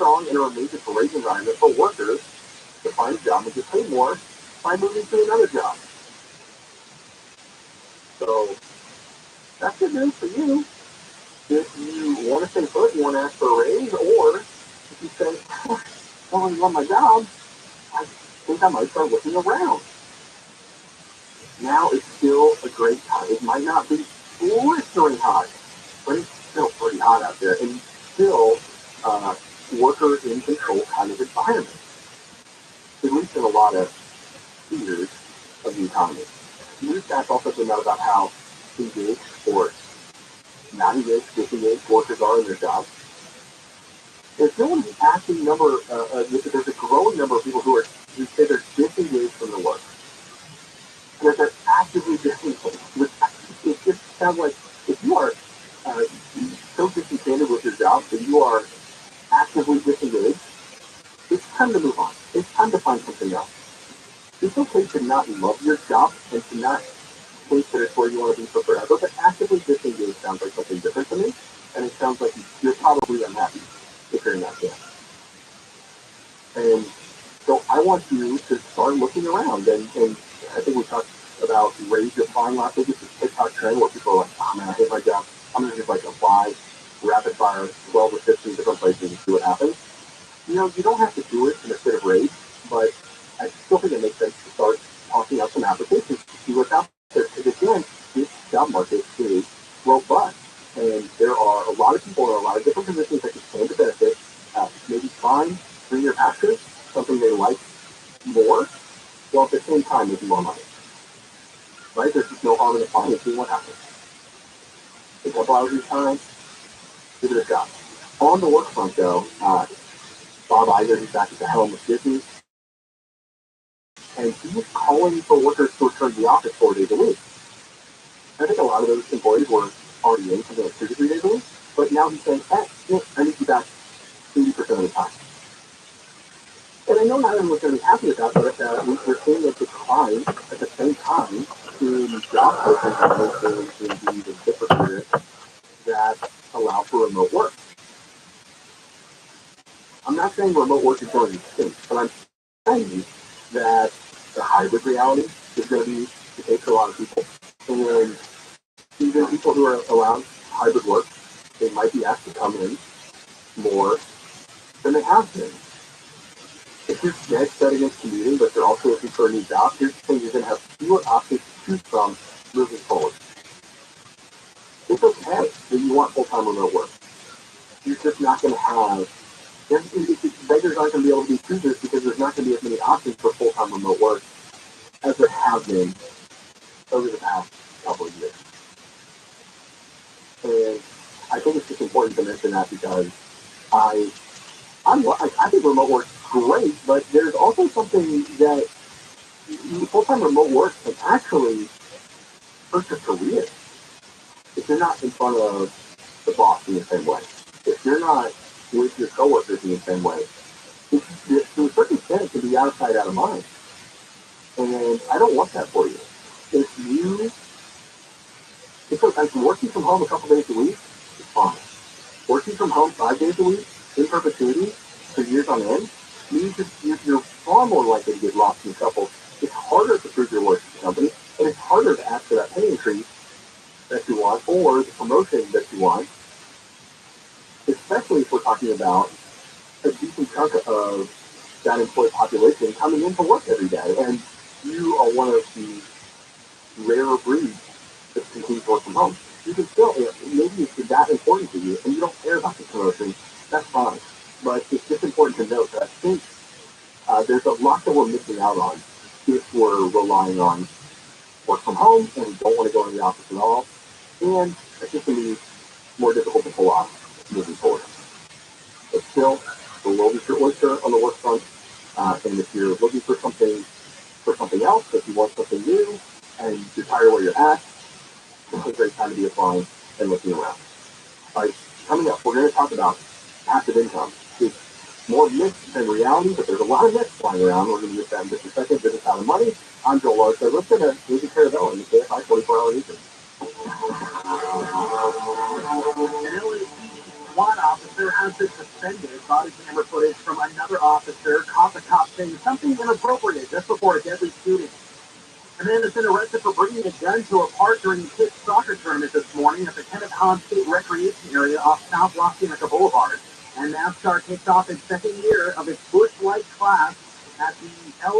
strong and a major great environment for workers to find a job and get paid more by moving to another job. So that's good news for you. If you want to stay put, you want to ask for a raise, or if you say, I don't really love my job, I think I might start looking around. Now is still a great time. It might not be blistering hot, but it's still pretty hot out there, and still worker in control kind of environment. At least in a lot of spheres of the economy. News stats also came out about how engaged or not engaged, disengaged workers are in their jobs. There's still an active number, there's a growing number of people who say they're disengaged from their work. And that they're actively disengaged. It just sounds like if you are so disenchanted with your job that you are actively disengaged, it's time to move on. It's time to find something else. It's okay to not love your job and to not think that it's where you want to be for forever, but actively disengaged sounds like something different to me, and it sounds like you're probably unhappy if you're in that camp. And so I want you to start looking around, and I think we talked about rage applying last week. It's a TikTok trend where people are like, oh man, I hate my job. I'm going to just like apply rapid fire 12 or 15 different places and see what happens. You know, you don't have to do it in a fit of rage, but I still think it makes sense to start talking out some applications to see what's out there. Because again, this job market is robust, and there are a lot of people in a lot of different positions that can stand to benefit, maybe find greener pastures, something they like more, while at the same time making more money. Right? There's just no harm in applying and seeing what happens. Take a couple hours of your time, give it a shot. On the work front, though, Bob Iger is back at the helm of Disney, and he's calling for workers to return to the office 4 days a week. I think a lot of those employees were already in something like 2 to 3 days a week, but now he's saying, I need you back 80% of the time. And I know not everyone's going to be happy with that, but we're seeing a decline at the same time in job postings on LinkedIn, Indeed, and ZipRecruiter that allow for remote work. I'm not saying remote work is going to be extinct, but I'm saying that the hybrid reality is going to be the case for a lot of people. And even people who are allowed hybrid work, they might be asked to come in more than they have been. If you're dead set against commuting, but you're also looking for a new job, here's the thing, you're going to have fewer options to choose from moving forward. It's okay that you want full-time remote work. You're just not going to have, beggars aren't going to be able to be choosers because there's not going to be as many options for full-time remote work as there have been over the past couple of years. And I think it's just important to mention that because I think remote work is great, but there's also something that full-time remote work can actually hurt your career if you're not in front of the boss in the same way. If you're not with your coworkers in the same way, to a certain extent, it can be out of sight, out of mind. And I don't want that for you. It's like working from home a couple days a week is fine. Working from home 5 days a week in perpetuity for years on end means that you're far more likely to get lost in trouble. It's harder to prove your worth to the company, and it's harder to ask for that pay increase that you want or the promotion that you want, especially if we're talking about a decent chunk of that employee population coming in to work every day, and you are one of the rarer breeds that continue to work from home. You can still, maybe it's that important to you, and you don't care about the promotion, that's fine. But it's just important to note that I think there's a lot that we're missing out on if we're relying on work from home and don't want to go in the office at all. And it's just going to be more difficult to pull off moving forward. But still, the world is your oyster on the work front. And if you're looking for something else, if you want something new, and you're tired of where you're at, it's a great time to be applying and looking around. All right, coming up, we're going to talk about passive income. It's more myth than reality, but there's a lot of myths flying around. We're going to get that in just a second. Business Out of Money. I'm Joel Larson. Let's get a music Carabella in the KFI 24-hour news. One officer has been suspended. Body camera footage from another officer caught the cop saying something inappropriate just before a deadly shooting. A man has been arrested for bringing a gun to a park during the kids' soccer tournament this morning at the Kennecott State Recreation Area off South Los Angeles Boulevard. And NASCAR kicks off its second year of its Busch Light class at the at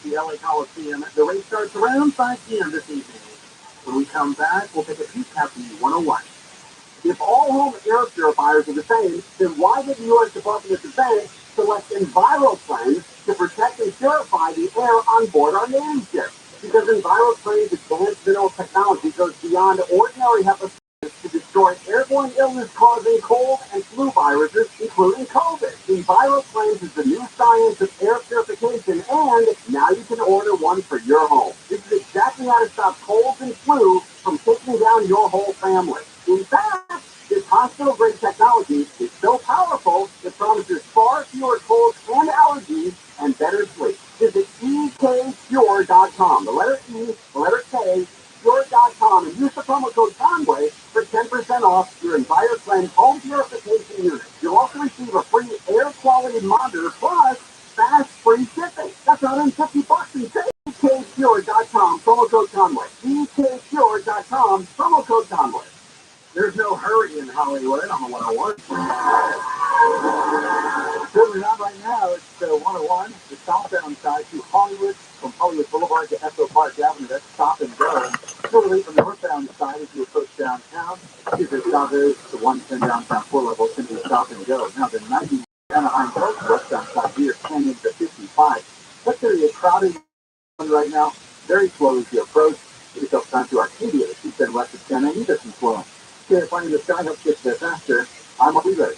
the LA Coliseum. The race starts around 5 p.m. this evening. When we come back, we'll take a peek at the 101. If all home air purifiers are the same, then why did the U.S. Department of Defense select EnviroCleanse to protect and purify the air on board our Navy ships? Because EnviroCleanse's advanced mineral technology goes beyond ordinary HEPA to destroy airborne illness-causing cold and flu viruses, including COVID. EnviroCleanse is the new science of air purification, and now you can order one for your home. This is exactly how to stop colds and flu from taking down your whole family. In fact, this hospital-grade technology is so powerful, it promises far fewer colds and allergies and better sleep. Visit ekpure.com, the letter E, the letter K, pure.com, and use the promo code Conway for 10% off your EnviroCleanse home purification unit. You'll also receive a free air quality monitor plus fast free shipping. That's $150 in savings. ekpure.com, promo code Conway. ekpure.com, promo code Conway. There's no hurry in Hollywood on the 101. Certainly not right now. It's the 101, the southbound side to Hollywood, from Hollywood Boulevard to Echo Park Avenue. That's stop and go. Similarly, from the northbound side, as you approach downtown, the stop is the 110 downtown 4 level, simply stop and go. Now, the 90 Anaheim Coast westbound side here, 10 into 55. That's going to be a crowded one right now. Very slow as you approach. Get yourself down to Arcadia, the 210 west of 10. I need this influence. Finding the sky helps get there faster. I'm ROTHSCHILD.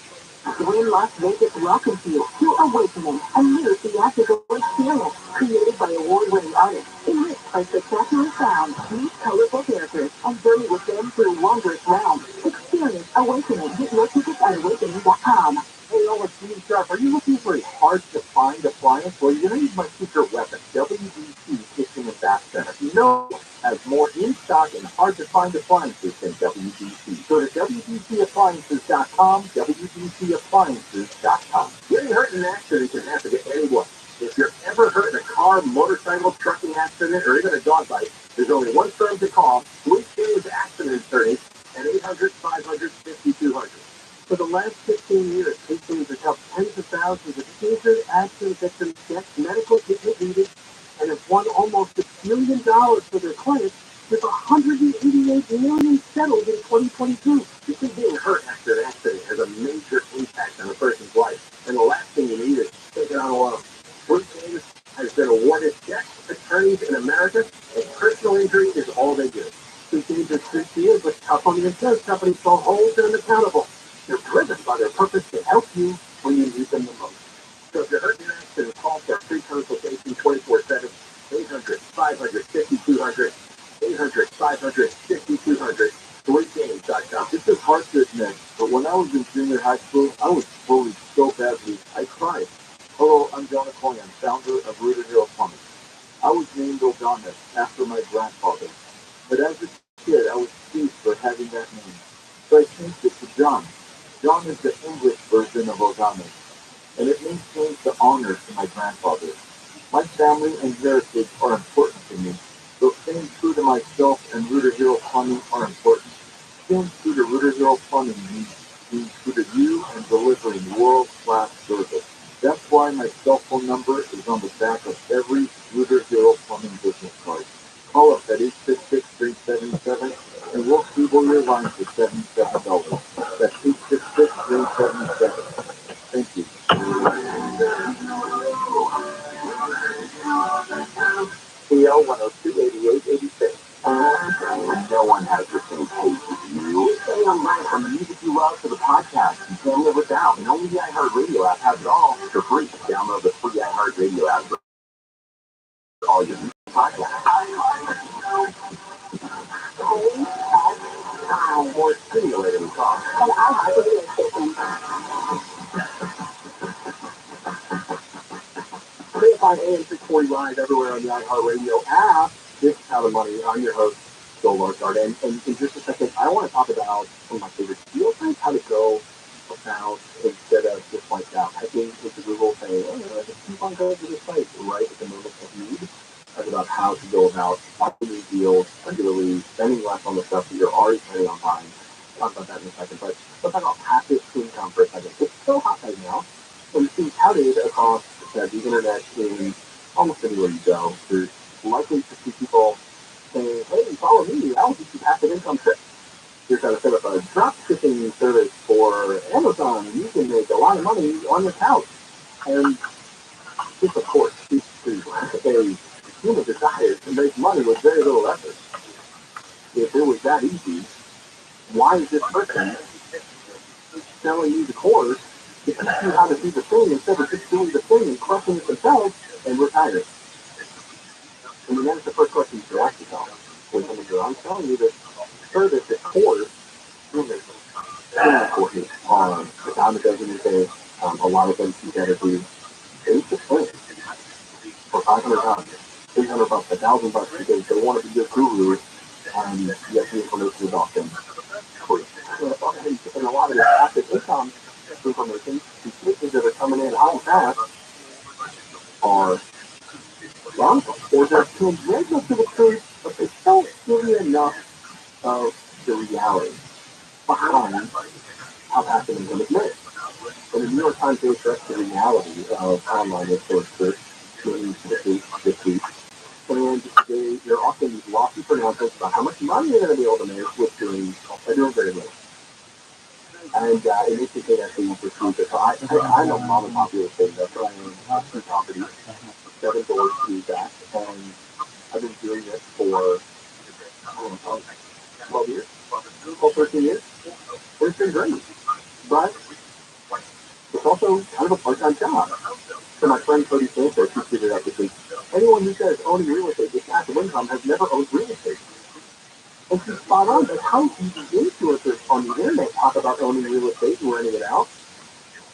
Green Las Vegas welcomes you to Awakening, a new theatrical experience created by award-winning artists, enriched by spectacular sound, meet colorful characters, and journey with them through wondrous realms. Experience Awakening. Get your tickets at awakening.com. Hey, all it's Steve Sharp. Are you looking for a hard-to-find appliance? Well, you're going to need my secret weapon, WDC Kitchen and Bath Center. No one has more in-stock and hard-to-find appliances than WDC. Go to WDCappliances.com, WDCappliances.com. Getting hurt in an accident can happen to anyone. If you're ever hurt in a car, motorcycle, trucking accident, or even a dog bite, there's only one firm to call, Blue Shield Accident Attorneys, at 800-500-5200. For the last 15 years, Hastings has helped tens of thousands of injured accident victims get medical treatment needed and have won almost $1 billion for their clients, with $188 million settled in 2022. You see, being hurt after an accident has a major impact on a person's life, and the last thing you need is take it on alone. Bruce Davis has been awarded best attorneys in America, and personal injury is all they do. Continue to treat deals with tough on the insurance companies so hold them accountable. They're driven by their purpose to help you when you need them the most. So if you're hurt in an accident, call for a free consultation 24/7, 800-500-5200, 800-500-5200, DoyGames.com. This is hard to admit, but when I was in junior high school, I was bullied so badly, I cried. Hello, I'm John Coyan, founder of Rooter Hero Plumbing. I was named O'Donnell after my grandfather, but as a kid, I was teased for having that name. So I changed it to John. John is the English version of O'Donnell, and it maintains the honor to my grandfather. My family and heritage are important to me, so staying true to myself and Rooter Hero Plumbing are important. Staying true to Rooter Hero Plumbing means being true to you and delivering world-class service. That's why my cell phone number is on the back of every Rooter Hero Plumbing business card. Call us at 866-377, and we'll cable your line for $77. That's 866-377. Thank you. PL 102-8886. No one has the same taste as you. Stay online from the music you love to the podcast you can't live without. And only the iHeartRadio app has it all for free. Download the free iHeartRadio app for all your music podcasts. More stimulating talk. And iHeartRadio station. Play it on AM 640 Live everywhere on the iHeartRadio app. This is How the Money. I'm your host, go large art. And in just a second, I want to talk about some of my favorite deals and how to go about instead of just like typing into Google saying, oh, I just keep on going to this site right at the moment of need. Talk about how to go about finding new deals regularly, spending less on the stuff that you're already spending on buying. Talk about that in a second, but let's talk about passive income for a second. It's so hot right now, and it's being touted across the internet in almost anywhere you go. There's likely to see people saying, hey, follow me, I'll get you passive income tips. You're trying to set up a drop shipping service for Amazon, and you can make a lot of money on your couch. And this, of course, speaks to a human desire to make money with very little effort. If it was that easy, why is this person selling you the course to teach you how to do the thing instead of just doing the thing and crushing it themselves and retiring? I mean, that's the first question you should ask yourself. When I'm telling you this service, this course, very important on the time it doesn't say a lot of them together do basic things for $500, $300, $1,000 because they want to be your guru and yet the information is often free. And a lot of the passive income information, the switches that are coming in high and fast are wrong, or they're too regular to the truth, but they don't give you enough of the reality behind how passive income is made. And the New York Times will address the reality of online influencers this week. And they're often these lofty pronouncements about how much money they're going to be able to make with doing very little. And it makes me think that they pursue this. So I'm a mom and pop real estate investor. I own 2 properties, 7 doors to that. And I've been doing this for, 12 years, 13 years. And it's been great. But it's also kind of a part-time job. So my friend Cody Sanchez, who figured out this week, anyone who says owning real estate is passive income has never owned real estate. And she's spot on. That's how these influencers on the internet talk about owning real estate and renting it out.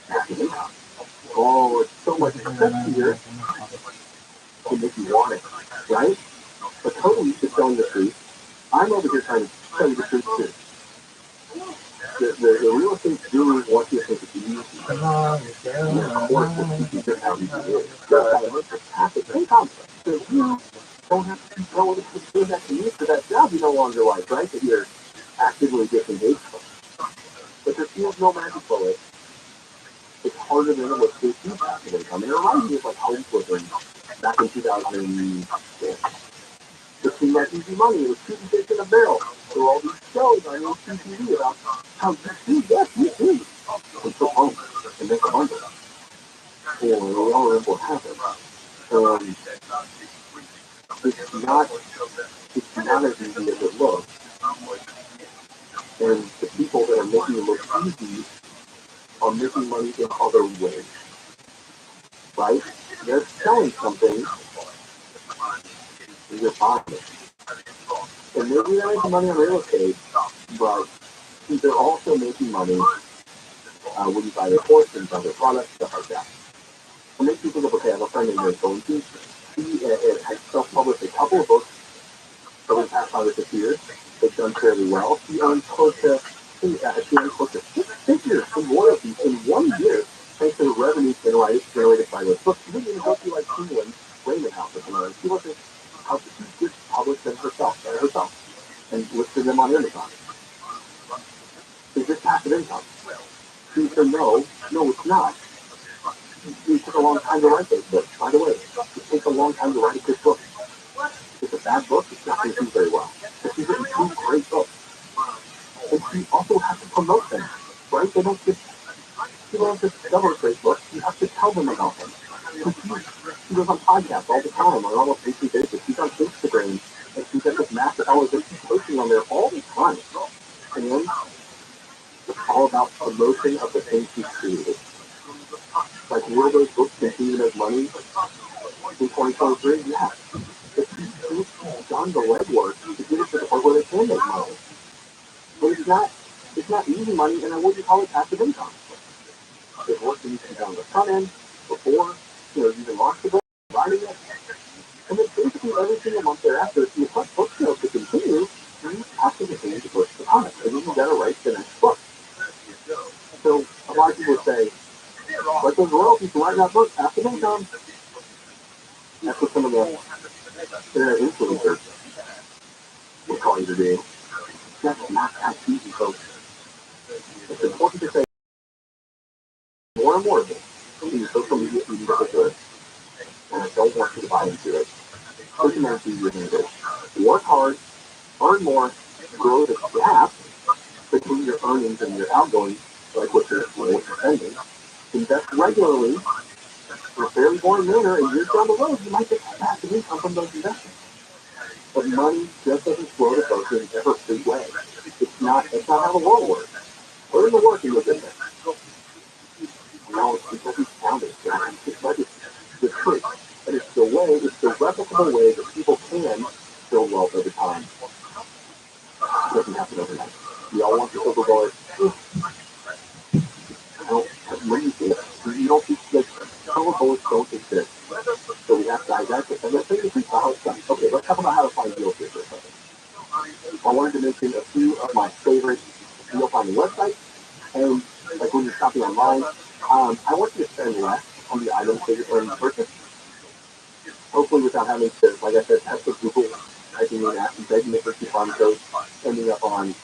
Passive income. Oh, it's so much sexier to make you want it, right? But Cody is telling the truth. I'm over here trying to tell you the truth too. The real estate guru wants you to think it's easy. And of course, it's just how easy it is. It's passive income. So you don't have to go with the thing that you use for that job you no longer like, right? That you're actively disengaged from. But there feels no magic bullet. It's harder than it was to do passive income. And it reminds me of like home flipping back in 2006. It seemed like easy money. It was shooting fish in a barrel. There were all these shows on HGTV about how you do, yes, you do. And flip home and make a bundle. And we all remember what happened. It's not as easy as it looks. And the people that are making it look easy are making money in other ways. Right? They're selling something and you're buying it. And maybe they're making money on real estate, but they're also making money when you buy their course and buy their products, stuff like that. It makes you think of, okay, I have a friend named Rachel, and he has self-published a couple of books over the past 5 or 6 years. They've done fairly well. She earned close to 6 figures in royalties in 1 year, thanks to the revenue generated by those books. She didn't even go through like England, Raymond House or something. She wasn't how she just published them herself, and listed them on Amazon. Is this passive income? She said, no, it's not. It took a long time to write those books. By the way, it takes a long time to write a good book. If it's a bad book, it's not going to do very well. But she's written 2 great books. And she also has to promote them, right? They don't just, she don't just discover great books, you have to tell them about them. She goes on podcasts all the time on almost weekly basis. She's on Instagram, and she's got this massive followers that she's posting on there all the time. And then it's all about promotion of the things she's created. Like, will those books continue to make money in 2023? Yeah. But she's done the legwork to get it to the point where they can make money. But it's not easy money, and I wouldn't call it passive income. There's work that needs to be done on the front end before, you even launch the book, writing it. And then basically every single month thereafter, if you want book sales to continue, continue to push the comic, and you gotta write the next book. So a lot of people say, but those royalties from writing that book after they come. That's what some of the influencers will call you to do. That's not that easy, folks. It's important to say more and more of it in your social media feed that good. And I don't want you to buy into it. Push them into your handle. Work hard, earn more, grow the gap between your earnings and your outgoings, like what you're spending. Invest regularly in a fairly boring manner, and years down the road, you might get passive income from those investments. But money just doesn't flow to folks in ever free way. That's not how the world works. Put in the work in your business. People who found it, it's the truth. But it's the replicable way that people can build wealth over time. It doesn't happen overnight. We all want the silver bullet. You don't think that silver bullets don't exist. So we have to digest it. And let's take a quick okay, let's talk about how to find deals here for a second. I wanted to mention a few of my favorite deal finding websites. And like when you're shopping online, I want you to spend less on the items that you're planning to purchase. Hopefully without having to, like I said, test with Google, typing in and begging the first coupon codes, ending up on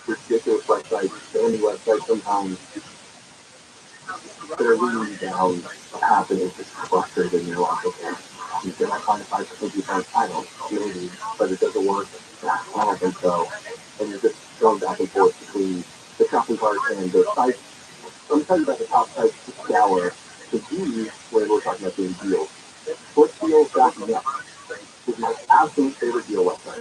ridiculous websites, fancy websites sometimes that are leading you down a path and it's just frustrating and you're like, okay, you can I find a 5% coupon? I don't, maybe, but it doesn't work. I don't think so. And you're just going back and forth between the shopping cart and the site. Let me tell you about the top sites to scour to use when we're talking about doing deals. Footdeals.net is my absolute favorite deal website.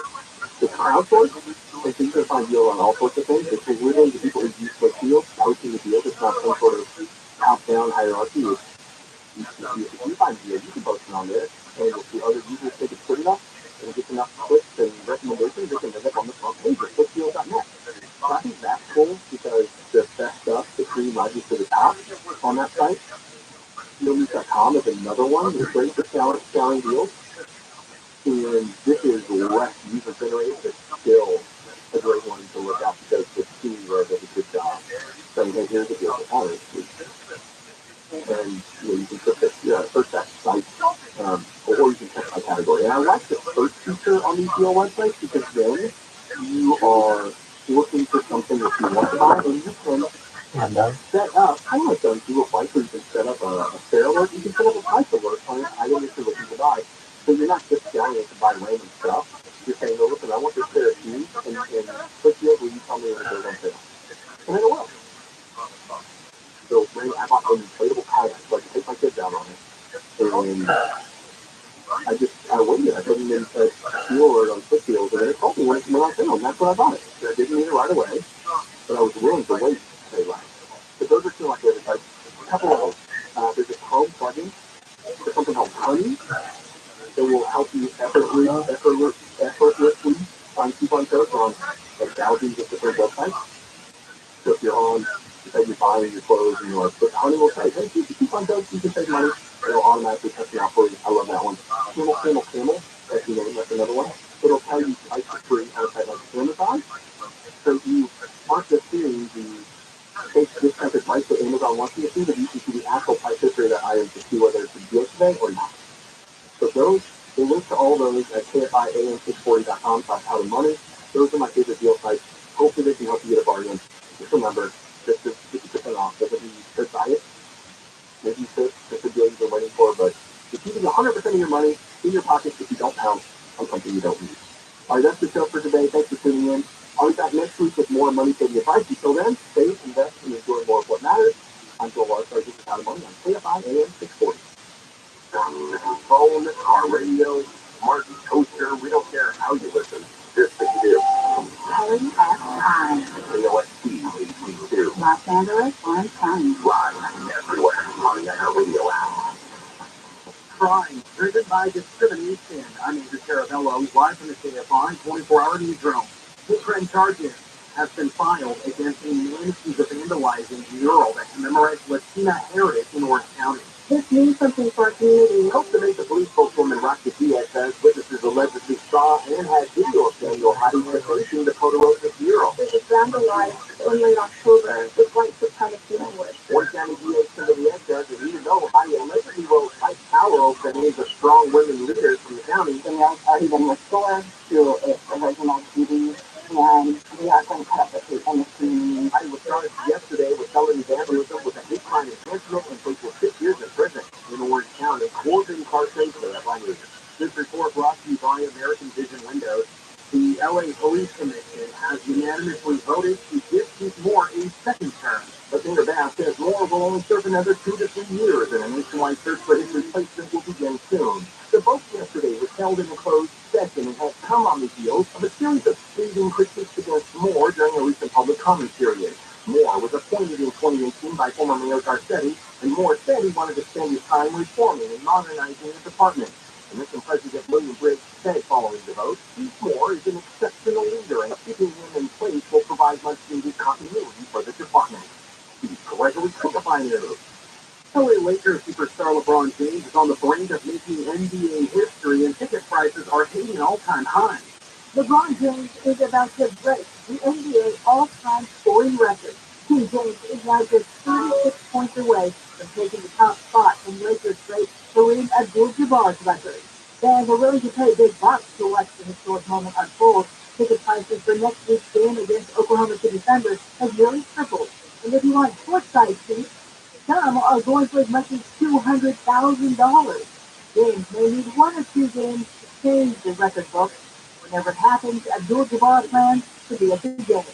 It's crowdsourced, and so you can find deals on all sorts of things. It's literally the people who use Footdeals posting the deals. It's not some sort of top-down hierarchy. If you find a deal, you can post it on there, and if the other users think it's good enough, and get enough clicks and recommendations, they can end up on the front page of Footdeals.net. So I think that's cool because the best stuff, the cream rises to the top on that site. Dealnews.com is another one. It's great for selling deals. And this is less user generated, but still a great one to look at because the team there does a good job. So here's the deal for others. And you can search that site, or you can check by category. And I like the search feature on these deal websites because then you are looking for something that you want to buy, and you can set up, kind of like on Google Flights, where you can set up a fair alert. You can set up a price alert on an item that you're looking to buy. So you're not just scanning it to buy random stuff. You're saying, oh, listen, I want this pair of shoes, and click deals where you tell me when it goes on sale. And then it will. So I bought an inflatable kayak, so I could take my kids out on it. And I waited. I put in a deal alert on Quick Deals, and then it told me when it went on sale, and that's what I bought it. So I didn't need it right away, but I was willing to wait to say less. But those are two of my favorite types. A couple of them. There's a Chrome plugin. There's something called Honey that will help you effortlessly find coupon codes on like thousands of different websites. So if you're on, say you're buying your clothes and you're like, Honey will say, hey, keep the coupon codes, you can save money. It'll automatically test me out for you. I love that one. Camel. That's your name. That's another one. It'll tell you price for free on a site like Amazon. So you aren't just seeing the take discounted price that Amazon wants you to see, but you can see the actual price history of that item to see whether it's a deal today or not. So the link to all those at kfiam640.com/howtomoney. Those are my favorite deal sites. Hopefully they can help you get a bargain. Just remember, just 50% off doesn't mean you should buy it. Maybe you should, it's a deal you've been waiting for, but you're keeping 100% of your money in your pocket if you don't pounce on something you don't need. All right, that's the show for today. Thanks for tuning in. I'll be back next week with more money-saving advice. Until then, save, invest, and enjoy more of what matters. I'm Joel Larson. This is How to Money on KFI AM 640. Phone, car radio, smart toaster, we don't care how you listen. Just think you do. KFI. KOST 832. Los Angeles, Orange County. Live everywhere on the radio app. Crime driven by discrimination. I'm Andrew Carabello, live from the KFI 24-hour newsroom. Different charges have been filed against a man accused of vandalizing a mural that commemorates Latina heritage in Orange County. This means something for our community. Costa Mesa police spokeswoman Rocky Diaz says witnesses allegedly saw and had video of Daniel hiding in the Ponderosa on late October with white supremacy language. One county DA Cindy says that even though Ohio Liberty wrote white power oath that names of strong women leaders from the county, The nails are even restored to its original beauty, and we are going to cut up the tape on the screen. I was charged yesterday with felony vandalism with a hate crime enhancement and faces 6 years in prison in Orange County. Corbin Carson for the Rabbi News. This report brought to you by American Vision Windows. The LA Police Commission has unanimously voted to give Chief Moore a second term. But Mayor Bass says Moore will only serve another 2 to 3 years, and a nationwide search for his replacement will begin soon. The vote yesterday was held in a closed session and has come on the heels of a series of scathing critiques against Moore during a recent public comment period. Moore was appointed in 2018 by former Mayor Garcetti, and Moore said he wanted to spend his time reforming and modernizing the department. Commission President William Briggs said following the vote, Chief Moore is an exceptional leader, and keeping him in place will provide much-needed continuity for the department. Gregory News. LA Lakers superstar LeBron James is on the brink of making NBA history, and ticket prices are hitting all-time highs. LeBron James is about to break the NBA all-time scoring record. King James is now just 36 points away from taking the top spot in Lakers great Kareem Abdul-Jabbar's record. Fans are willing to pay big bucks to watch the historic moment unfold. Ticket prices for next week's game against Oklahoma City Thunder have nearly tripled. And if you want courtside seats, some are going for as much as $200,000. James may need 1 or 2 games to change the record book. Whenever it happens, Abdul-Jabbar plans to be at the game.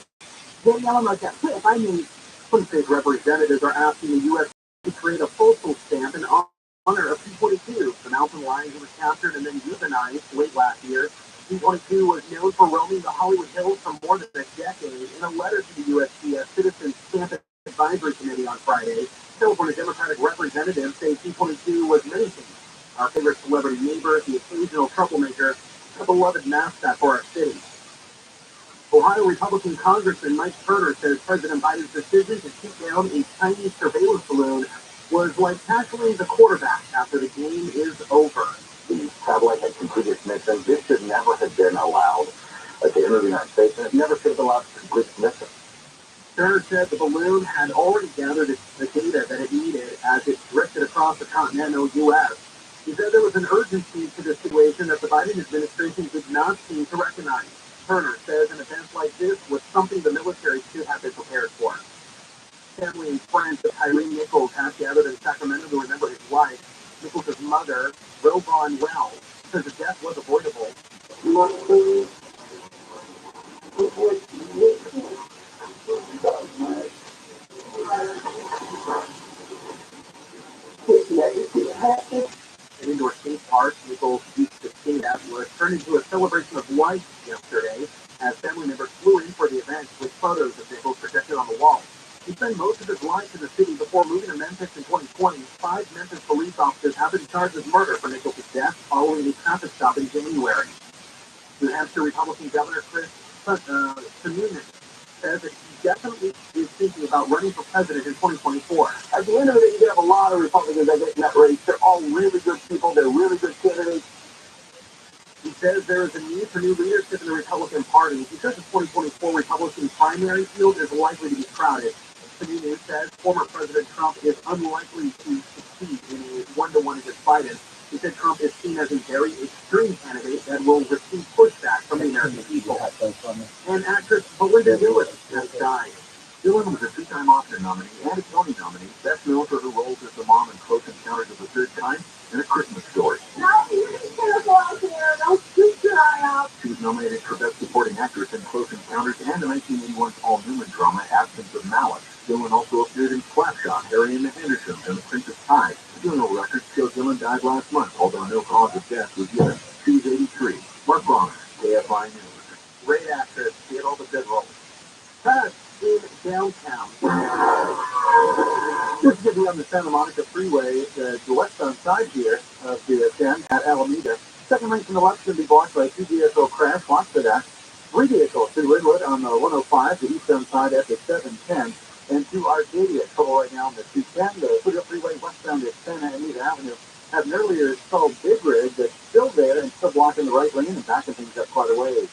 Jamie Yamamoto, TFI News. 20 state representatives are asking the U.S. to create a postal stamp in honor of P-22, the mountain lion who was captured and then euthanized late last year. P-22 was known for roaming the Hollywood Hills for more than a decade. In a letter to the USPS Citizens Stamp Advisory Committee on Friday, California Democratic representatives say P-22 was many things. Our favorite celebrity neighbor, the occasional troublemaker, a beloved mascot for our city. Ohio Republican Congressman Mike Turner says President Biden's decision to shoot down a Chinese surveillance balloon was like tackling the quarterback after the game is over. The satellite had completed its mission. This should never have been allowed to enter the United States, and it never should have allowed to complete its mission. Turner said the balloon had already gathered the data that it needed as it drifted across the continental U.S. He said there was an urgency to the situation that the Biden administration did not seem to recognize. Turner says an event like this was something the military should have been prepared for. Family and friends of Tyree Nichols have gathered in Sacramento to remember his wife. Nichols' mother, Robon Wells, says the death was avoidable. An indoor skate park Nichols used to skate at was turned into a celebration of life yesterday as family members flew in for the event with photos of Nichols projected on the wall. He spent most of his life in the city before moving to Memphis in 2020. 5 Memphis police officers have been charged with murder for Nichols' death following a traffic stop in January. New Hampshire Republican Governor Chris Sununu says that he definitely is thinking about running for president in 2024. At the end of the day, you have a lot of Republicans that get in that race. They're all really good people. They're really good candidates. He says there is a need for new leadership in the Republican Party. He says the 2024 Republican primary field is likely to be crowded. Sununu says former President Trump is unlikely to succeed in a one-to-one against Biden. He said Trump is seen as a very extreme candidate that will receive pushback from the American people. And actress Belinda Lewis has died. Dylan was a 2-time Oscar nominee and a Tony nominee, best known for her roles as the mom in Close Encounters of the Third Kind and A Christmas Story. She was nominated for Best Supporting Actress in Close Encounters and the 1981 Paul Newman drama Absence of Malice. Dylan also appeared in Slapshot, Harry and the Hendersons, and The Princess Bride. Funeral records show Dylan died last month, although no cause of death was given. She was 83. Mark Bronner, KFI News. Great actress. She had all the good roles. Pass in downtown. This is going to be on the Santa Monica Freeway, the westbound side here of the 10 at Alameda. Second lane from the left should be blocked by a 2-vehicle crash. Watch for that. 3 vehicles to Linwood on the 105, the eastbound side at the 710, and to Arcadia. Trouble right now on the 210. The Foothill Freeway westbound at Santa Anita Avenue have an earlier installed big rig that's still there and still blocking the right lane and backing things up quite a ways.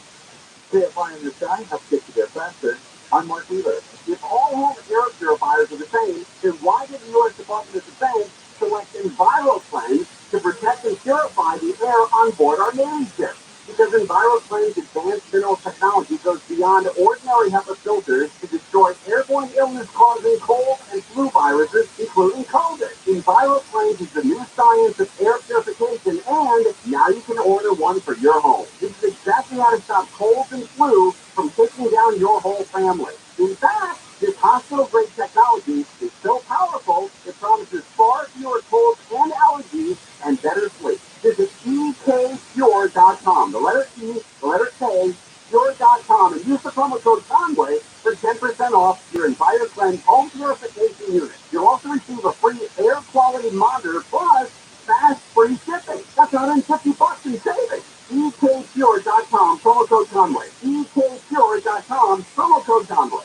KFI in the sky helps get you there faster. I'm Mark Wheeler. If all home air purifiers are the same, then why did the U.S. Department of Defense select EnviroCleanse to protect and purify the air on board our Navy ships? Because EnviroCleanse advanced mineral technology goes beyond ordinary HEPA filters to destroy airborne illness-causing cold and flu viruses, including COVID. EnviroCleanse is the new science of air purification, and now you can order one for your home. This is exactly how to stop colds and flu from taking down your whole family. In fact, this hospital-grade technology is so powerful, it promises far fewer colds and allergies and better sleep. Visit ekpure.com, the letter E, the letter K, pure.com, and use the promo code Conway for 10% off your EnviroCleanse home purification unit. You'll also receive a free air quality monitor plus fast free shipping. That's $150 in savings. ekpure.com, promo code Conway. ekpure.com, promo code Conway.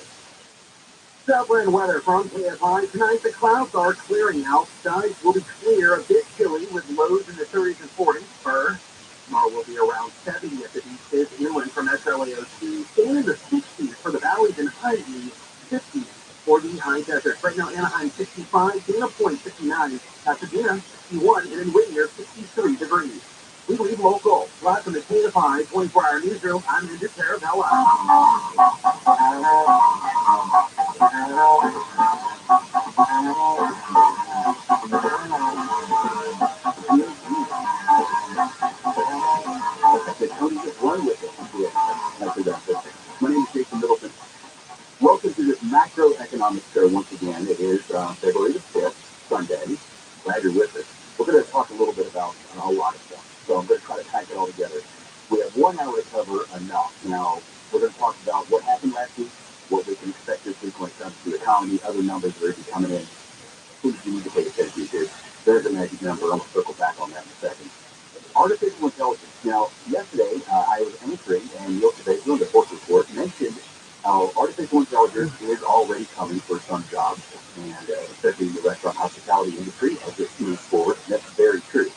Southland weather from KFI. Tonight the clouds are clearing out. Skies will be clear, a bit chilly with lows in the 30s and 40s. Tomorrow will be around 70 at the beaches, inland from SLAOC. Staying in the 60s for the valleys and high 50s for the high desert. Right now Anaheim 65, Dana Point 59, Pasadena 61, and in Whittier 63 degrees. We leave local. Live from the KFI 24-hour newsroom, I'm Andrew Carabella. My name is Jason Middleton. Welcome to this macroeconomic show once again. It is February the 5th, Sunday. Glad you're with us. We're going to talk a little bit about a lot of stuff, so I'm going to try to pack it all together. We have 1 hour to cover enough. Now, we're going to talk about what happened last week, what we can expect this week when it comes to the economy, other numbers that are going to be coming in. Things you need to pay attention to. There's a magic number. I'm going to circle back on that in a second. Artificial intelligence. Now, yesterday, I was answering, and Neil Cabezzo, the Force Report, mentioned how artificial intelligence is already coming for some jobs, and especially in the restaurant hospitality industry as it moves forward. And that's very true.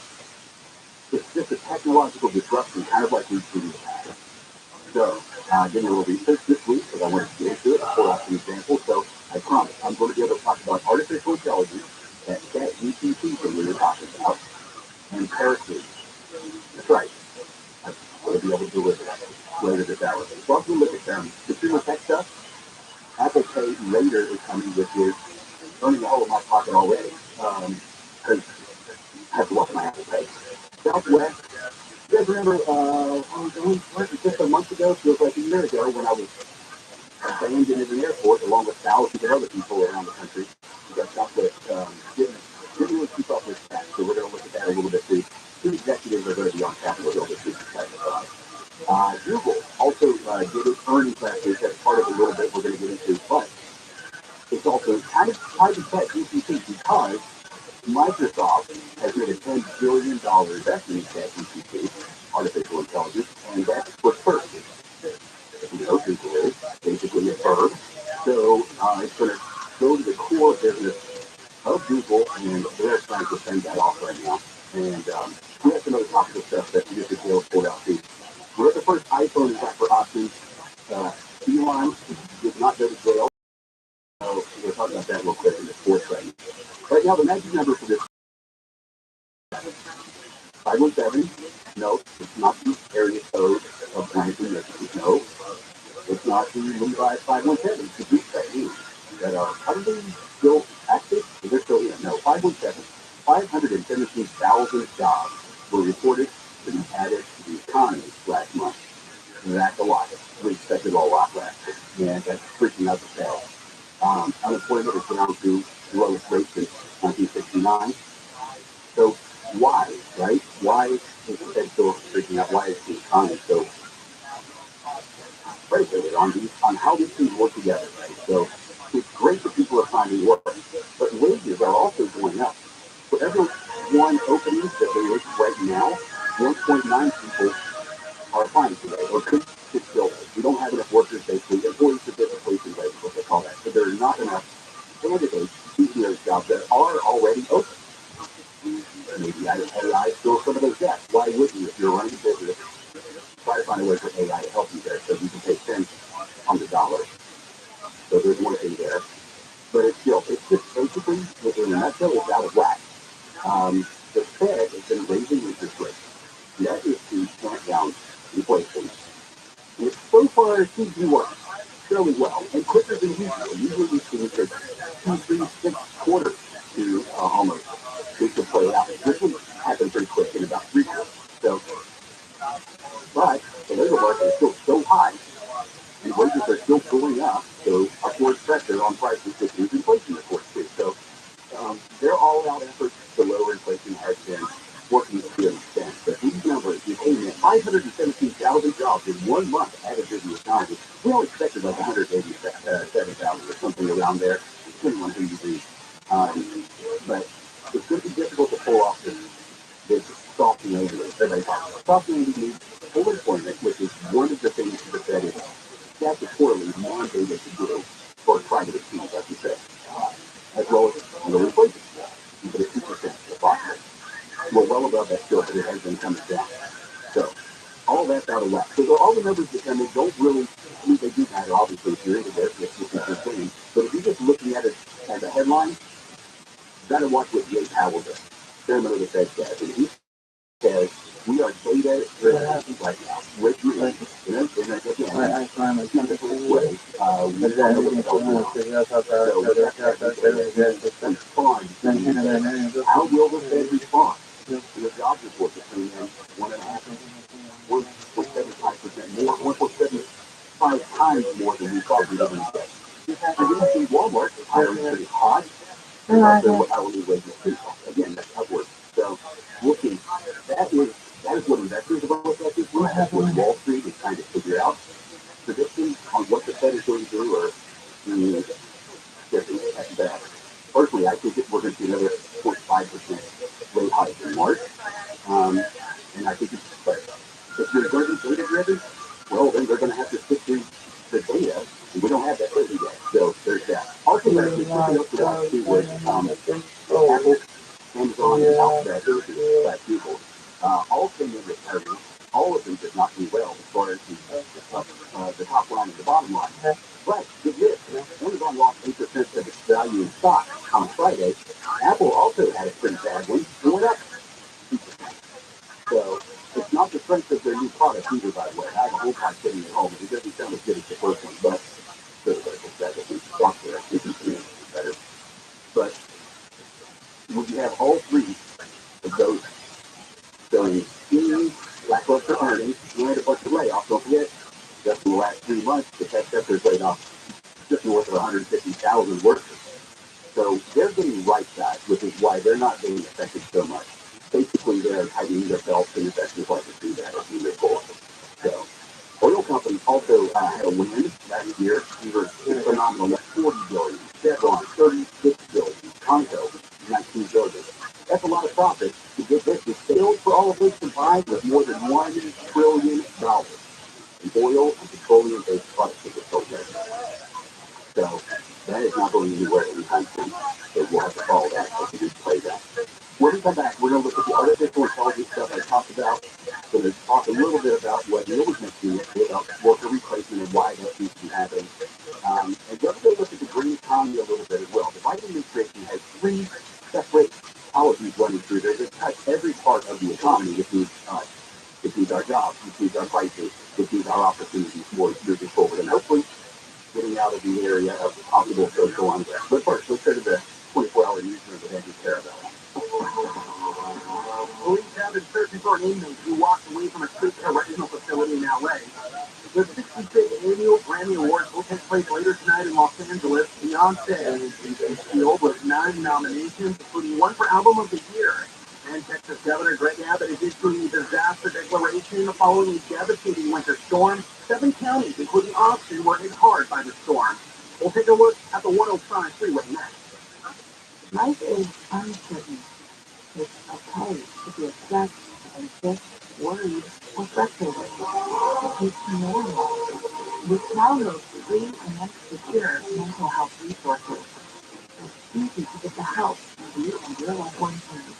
It's just a technological disruption, kind of like we've seen in the past. So, I did a little research this week because I wanted to get into it. I pulled out some examples. So, I promise I'm going to be able to talk about artificial intelligence, that ChatGPT thing we were talking about, and parasites. That's right. I'm going to be able to deliver that later this hour. So, I'm going to look at consumer tech stuff. Apple Pay later is coming, which is earning a hole in my pocket already. Because I have to watch my Apple Pay. Southwest. You guys remember, just a month ago, feels like a year ago, when I was abandoned in an airport along with thousands of other people around the country. We got Southwest didn't really keep up with that, so we're going to look at that a little bit too. Two executives are going to be on Capitol Hill this week. Google also did its earnings last week. That's part of a little bit we're going to get into, but it's also kind of tied to ChatGPT because Microsoft has made a $10 billion investment in ChatGPT, artificial intelligence, and that's for first. You know, Google is basically a verb. So it's going to go to the core business of Google, and they're trying to send that off right now. And we have some other topical stuff that we just pulled out too. We're at the first iPhone is out for options. Elon did not go to jail. So we're talking about that real quick in the sports right now. Right now, the magic number for this 517. No, it's not the area code of Branson, Michigan. No, it's not the Levi 517. It's the Deep that are probably still active. They're still in. No, 517. 517,000 jobs were reported to be added to the economy last month. And that's a lot. We expected a lot last year. And that's freaking out the sales. Unemployment is down to the lowest rate since 1969. So why, right? Why is the Fed still freaking out? Why is the economy so predicated on how these things work together, right? So it's great that people are finding work, but wages are also going up. For every one opening that they list right now, 1.9 people are applying today, or could fill it. We don't have enough workers, basically. Employee participation rate is what they call that. So there are not enough candidates to those jobs that are already open. Maybe AI fills some of those gaps. Why would you, if you're running a business, try to find a way for AI to help you there so you can pay cents on the dollar? So there's one thing The Fed has been raising interest rates. And that is to tamp down inflation. And so far it seems to work fairly well and quicker than usual. Usually these things take 2, 3, 6 quarters to almost to play out. This one happened pretty quick in about 3 quarters. So, but the labor market is still so high and wages are still going up, so upward pressure on prices which is inflation, of course, too. So their all-out efforts to lower inflation has been working to an extent. But these numbers, you came in 517,000 jobs in 1 month added to the economy. We all expected like 187,000 or something around there, depending on who you read. But it's going to be difficult to pull off this soft landing. Everybody talks about soft landing means full employment, which is one of the things that the Fed is statutorily mandated to do or try to achieve, as you say, as well as low inflation, even at 2% approximately. We're well above that still, but it has been coming down. So all that's out of whack. So all the numbers that come in don't really, I mean, they do matter, obviously, if you're into this, this is your thing. But if you're just looking at it as a headline, you got to watch what Jay Powell does, chairman of the Fed says. And he says, we are data driven right now. With you, and again, in a different way, we don't know what the hell we're doing. So we have to respond. How will the Fed respond? The jobs report that came in 1.75% more, 1.75 times more than we thought we were going to get. And then see Walmart hiring pretty hot. And also hourly wages too. Again, that's upward. So we'll see. That is what investors are going to look at this week. That's what Wall Street is trying to figure out. Predictions on what the Fed is going to do are different at best. Personally, I think we're going to see another 0.5% rate hike in March. And I think but if you're going to be data driven, well, then they're going to have to stick to the data, and we don't have that data yet. So there's that. Also, there's something else to watch too with Apple, Amazon, and Alphabet, that Google, all came in with earnings. All of them did not do well as far as the top line and the bottom line. But get this, Amazon lost 8% of its value in stock on Friday. Apple also had a pretty bad one, and went up 2%. So it's not the strength of their new product either, by the way. I have a whole pod sitting at home, and it doesn't sound as good as the first one, but the second software is better. But when you have all three of those showing lackluster earnings, you had a bunch of layoffs. Don't forget, just in the last 3 months, the tech sector has laid off just north of 150,000 workers. So they're getting right-sized, which is why they're not being affected so much. Basically, they're tightening their belts, and investors like to see that as we move forward. So, oil companies also had a win last year. We were phenomenal. That's $40 billion. Chevron, $36 billion. Congo, $19 billion. That's a lot of profit. To get this, the sales for all of those combined was more than $1 trillion in oil and petroleum-based products that were sold there. So that is not going anywhere anytime soon. So we'll have to follow that as we play that. When we come back, we're going to look at the artificial intelligence stuff I talked about. So to talk a little bit about what Neil was mentioning about worker replacement and why that seems to be happening. And then we're going to look at the green economy a little bit as well. The Biden administration has 3 separate policies running through there that touch every part of the economy, which means us, which means our jobs, which means our prices, which means our opportunities for moving forward. And hopefully getting out of the area of possible social unrest. But first, let's go to the 24-hour newsroom with Andrew Carabell. Police have been searching for an inmate who walked away from a state correctional facility in L.A. The 65th annual Grammy Awards will take place later tonight in Los Angeles. Beyonce is sealed with 9 nominations, including 1 for Album of the Year. And Texas Governor Greg Abbott is issuing a disaster declaration following a devastating winter storm. 7 counties, including Austin, were hit hard by the storm. We'll take a look at the 105 freeway next. Life is uncertain. It's okay to be upset, anxious, worried, or frustrated. It's normal. With Calho's free and secure mental health resources, it's easy to get the help you and your loved ones need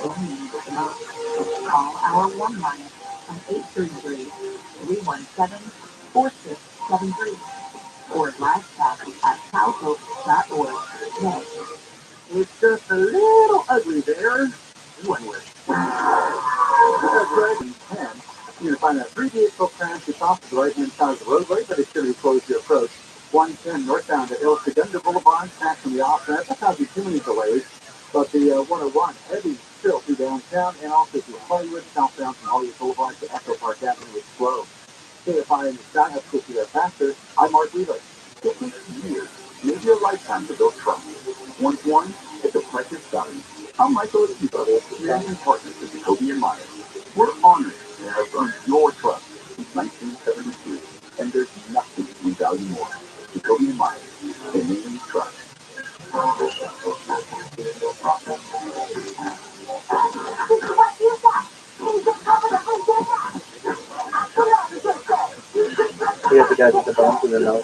when you need it most. Call our one line on 833-317-4673 or live chat at calhope.org today. It's just a little ugly there. You can find a 3-vehicle crash just off the right-hand side of the roadway, but it's going to be closed to approach 110 northbound at El Segundo Boulevard, back from the off-ramp. That's not too many delays, but the 101 heavy still through downtown and also through Hollywood, southbound from Hollywood Boulevard to Echo Park Avenue is slow. KFI in the sky has 50 there faster. I'm Mark Lever. It takes years, maybe a lifetime to build trust. Once won, it's a precious value. I'm Michael Lever, managing partner with Jacoby and Myers. We're honored to have earned your trust since 1972, and there's nothing we value more. Jacoby and Myers, the name you trust. What is that? He's a cover of We have the guys with the bombs in the nose.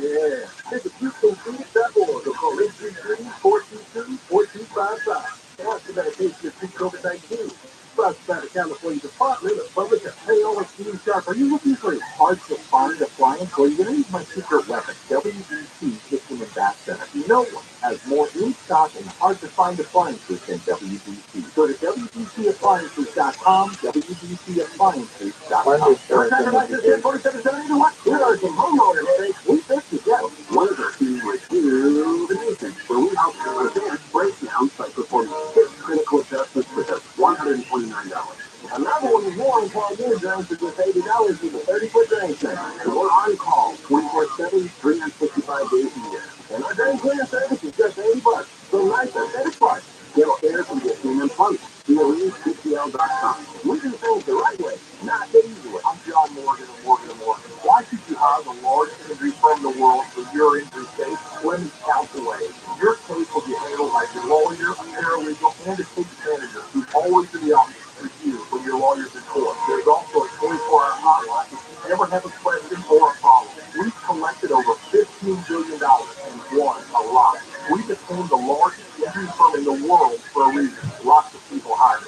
Yeah. Visit HoustonFood.org or call 833-422-4255. Ask about a case of COVID-19. Brought by the California Department of Public Health. Hey, all it's Team Sharp. Are you looking for a hard-to-find appliance? Well, you're going to use my secret weapon, WBC Kitchen and Bath Center. No one has more in-stock and hard-to-find appliances than WBC. Go to WBCappliances.com, WBCappliances.com. Here are some homeowner mistakes we fix together. One of the two rejuvenation, where we help you advance breakdowns by performing 6 critical adjustments for just $129. Another one is more on new drones for just $80 with a 30-foot drain center. And we're on call 24/7, 365 days a year. And our drain cleaner service is just $80. So nice and satisfied. Get air from the premium plumbing. CLECL.com. We do things the right way, not the easy way. I'm John Morgan of Morgan & Morgan. Why should you hire the largest injury firm in the world for your injury case? Let me calculate. Your case will be handled by your lawyer, a paralegal, and a case manager who's always in the office with you when your lawyer's in court. There's also a 24-hour hotline if you ever have a question or a problem. We've collected over $15 billion and won a lot. We became the largest injury firm in the world for a reason. Lots of people hire us.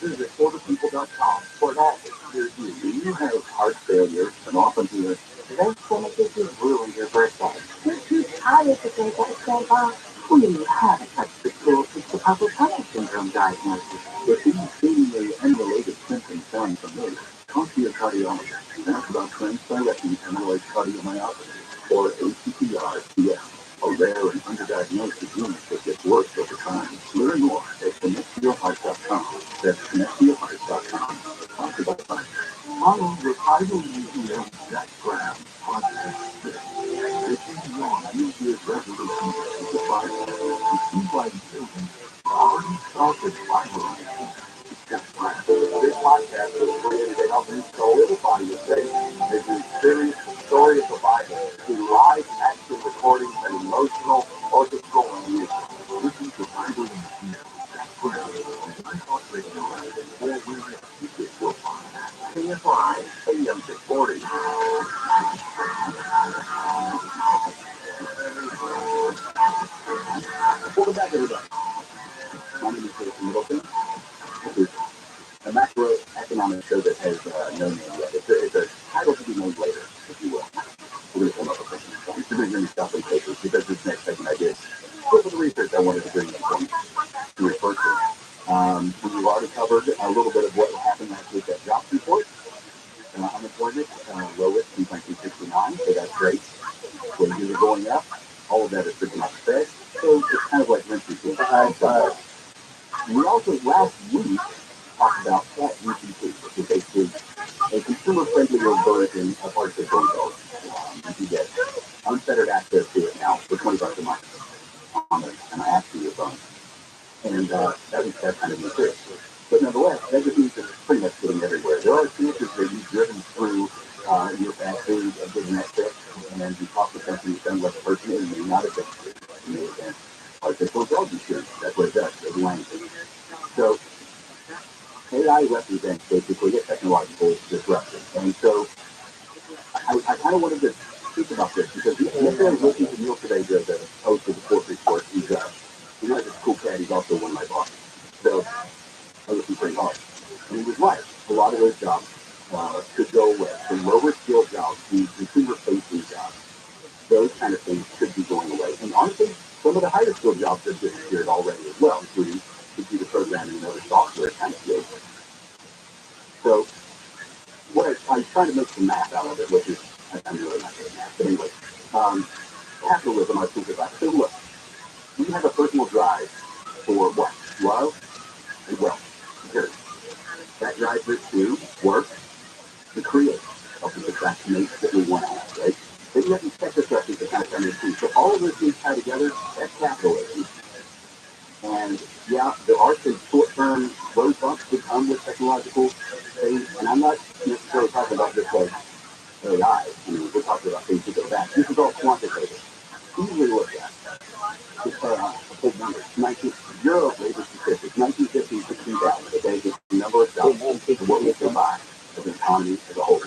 Visit orderpeople.com for an office near you. Do you have heart failure and often do it? Today's clinic is really your first time. You're too tired to take that step off. We haven't touched the tools since the Purple Tunnel Syndrome diagnosis. If these seemingly unrelated symptoms sound familiar, talk to your cardiologist. Ask about transthyretin amyloid cardiomyopathy, or ATTR-CM, a rare and underdiagnosed disease that gets worse over time. Learn more at connecttoyourheart.com. That's connecttoyourheart.com. Talk about it. Follow the Bible Museum background podcast. If you want New Year's resolution with the Bible, it seems like children already started Bible. This podcast was created to help you solidify your faith as you experience the story of the Bible through live action recordings and emotional orchestral music. Listen to Bible Museum background as I talk radio or wherever you get your podcast. KFI AM 640. Welcome back, everybody. My name is Jason Middleton. This is a macroeconomic show that has no name yet. It's a title to be named later, if you will. We're going to come up with something. I used to bring many stuff in papers because this next segment I did. Some of the research I wanted to bring in from to refer to. We've already covered a little bit of what happened last week at jobs report. Unemployment lowest since 1969, so that's great. Wages are going up. All of that is pretty much fed. So it's kind of like rent repeat. We also last week talked about ChatGPT, which is basically a consumer-friendly version of artificial intelligence. You get unfettered access to it now for $20 a month on an app to your phone. And that's kind of new too. But nonetheless, that just means it's pretty much getting everywhere. There are chances that you've driven through your fast food and getting that fix, and you talk to something you sound like a person and may not have been artificial intelligence here. That's what it does. It's language. So AI represents basically a technological disruption. And so I kind of wanted to think about this because yesterday I was listening to Neil today, the host of the Fourth Report. He's a this cool cat. He's also one of my bosses. So I listened pretty hard. And he was right. A lot of those jobs could go away. From lower skill jobs to consumer facing jobs. those kind of things should be going away. And honestly, some of the higher skilled jobs have disappeared already as well, including computer programming and other software kind of skills. So what I'm trying to make some math out of it, which is, I'm really not good at math, but anyway, capitalism, I think about. So look, we have a personal drive for what? Love and wealth. Period. That drives us to work, to create, helping us attract mates that we want to have, right? Then you have these technocracies that kind of come in too. So all of those things tied together, that's capitalism. And yeah, there are some short-term road bumps that come with technological things, and I'm not necessarily talking about this like AI. I mean, we're talking about things that go back. This is all quantitative. Easily looked at. Just a big number. 19 Euro labor statistics, 1950 to 2000. Okay, just the number of jobs and what we can buy as an economy as a whole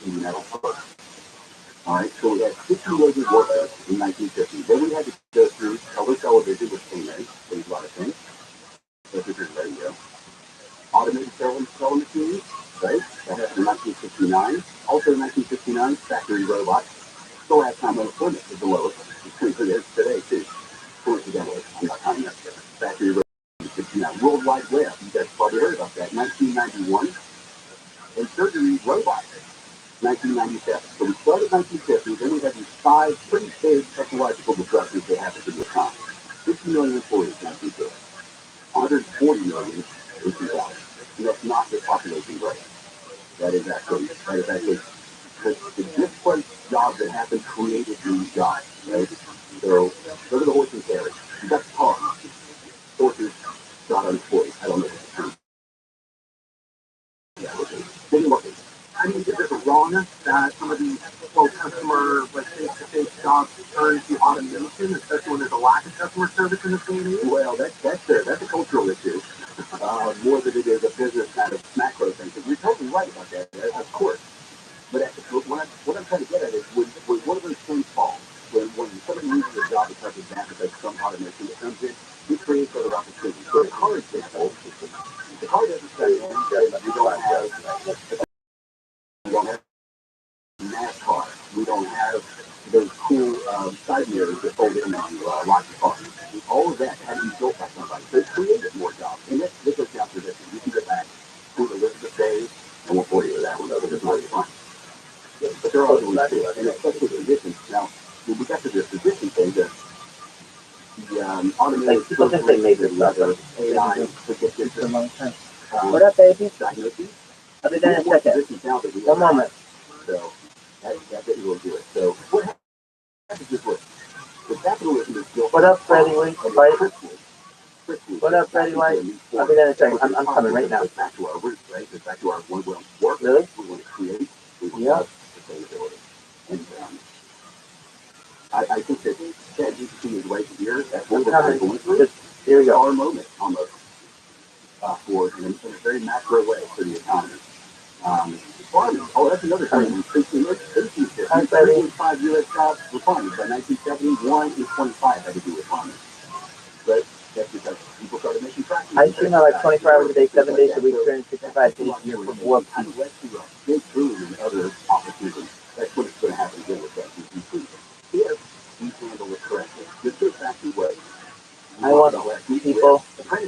in the United States. All right, so we had 60 million workers in 1950. Then we had to go through color television, which came in, changed a lot of things. Such as radio. Automated selling machines, right? That happened in 1969. Also in 1969, factory robots. Still have time unemployment is the lowest. It is today, too. Coincidentally, I'm not counting that. Factory robots in 1969. World Wide Web, you guys probably heard about that. 1991. And surgery robots. 1997. So we started 1950, then we had these 5 pretty big technological disruptions that happened to the economy. 50 million employees in 1950. 140 million in 2000. And that's not the population growth. That is actually the displaced jobs that happened created new jobs, right? So go to the horse and carriage. You got the car. Horses got unemployed. I don't know what the term is. Didn't work. I mean, is it wrong that some of these customer, like face-to-face jobs turn to automation, especially when there's a lack of customer service in this day and age? Well, that's a cultural issue, more than it is a business kind of macro thing. Because you're totally right about that, of course. But what I'm trying to get at is when one of those things falls, when somebody loses a job because of that, because some automation that comes in, it creates other opportunities. So the car example, the car doesn't stay in, we don't have NASCAR. We don't have those cool side mirrors that fold in on lots of cars. All of that had to be built by somebody. So it created more jobs. And this goes down to this. You can go back to Elizabeth Day, and we'll bore you with that one, because it's not fun. But there are other ways to it. And especially the positions. Now, when we got to the position thing, the automated people think they made this up. AI predictive What up, baby? diagnoses. I'll be there in a second. One moment. So that didn't really do it. So what happens is what the capitalism is built. What up, Freddie? What up, Freddie White? I'll be there in a second. I'm coming right now. Back to our roots, right? It's back to our one will work. Really? We want to create. We want Yeah. sustainability. And I think that ChatGPT is right here. That's what we're going through. Here we go. Our moment almost for in a very macro way for the economy. Farming. Oh, that's another thing. In 5 U.S. jobs were farming. By 1971 and 25 had to do with farming. But that's because people started making tractors. I see now like 24 hours a day, 7 days a week, 365 days a year for work. Kind of led to a big boom in other opportunities. That's what it's going to happen again with that GDP. If we handle it correctly. This goes back to what I want people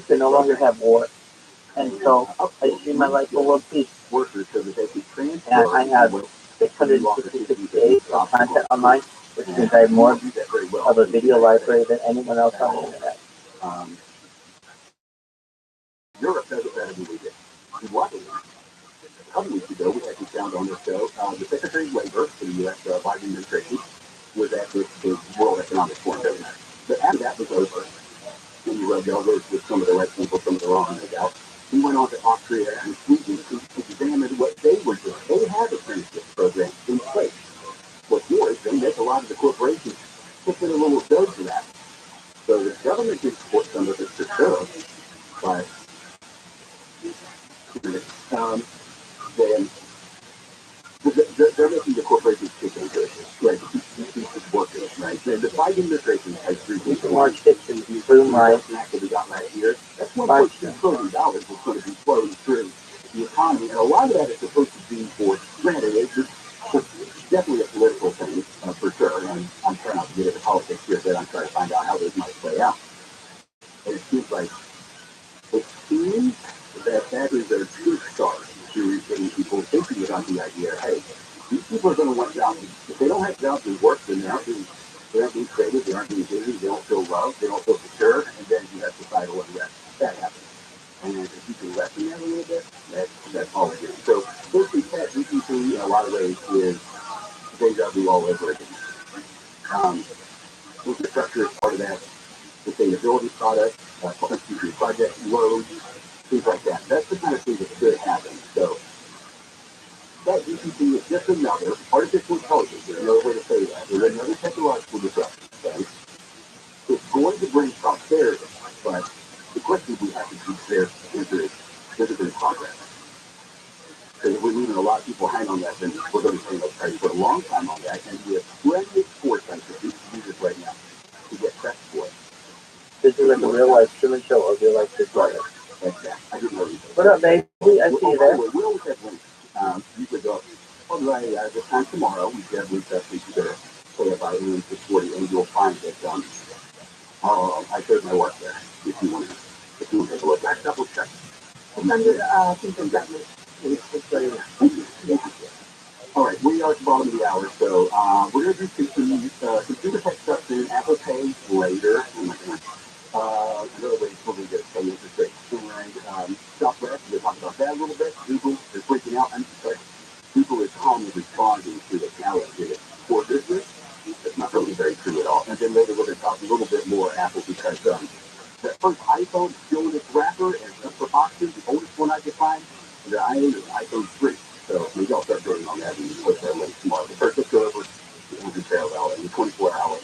to no longer have war. And so I see my life for world peace. Workers so that they can transfer. And I have 666 days of content online, which means I have more of a video library than anyone else on the internet. Europe does it better than we did. And luckily, a couple weeks ago, we actually found on this show, the Secretary of Labor for the U.S. Biden administration was at the World Economic Forum. But after that was over, and you rubbed elbows with some of the right people, some of the wrong, no doubt. He went on to Austria and Sweden to examine what they were doing. They have apprenticeship programs in place. What's more is they make a lot of the corporations put in a little dough for that. So the government can support some of it for sure, but then they're making the corporations kick into it, right? Keep working, right? The Biden administration has $3 March 6th through my that we got last year. That's $1.2 trillion that's going to be flowing through the economy, and a lot of that is supposed to be for granted. It's definitely a political thing for sure, and I'm got the idea, hey, these people are going to want jobs. If they don't have jobs and work, then they aren't being creative, they aren't being busy, they don't feel loved, they don't feel secure, and then you have societal unrest. That happens. And if you can lessen that a little bit, that's all it is. So basically, ChatGPT in a lot of ways is deja vu all over again. Infrastructure is part of that. Sustainability product, project loads, things like that. That's the kind of thing that could happen. So that GPT is just another artificial intelligence. There's another way to say that. There's another technological disruption. Okay? It's going to bring prosperity, but the question we have to consider is it in progress? Because if we're leaving a lot of people hang on that, then we're going to be paying those prices for a long time on that, and we have plenty of sports countries who do this right now to get pressed for it. This is like a real life Truman show or real life Discovery. Exactly. I didn't know you. What up, baby? I see you there. We always have links. You could go, all right, this time tomorrow, we have links up to play about Room 640, and you'll find that I showed my work there, if you want to take a look. I double check. It's under people government. All right, we are at the bottom of the hour, so we're going to do some computer tech stuff soon, Apple Pay later. Another way to totally get some interest rates. And Southwest, we're going to talk about that a little bit. Google is freaking out. I'm sorry. Google is calmly responding to the challenge for business. That's not really very true at all. And then later we're going to talk a little bit more Apple because that first iPhone is still in its wrapper and just for boxes, the oldest one I could find, the iPhone 3. So maybe I'll start building on that and post that link tomorrow. But first, let's go over the Andrew Parallel and the 24 hours.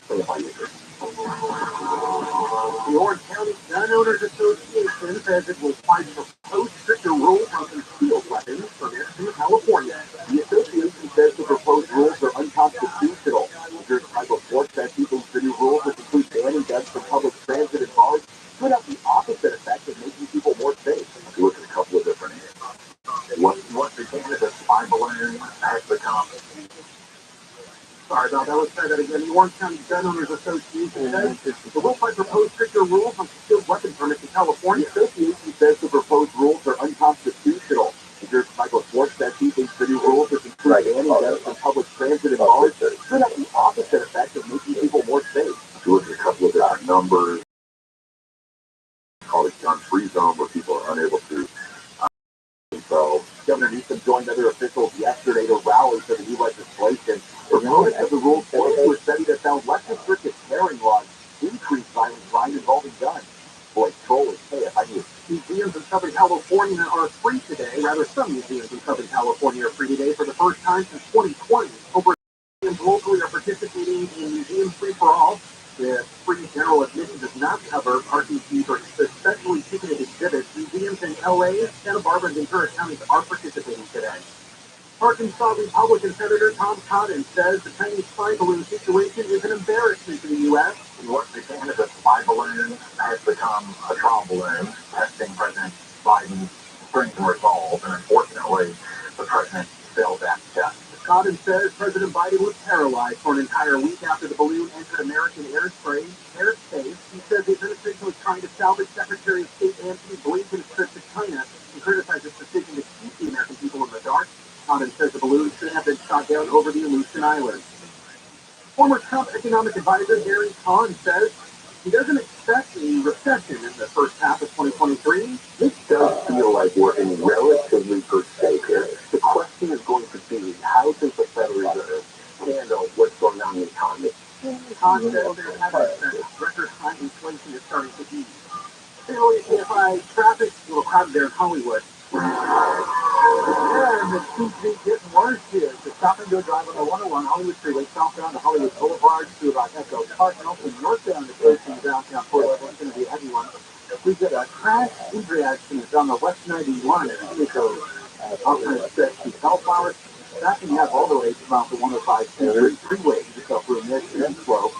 Play by nature. The Orange County Gun Owners Association says it will fight proposed stricter rules on concealed weapons permits in California. The association says the proposed rules are unconstitutional. There's a type of force that people the new rules, which include banning guns from public transit and bars, could have the opposite effect of making people more safe. If you look at a couple of different areas. What became of the spy balloon has become. Sorry about that. Let's try that again. The Orange County Gun Owners Association says the will fight proposed stricter rules on concealed weapon permits in California. The association says the proposed rules are unconstitutional. There's a type of force that people the new rules, which include banning guns from public transit and bars, could have the opposite effect of making people more safe. If you look at a couple of different numbers, called a gun-free zone where people are unable to. So Governor Newsom joined other officials yesterday to rally for the new legislation. Proponents of the rules point to a study that found less restrictive carrying laws increase violent crime involving guns. Boy, troll is KFIU. Museums in Southern California are free today. Rather, some museums in Southern California are free today for the first time since 2020. Over museums locally are participating in Museum Free for All. The free general admission does not cover parking fees or especially ticketed exhibits. Museums in LA, Santa Barbara, and Ventura counties are participating today. Arkansas Republican Senator Tom Cotton says the Chinese spy balloon situation is an embarrassment to the U.S. What began as a spy balloon has become a trial balloon, testing President Biden's strength and resolve, and unfortunately, the president failed that test. Cotton says President Biden was paralyzed for an entire week after the balloon entered American airspace. He says the administration was trying to salvage Secretary of State Antony Blinken's trip to China and criticized his decision to keep the American people in the dark. Cotton says the balloon should have been shot down over the Aleutian Islands. Former Trump economic advisor Gary Cohn says he doesn't expect a recession in the first half of 2023. This does feel like we're in relatively good shape here. The question is going to be, how does the Federal Reserve handle what's going on in the economy? Cohn says record high inflation is starting to ease. If traffic, a little crowded there in Hollywood. And it seems to be getting worse here. The stop and go drive on the 101 Hollywood Freeway, southbound to Hollywood Boulevard to about Echo Park, and also northbound to Casey downtown Fort Worth. It's going to be a heavy one. We've got a crash injury accident on the West 91 at Echo. Alternate stretch to Bellflower. Backing up all the way to about the 105 freeway. Just up room there, and slow.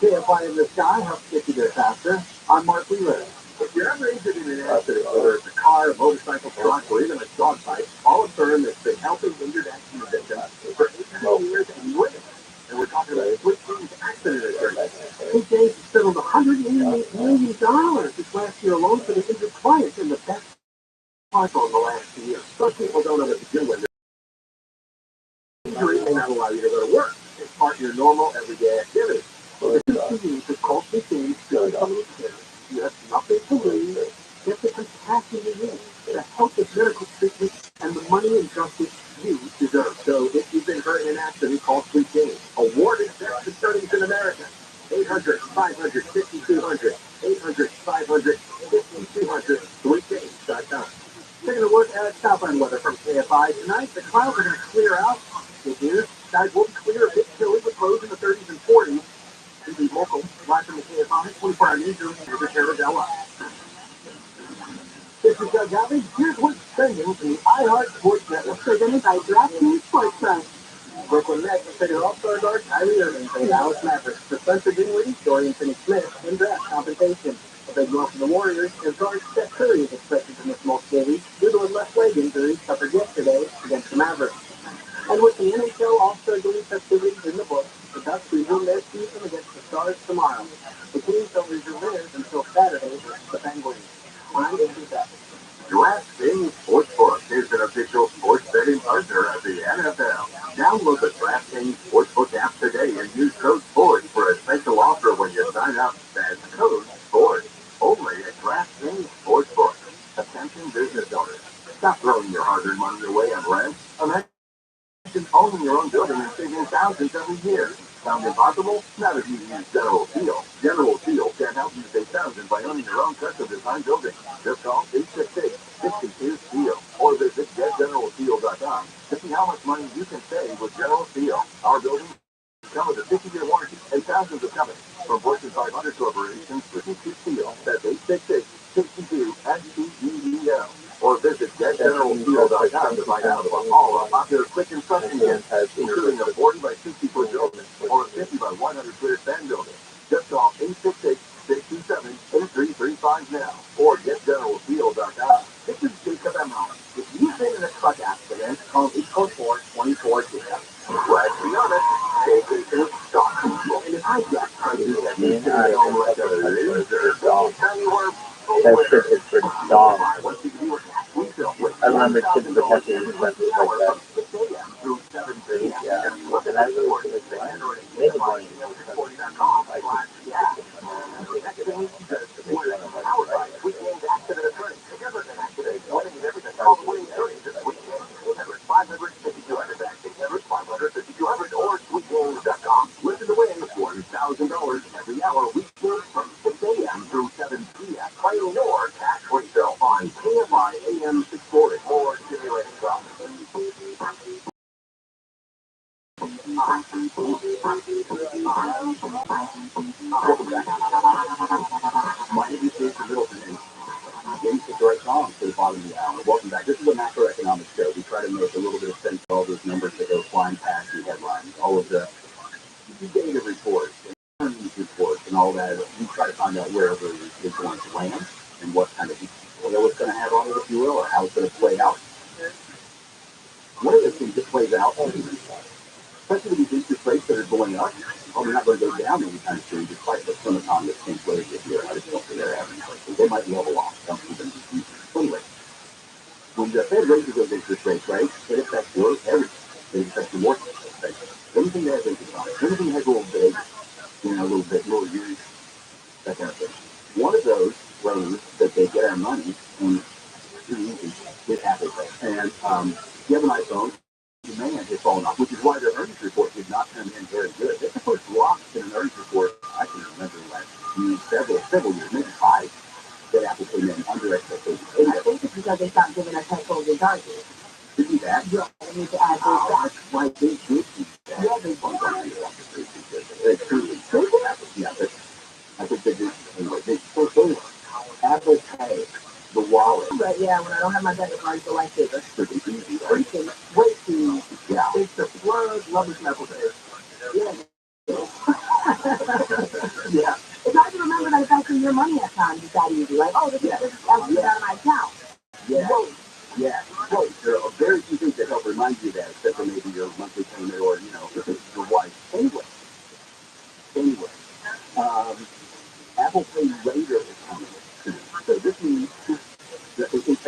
KFI in the sky helps get you there faster. I'm Mark Wheeler. If you're ever injured in an accident, whether it's a car, a motorcycle, truck, or even a dog fight, call a firm that's been helping injured accident victims for 18 years and winning. And we're talking about Swiss Kings accident attorney. His case settled $188 million this last year alone for the injured clients, and the best part of the last year. Some people don't know what to do with it. not allow you to go to work. It's part of your normal everyday activity. This is means the culture things to become care. You have nothing to lose. Get the compassion you need, the help with medical treatment, and the money and justice you deserve. So if you've been hurt in an accident, call 3 Days. Awarded best attorneys in America. 800-500-5200. 800-500-5200. 3days.com. Taking a look at Southland weather from KFI tonight. The clouds are going to clear out. Good news. Skies will be clear, a bit chilly with lows in the 30s and 40s. This is local. Live from the KFI 24-hour newsroom. Here's the Della. This is Doug Rabbi. Here's what's trending from the iHeart Sports Network. Presented by DraftKings Sportsbook. Brooklyn Nets defender All-Star guard Kyrie Irving for the Dallas Mavericks. For Spencer Dinwiddie, Dorian Finney-Smith, and draft compensation. A big blow for the Warriors as guard Steph Curry is expected to miss multiple weeks due to a left leg injury suffered yesterday against the Mavericks. And with the NHL All-Star Game festivities in the books, the Ducks resume their season against the Stars tomorrow. The Kings don't resume theirs until Saturday versus the Penguins. I'm Andrew Beck. DraftKings Sportsbook is an official sports betting partner of the NFL. Download the DraftKings Sportsbook app today and use code SPORTS for a special offer when you sign up. That's code SPORTS. Only at DraftKings Sportsbook. Attention business owners. Stop throwing your hard-earned money away on rent. Imagine owning your own building and saving thousands every year. Sound impossible? Not if you use General Steel. General Steel can help you save thousands by owning your own custom design building. Just call 866-62-STEEL or visit getgeneralsteel.com to see how much money you can save with General Steel. Our buildings come with a 50-year warranty and thousands of companies. From Fortune 500 corporations to Steel. That's 866-62-STEEL. Or visit getgeneralsteel.com to find out about all our popular quick construction kits, including a 40 by 60 foot building or a 50 by 100 foot span building. Just call 866-627-8335 now or getgeneralsteel.com. This is Jacob Emhoff. If you've been in a truck accident, call 844-24-JAM. Let's be honest, vacation is shocking. And if I get crazy that you sit at home like a loser, anytime you were That shit is for dogs. I remember kids were happy with something like that. Yeah. And I really feel like maybe going to Listen to win $1,000 every hour weekday from 6 a.m. through 7 p.m. Play your tax free show on KFI AM 640 or stimulating drop. My name is Jason Middleton, and James hit the right song to the bottom of the hour. Welcome back. This is a macroeconomic show. We try to make a little bit of sense of all those numbers that go flying past the headlines, all of the data reports and earnings reports and all that. We try to find out where everything is going to land and what kind of oil it's going to have on it, if you will, or how it's going to play out. One of the things that plays out, especially with these interest rates that are going up, well, they're not going to go down anytime soon, despite what some economists think later this year. I just don't think they're having it. They might level off. Anyway, when the Fed raises those interest rates, right, it affects everything. It affects the mortgage rate. Anything that has interest on it, anything that has a little bit, a little bit, little use, that kind of thing. One of those ways that they get our money and is Apple Pay. And you have an iPhone, demand has fallen off, which is why their earnings report did not come in very good. It's the first drop in an earnings report I can remember in the last several years, maybe 5, that Apple came in under expectations. I think it's because they stopped giving us headphones and chargers. To do that, Yeah, they need to add those back. why they did do that. Yeah, they It's truly. Yeah, but I think they do. Anyway, Apple Pay, the wallet. But yeah, when I don't have my debit card, it's a lifesaver. It's pretty easy, right? Way too easy. Yeah. It's the plug, love this Apple Pay. Yeah. Yeah. It's hard to remember that it's actually your money at times. It's that easy. Like, oh, this is actually out of my account. Yeah. Yeah. Well, there are very few things that help remind you of that, except for maybe your monthly payment or, your wife. Anyway, Apple Pay later is coming soon. So this means, I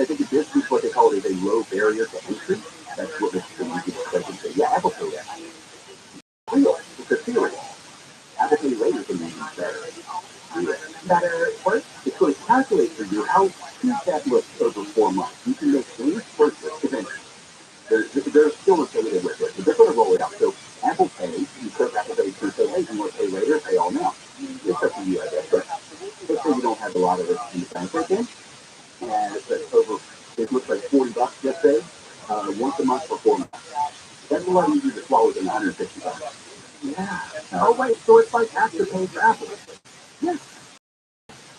think this is what they call it a low barrier to entry. That's what this is. Yeah, Apple Pay. that list over 4 months, you can make any purchase eventually. There's still associated with it, but they're going to roll it out. So Apple Pay, you click Apple Pay to say, hey, you want to pay later, pay all now. It's up to you, I guess. But let's say you don't have a lot of it in the bank right then, and it's over, it looks like $40, let's say, once a month for 4 months. That's a lot easier to swallow than $150. Yeah. Oh, wait, so it's like Afterpay for Apple. Yes.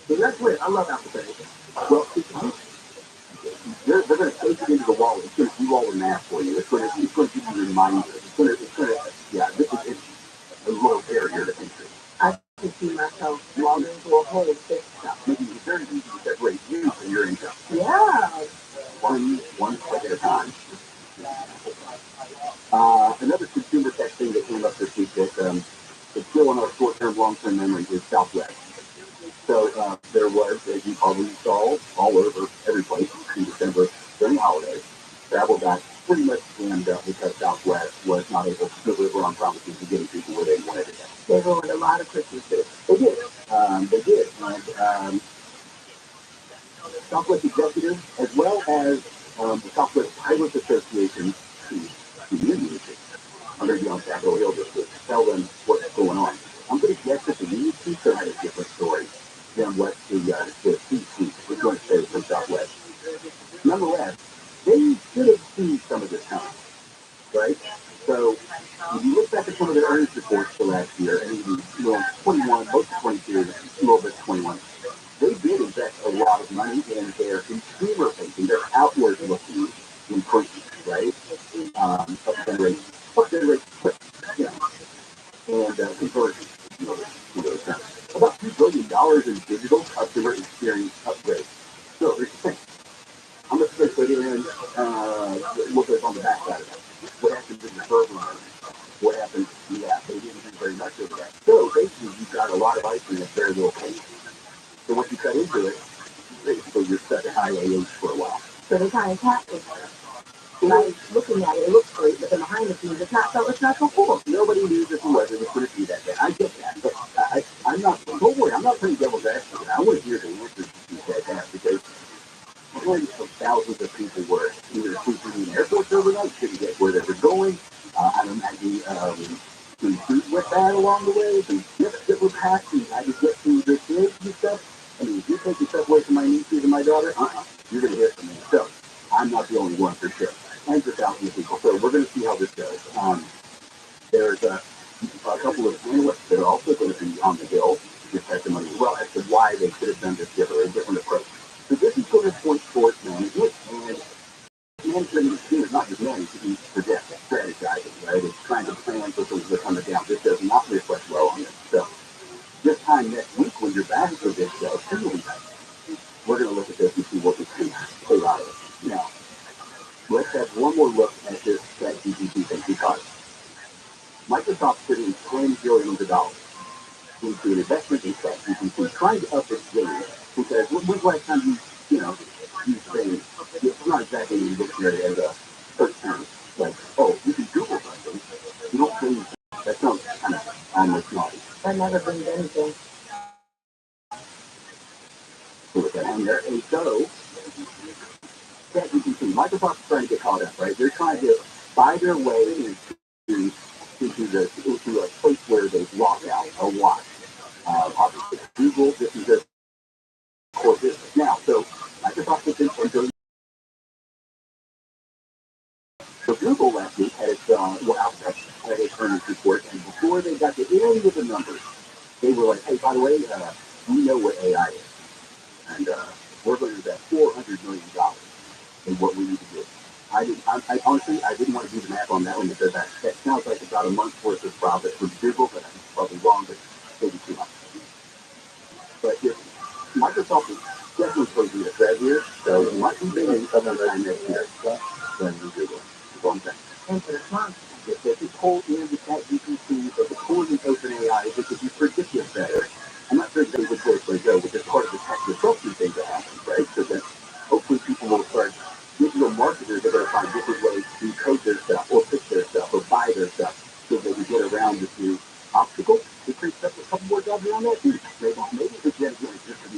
So that's weird. I love Apple Pay. Well, they're going to take it into the wallet. It's going to do all the math for you. It's going to give you reminders. Yeah, it's a little barrier to entry. I can see myself logging into a whole fix stuff. Making it very easy to separate you from your income. Yeah. One click at a time. Another consumer tech thing that came up this week that is still in our short-term, long-term memory is Southwest. So there was, as you probably saw, all over every place in December during the holidays, travel got pretty much jammed up because Southwest was not able to deliver on promises to getting people where they wanted to go. They ruined a lot of Christmases. They did. They did. And Southwest executives, as well as the Southwest Pilots Association, who union are going to be on Capitol Hill this week to tell them what's going on. I'm going to guess that the union chiefs had a different story than what the C-suite was going to say from Southwest. Nonetheless, they should have seen some of this coming, right? So if you look back at some of their earnings reports for last year, and even 21, most of 22, a little bit 21, they did invest a lot of money in their consumer-facing, their outward-looking improvements, right? Up generate, and conversion, about $2 billion in digital customer experience upgrades. So here's the thing. How much they put in, what goes on the backside of that? What happens in the server? What happens? Yeah, they didn't do very much of that. So basically, you've got a lot of ice in a very little paint. So once you cut into it, basically you're stuck at high AH for a while. So they kind of tapped it. Like, looking at it, it looks great, but then behind the scenes, it's not so cool. Nobody knew that the weather was going to be that bad. I get that, but I'm not, don't worry, I'm not playing devil's advocate. I want to hear the answers to these that because tens of thousands of people were either sleeping in airports overnight, couldn't get where they were going. I don't imagine the food went bad along the way, the gifts that were packed, and I could get through the kids and stuff. I mean, if you take yourself away from my nieces and my daughter, you're going to hear from me. So I'm not the only one for sure. Tens of thousands of people. So we're going to see how this goes. There's a couple of analysts that are also going to be on the Hill to give testimony as well as to why they could have done this different, a different approach. So this is going to point towards management, and management is not just management, it's projecting, strategizing, right? It's trying to plan for things that are coming down. This does not reflect well on this. So this time next week when you're back for this show, we're going to look at this and see what we can pull out of it. Now, let's have one more look at this ChatGPT thing because Microsoft put in $10 billion into an investment in ChatGPT, trying to up its game. Because when was the last time you say, it's not exactly in the dictionary as a search term, like, oh, you can Google something. You don't say anything. That sounds kind of almost naughty. That never brings anything. So with that on there, and so, ChatGPT, Microsoft's trying to get caught up, right? They're trying to buy their way into a place where they lock out a lot. Obviously, Google, this is their core business now. So Microsoft has been $10 billion. So Google last week had its had its earnings report, and before they got to any of the numbers, they were like, "Hey, by the way, we know what AI is, and we're going to invest $400 million in what we need to do." I honestly, I didn't want to do the math on that one because that sounds like about a month's worth of profit for Google, but I'm probably wrong, but maybe too much. But if Microsoft is definitely closing the thread here, so it might be bidding sometime next year than Google. That's what I'm saying. And for the month. If they could pull in the ChatGPT, if they could pull in the OpenAI, if it could be predictive better, I'm not sure exactly which way it's going to go, which is part of the tech disruption thing that happens, right? So then hopefully people will start, digital marketers are going to find different ways to code their stuff or pitch their stuff or buy their stuff so they can get around this new obstacle. To create a couple more jobs around that too. Maybe it's just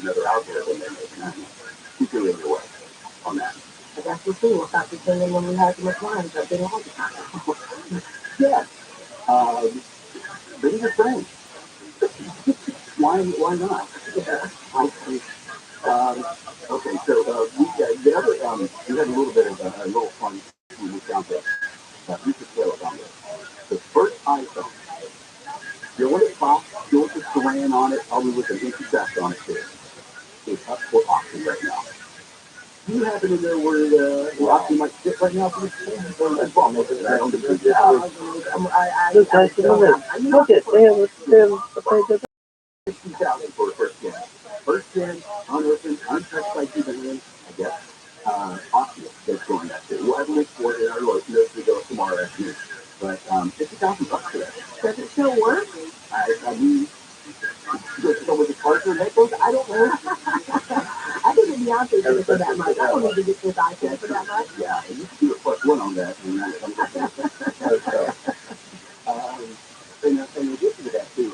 another algorithm they're making. I don't know. Keep it in your way. on that? I guess we'll see. We'll stop pretending when we have too much wine, but they don't have to talk. Yes. But here's the thing. Why not? Yeah. Okay, so the other we had a little bit of a little fun. We found this. You should play with on this. The first iPhone. You know what it costs? You know what the Saran on it? Probably with an empty chest on it too. It's up for auction right now. Do you happen to know where the auction might sit right now for this thing? Look, I see look at they 60,000 for a first gen. First gen, unopened, untouched by human hands, I guess. Auction that's going that too. We'll have a link for it in our local notes to go tomorrow afternoon. But $50,000 for that. Does it still work? I mean, does it come with a charger and headphones? I don't know. I think the Beyonce did it for that much. I don't need to get this iPad for that much. Yeah, you can do a +1 on that. And in addition to that too,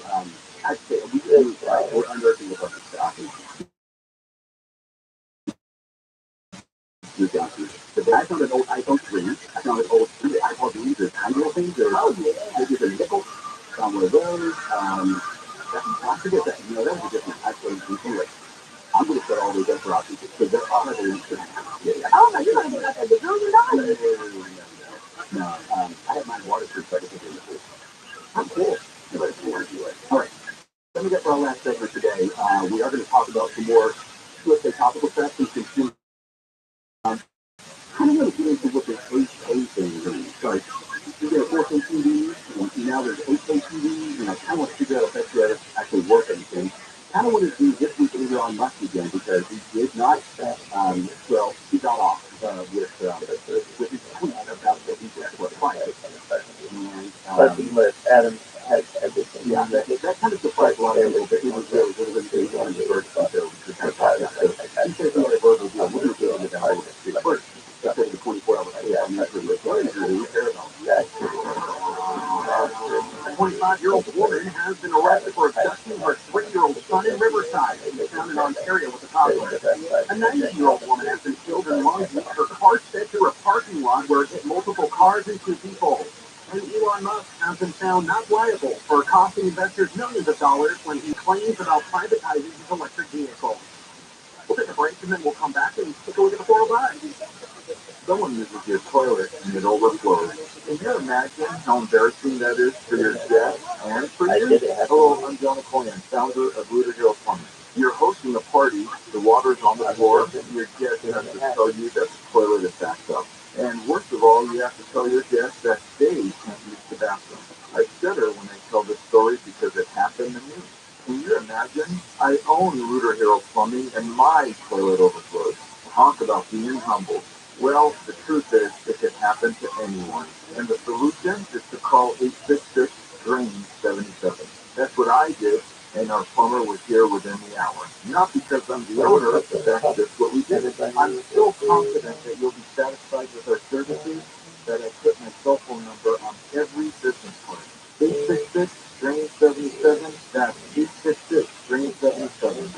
I'd say we're unearthing a bunch of stuff. I found an old iPhone 3. I found an old iPhone 3. There's tiny little things. There's maybe a nickel. Found one of those. I forget that. You know, that was a different iPhone. Anyway, I'm going to set all those up for auction because they're all of them. Oh, no, you're going to get like $1 billion. No, I have mine waterproof, so I can put it in the fridge. I'm cool. Nobody's going to do it. All right. Let me get for our last segment today. We are going to talk about some more, let's say, topical stuff and consumer. I don't know if you into what this 8K thing is. Like, you get a 4K TV, and now there's 8K TVs, and I kind of want to figure out if that's going to actually work anything. Kind of want to do this week in Elon Musk again because he did not, well, he got off with his tweet about that he just was fired. Fucking with Adam has everything. Yeah, that kind of surprised a lot of people, but he was really good at the on the first so to kind of talk about it. He said he had a verbal deal. We're going to get into that a little bit first. Instead of the 24-hour stay, I'm not sure what you care about. A 25-year-old woman has been arrested for abducting her 3-year-old son in Riverside. They found in Ontario with a toddler. A 90-year-old woman has been killed in Long Beach. Her car sped through a parking lot where it hit multiple cars and 2 people. And Elon Musk has been found not liable for costing investors millions of dollars when he claims about privatizing his electric vehicle. We'll take a break and then we'll come back and take a look at the 405. Someone uses your toilet and it overflows. Can you imagine how embarrassing that is for your guests and for you? Hello, I'm John McCoyan, founder of Rooter Hill Plumbing. You're hosting a party, the water's on the floor, and your guest has to tell you that the toilet is backed up. And worst of all, you have to tell your guests that they can't use the bathroom. I shudder when they tell this story because it happened to me. Can you imagine? I own Rooter Hill Plumbing and my toilet overflows. Talk about being humble. Well, the truth is, it could happen to anyone. And the solution is to call 866-DRAIN-77. That's what I did, and our plumber was here within the hour. Not because I'm the owner, but that's just what we did. I'm so confident that you'll be satisfied with our services that I put my cell phone number on every business card. 866-DRAIN-77. That's 866-DRAIN-77.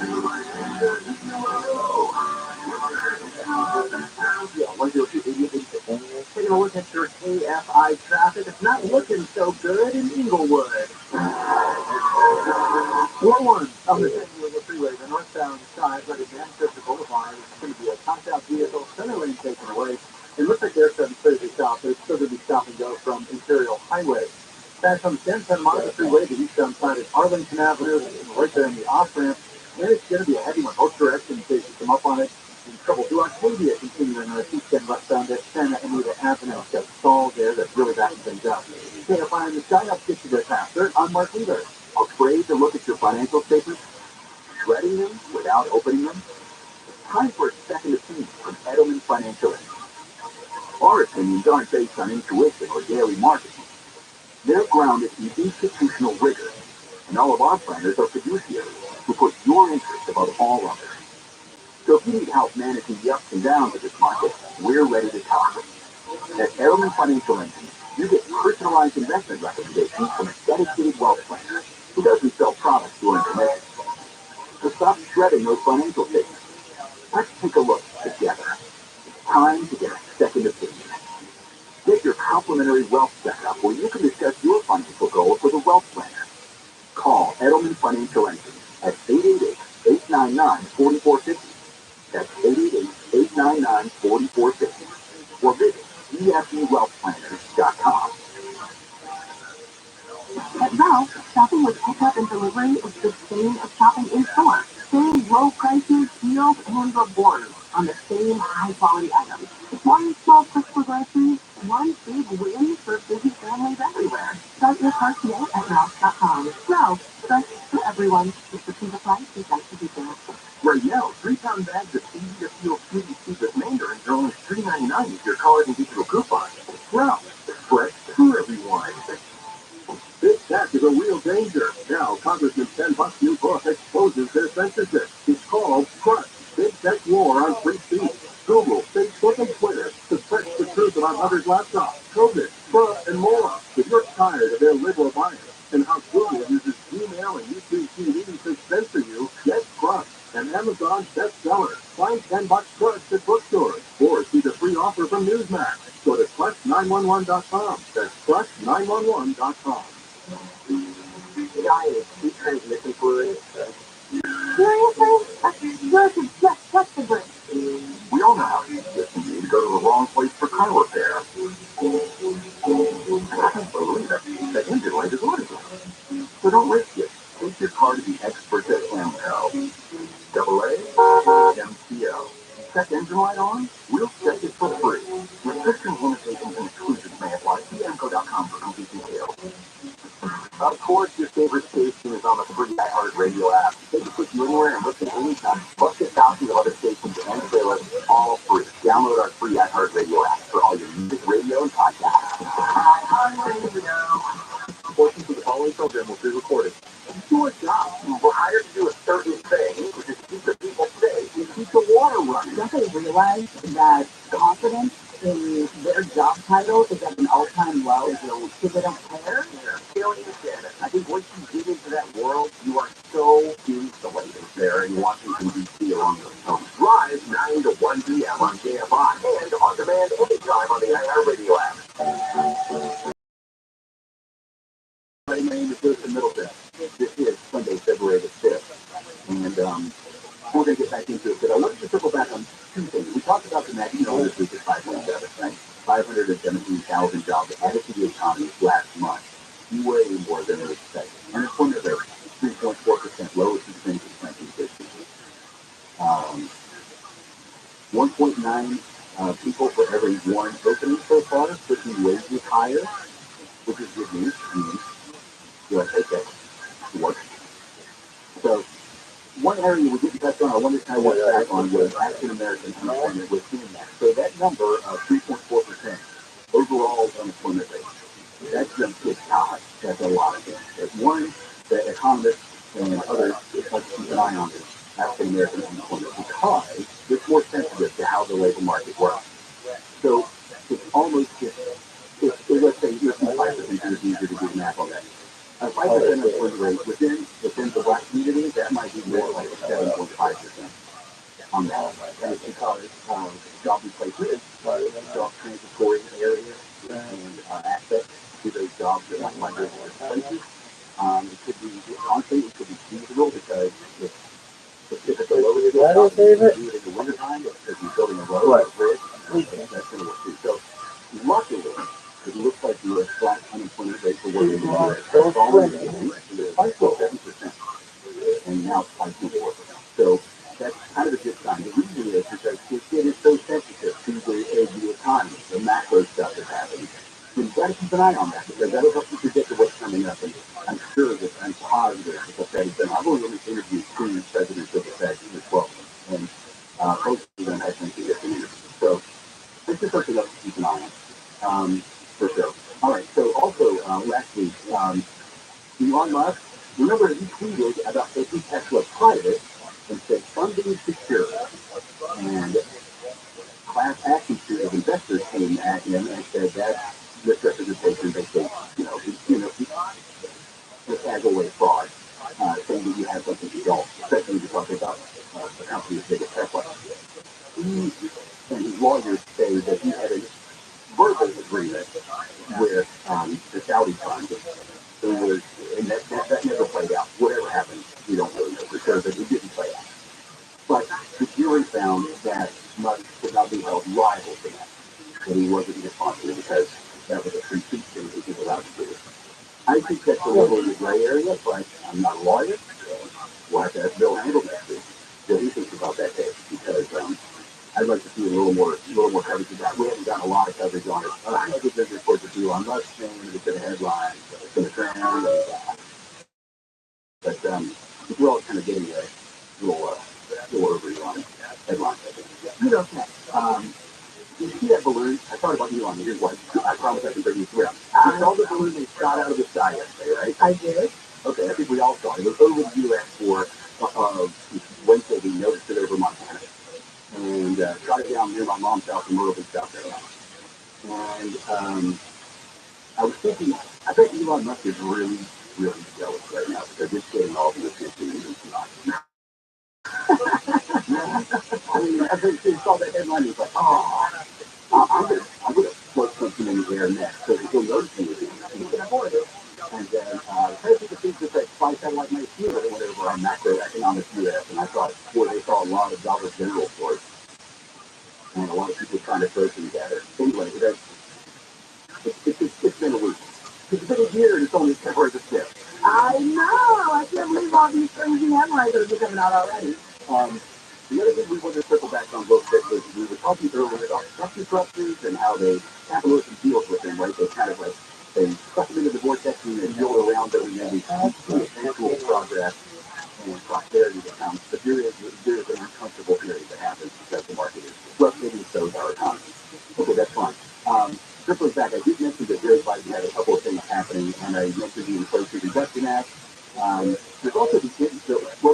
Taking a look at your KFI traffic, it's not looking so good in Inglewood. 401 on the Central Freeway, the northbound side, right at Manchester Boulevard. It's going to be a topped-out vehicle, center lane taken away. It looks like they're going to stop, but it's still going to be stop and go from Imperial Highway. Back on the 1010 Monica Freeway, the eastbound side at Arlington Avenue, right there in the off-ramp. And it's going to be a heavy one, both directions, in case you come up on it. In trouble. Do Octavia continuing on eastbound westbound at Santa Anita Avenue. It's got a stall there that's really backing things up. KFI in the sky up 60 right past. Third on Mark Leader. Afraid to look at your financial statements? Dreading them without opening them? It's time for a second opinion from Edelman Financial. Our opinions aren't based on intuition or daily marketing. They're grounded in institutional rigor. And all of our planners are fiduciaries who put your interests above all others. So if you need help managing the ups and downs of this market, we're ready to talk. At Edelman Financial Engine, you get personalized investment recommendations from a dedicated wealth planner who doesn't sell products or information. So stop shredding those financial statements. Let's take a look together. time to get a second opinion. Get your complimentary wealth checkup where you can discuss your financial goals with a wealth planner. Call Edelman Financial Entry at 888-899-4450. That's 888-899-4450. Or visit efewealthplanners.com. At Ralph, shopping with pickup and delivery is the same as shopping in store. Same low prices, deals, and rewards on the same high-quality items. It's one small push for groceries, one big win for busy families everywhere. Start your cart today at Ralph.com. Ralph, fresh for everyone. Just the price is nice to be there. Right now, 3-pound bags of easy-to-feel sweetie secret mandarins are only $3.99 with your card and digital coupon. Ralph, fresh for everyone. Big Tech is a real danger. Now, Congressman Ken Buck's new book exposes their censorship. It's called Crush, Big Tech War on Free Speech. Google, Facebook, and Twitter to stretch the truth about Hunter's laptop, COVID, Trump, and more. If you're tired of their liberal bias and how Google uses Gmail and YouTube TV to censor you, get Crush, an Amazon bestseller. Find $10 Crush at bookstores or see the free offer from Newsmax. Go to crush911.com. That's crush911.com. Diet, heat transmission fluid. Seriously? Where to just the break? We all know how easy it can be to go to the wrong place for car repair. I can't believe it. The engine light is audible. So don't risk it. Take your car to the experts at MCO. AAMCO. Check engine light on? We'll check it for free. Restrictions, limitations, and exclusions may apply. See MCO.com for complete details. Of course, your favorite station is on the free iHeartRadio app. They can put you anywhere and listen anytime. Plus, get thousands of other stations and playlists all free. Download our free iHeartRadio app for all your music, radio, and podcasts. iHeartRadio. Portions of the following program will be recorded. Do a job. We're hired to do a certain thing, which is keep the people safe and keep the water running. Don't they realize that confidence in their job title is at an all-time low because they don't care? I think once you get into that world, you are so insulated there in Washington, D.C. along the coast. Live 9 to 1 p.m. on KFI and on demand anytime on the iHeartRadio app. My name is Lewis Middleton. This is Sunday, February the 5th. And we're going to get back into it. But I wanted to circle back on two things. We talked about the national this week at 5.7, right? 517,000 jobs added to the economy last month. Way more than we expected. Unemployment rate, 3.4%, lowest it's been since 1950. 1.9 people for every one opening so far, pushing wages higher, which is good news. You'll take that to work. So, one area we didn't touch on, I wanted to went back on was African American unemployment within that. So that number of 3.4% overall unemployment rate, that's just high. That's a lot of things. There's one that economists and others have to keep an eye on this African American unemployment because it's more sensitive to how the labor market works. So it's almost just, let's say you're 5%, it's easier to do math on that. A 5% unemployment rate within the black community, that might be more like 7.5% on that. And it's because job replacement, job transitory areas, and aspects to those jobs that might migrate to different places. It could be, honestly, it could be seasonal because it's typically low to do it in the wintertime because you're building a road or a bridge. That's going to work too. So, luckily, it looks like the flat unemployment rate for working in the U.S. has fallen to 5.7%, and now it's 5.4%. So that's kind of a good sign. The reason is because it is so sensitive to the economy, the macro stuff that's happening. So you've got to keep an eye on that because that'll help you predict what's coming up. And I'm sure that I'm positive that the Fed has done. I've only interviewed two presidents of the Fed as well, and both of them had been to different interviews. So this is something else to keep an eye on. For sure. All right. So also last week, Elon Musk, remember he tweeted about taking Tesla private and said funding secure. And class action suit of investors came at him and said that misrepresentation, they say, this ag-away fraud, saying that you have something you don't, especially when you're talking about a company as big as Tesla. and his lawyers say that he had a verbal agreement with the Saudi fund. It was, and that never played out. Whatever happened, we don't really know for sure, but it didn't play out. But the jury found that Musk could not be held liable for that, that he wasn't responsible because that was a free speech thing that he was allowed to do. I think that's a little in the gray area, but I'm not a lawyer, so we'll have to ask Bill Handel next week what he thinks about that case, because I'd like to see a little more coverage of that. We haven't gotten a lot of coverage on it. I know there's reports of Elon Musk saying it's going to headlines, it's going to drown, but we're all kind of getting a little overview on headlines. You know, you see that balloon? I thought about Elon. Here's what I promise I can bring you through. You saw the balloon that shot out of the sky yesterday, right? I did. Okay, I think we all saw it. It was over the U.S. for Wednesday. We noticed it over Montana. And shot it down near my mom's house in Myrtle, South Carolina. And I was thinking, I bet Elon Musk is really, really jealous right now because it's getting all the attention and it's not. I mean, I think he saw that headline and he's like, oh, I'm gonna float something in the air next so that he'll notice me again. And he can avoid it. And then crazy to think that that spy satellite might appear or whatever on macroeconomics U.S. And I thought, boy, they saw a lot of Dollar General stores and a lot of people trying to throw things at it. Anyway, it's been a week. It's been a year and it's only February the 5th. I know. I can't believe all these crazy headlines that are coming out already. The other thing we wanted to circle back on real quick was we were talking earlier about structure disruptors and how capitalism deals with them, right? They kind of they suck them into the vortex and they build around them and then we see eventual progress and prosperity that comes. But there is an uncomfortable period that happens because the market is disrupted and so is our economy. Okay, that's fine. Circling back, I did mention that ViralRabbi had a couple of things happening, and I mentioned the Inflation Reduction Act. There's also the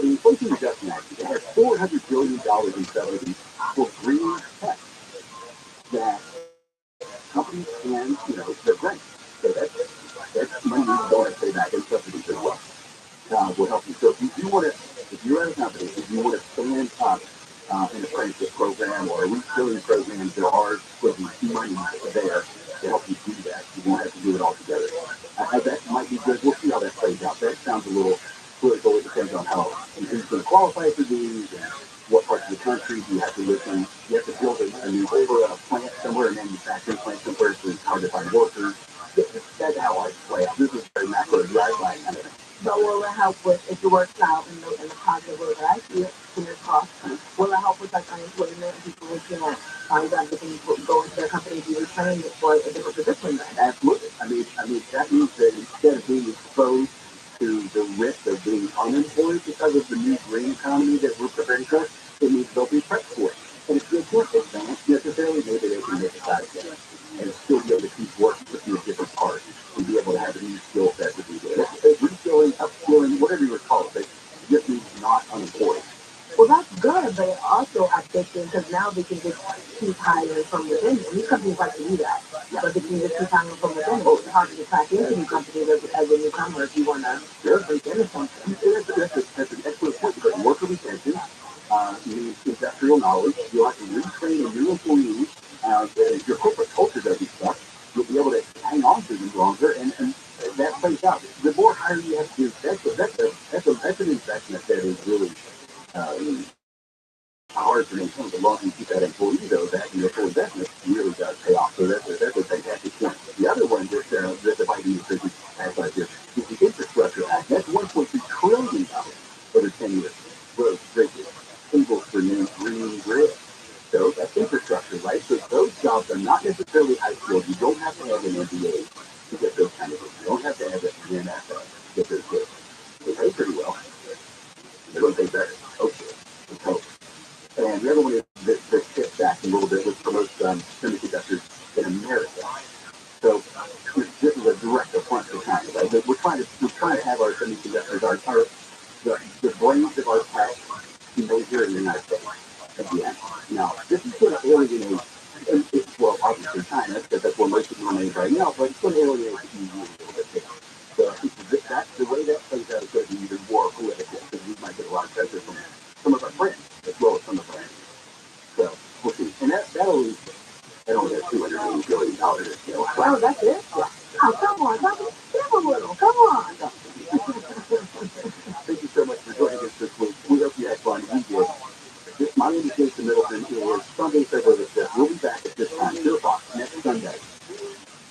Inflation Reduction Act. It has $400 billion in subsidies for green tech that companies can, they're great. So that's money you don't have to pay back in subsidies as well. Will help you. So if you're at a company, if you want to stand up an apprenticeship program or a reskilling program, there are money there to help you do that. You won't have to do it all together. That might be good. We'll see how that plays out. That sounds a little political. It depends on who's going to qualify for these and what parts of the country you have to live in. You have to build a new plant somewhere, a manufacturing plant somewhere, so it's hard to find workers. That's how I play out. This is very macro drive-by kind of thing. So will it help with, if it works out in the positive way that I see it, fingers crossed, will it help with like unemployment and people would, find out they can go into their company and be retrained for a different position then? Absolutely. I mean that means that instead of being exposed to the risk of being unemployed because of the new green economy that we're preparing for, it means they'll be prepped for it. And if they can't advance necessarily, maybe they can make a side step and still be able to keep working with you at different parts and be able to have a new skill set to do that. Reskilling, upskilling, whatever you would call it, but it just means not unemployed. Well, that's good, but it also affecting because now they can just keep hiring from within. And these companies like to do that. But they can just keep hiring from within. It's hard to get back into new companies as a newcomer if you want to break into something. That's an excellent point because worker retention means industrial knowledge. You'll have to retrain a new employee. If your corporate culture doesn't suck, you'll be able to hang on to them longer, and that plays out. The more hiring you have to do, that's an investment that is really hard to maintain. The longer you keep that employee, though, that your full investment really does pay off. So that's a fantastic point. The other one that the Biden administration has like this is the Infrastructure Act. That's $1.2 trillion over 10 years. Well, bridges, cables for new green grid. So that's infrastructure, right? So those jobs are not necessarily high skilled. You don't have to have an MBA to get those kind of things. You don't have to have an NFL to get those kids. They pay pretty well. They're going to pay better. Okay. Let's hope. And the other one is the chip back a little bit, which promotes semiconductors in America. So this is a direct affront to China, right? We're trying to have our semiconductors, the brains of our tech, be made here in the United States. Again, now this is going to alienate, well, obviously China, because that's where most of them are made right now, but it's going to alienate the EU a little bit too. So that's the way that plays out is going to be even more political, because we might get a lot of pressure from some of our friends, as well as some of our enemies. So we'll see. And that suppose they don't get $280 billion to scale. Oh, that's it? Yeah. Oh, come on, give a little, come on. Thank you so much for joining us this week. We hope you had fun. We did. My name is Jason Middleton. It is Sunday, February the 5th. We'll be back at this time, 2 o'clock next Sunday.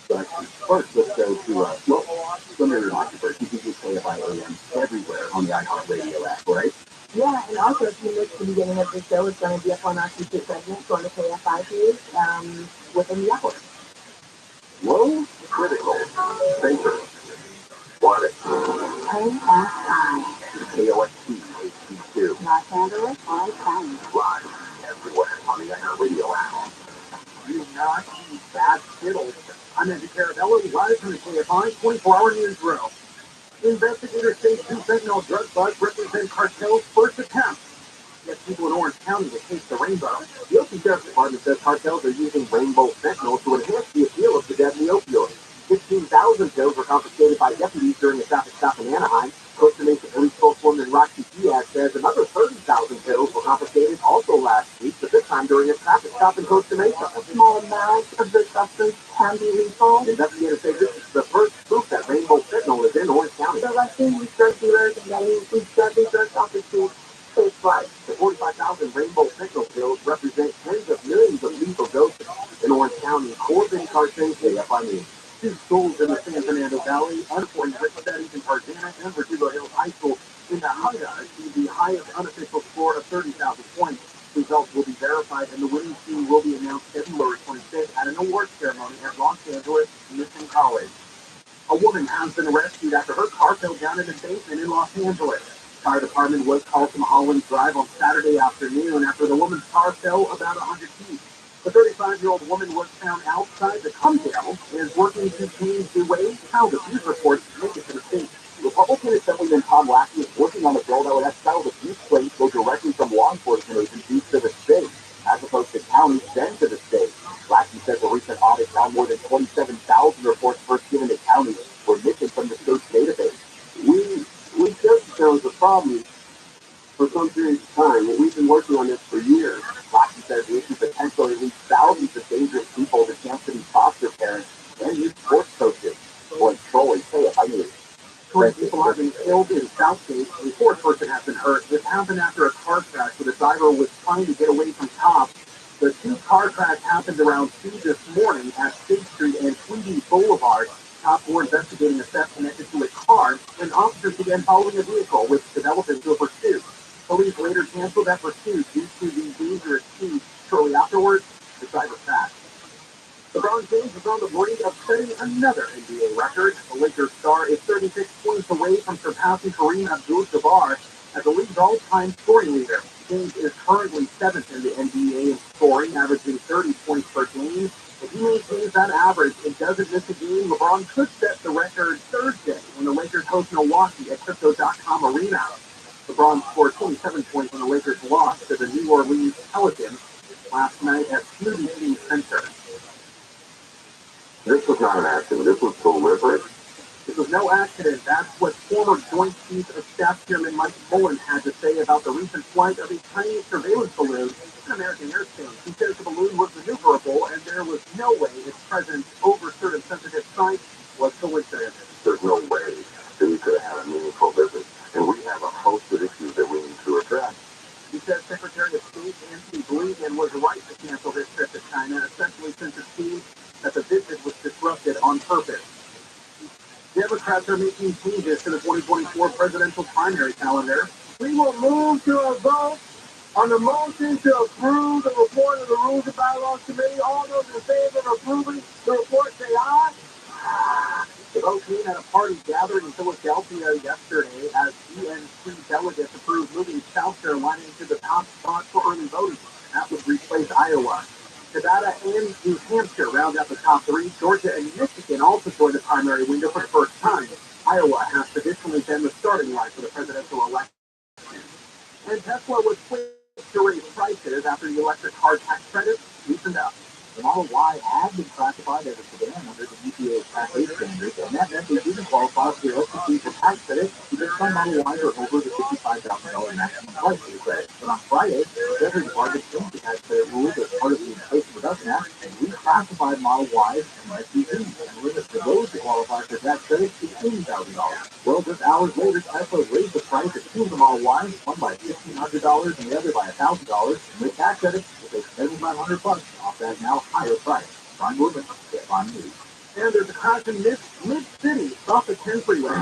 But first, let's go to, let me remind you first, you can get KFI AM everywhere on the iHeartRadio app, right? Yeah, and also if you missed the beginning of the show, it's going to be up on our featured segment on the KFI page within the hour. Low, critical, safer, what it? KFI. KOST, HD2. Los Angeles, all time. Live everywhere on the iHeartRadio app. You not eat bad Skittles. I'm Andy Carabello, live from the KFI 24-hour newsroom. Investigators say 2 fentanyl drug bugs represent cartel's first attempt. Yet people in Orange County will taste the rainbow. The Oakland Sheriff's Department says cartels are using rainbow fentanyl to enhance the appeal of the deadly opioid. 15,000 pills were confiscated by deputies during a traffic stop in Anaheim. Costa Mesa Police spokeswoman Roxy Diaz says another 30,000 pills were confiscated also last week, but this time during a traffic stop in Costa Mesa. A small amount of the substance can be lethal. Investigators say this is the first proof that rainbow fentanyl is in Orange County. So let's see these drug dealers and getting these drugs off the streets statewide. The 45,000 rainbow fentanyl pills represent tens of millions of lethal doses. In Orange County, Corbin Carson, KFI. 2 schools in the San Fernando Valley, unemployed studies in Tarzana and Verdugo Hills High School in the Hunga achieved the highest unofficial score of 30,000 points. Results will be verified and the winning team will be announced February 25th at an awards ceremony at Los Angeles Mission College. A woman has been rescued after her car fell down in a basement in Los Angeles. Fire department was called from Holland Drive on Saturday afternoon after the woman's car fell about 100 feet. The 35-year-old woman was found outside the comedown and is working to change the way how the news reports make it to the state. Republican Assemblyman Tom Lackey is working on a bill that would have settled abuse claims go directly from law enforcement agencies to the state, as opposed to counties then to the state. Lackey says a recent audit found more than 27,000 reports first given to counties were missing from the state's database. We just there was a problem for some period of time, and we've been working on this for years. Lackey says the issue potentially leads thousands of dangerous people to Kansas City foster parents and youth sports coaches. Boy, Troy, say it, I mean, 20 people have been killed in Southgate, a 4th person has been hurt. This happened after a car crash where the driver was trying to get away from cops. The 2 car crash happened around 2 this morning at State Street and Tweedy Boulevard. Cops were investigating a theft connected to a car, and officers began following a vehicle, which developed into a pursuit. Police later canceled that pursuit due to the dangerous speed. Shortly afterwards, the driver crashed. LeBron James is on the brink of setting another NBA record. The Lakers star is 36 points away from surpassing Kareem Abdul-Jabbar as the league's all-time scoring leader. James is currently 7th in the NBA in scoring, averaging 30 points per game. If he maintains that average and doesn't miss a game, LeBron could set the record Thursday when the Lakers host Milwaukee at Crypto.com Arena. LeBron scored 27 points when the Lakers lost to the New Orleans Pelicans last night at QVC Center. This was not an accident. This was deliberate. This was no accident. That's what former Joint Chiefs of Staff Chairman Mike Mullen had to say about the recent flight of a Chinese surveillance balloon in American airspace. He says the balloon was maneuverable and there was no way its presence over certain sensitive sites was coincidence. There's no way that we could have had a meaningful visit. And we have a host of issues that we need to address. He says Secretary of State Anthony Blinken was right to cancel his trip to China, especially since it seems that the visit was disrupted on purpose. Democrats are making changes to the 2024 presidential primary calendar. We will move to a vote on the motion to approve the report of the Rules and Bylaws Committee. All those in favor of approving the report say aye. The vote came at a party gathered in Philadelphia yesterday as DNC delegates approved moving South Carolina into the top spot for early voting. That would replace Iowa. Nevada and New Hampshire round out the top 3. Georgia and Michigan also joined the primary window for the first time. Iowa has traditionally been the starting line for the presidential election. And Tesla was quick to raise prices after the electric car tax credit loosened up. The Model Y had been classified as a sedan under the EPA's Class 8 standards, and that meant they didn't qualify for the LCC for tax credit because some Model Ys are over the $55,000 maximum price for the credit. But on Friday, the Treasury Department changed the tax credit rules as part of the Inflation Reduction Act and reclassified Model Ys and SUVs and limits for those to qualify for tax credit to $80,000. Well, just hours later, Tesla raised the price of two of the Model Ys, one by $1,500 and the other by $1,000. With tax credit, it takes $7,500 off that now higher price. Ron Woodman, get on news. And there's a crash in mid-city off the 10 freeway.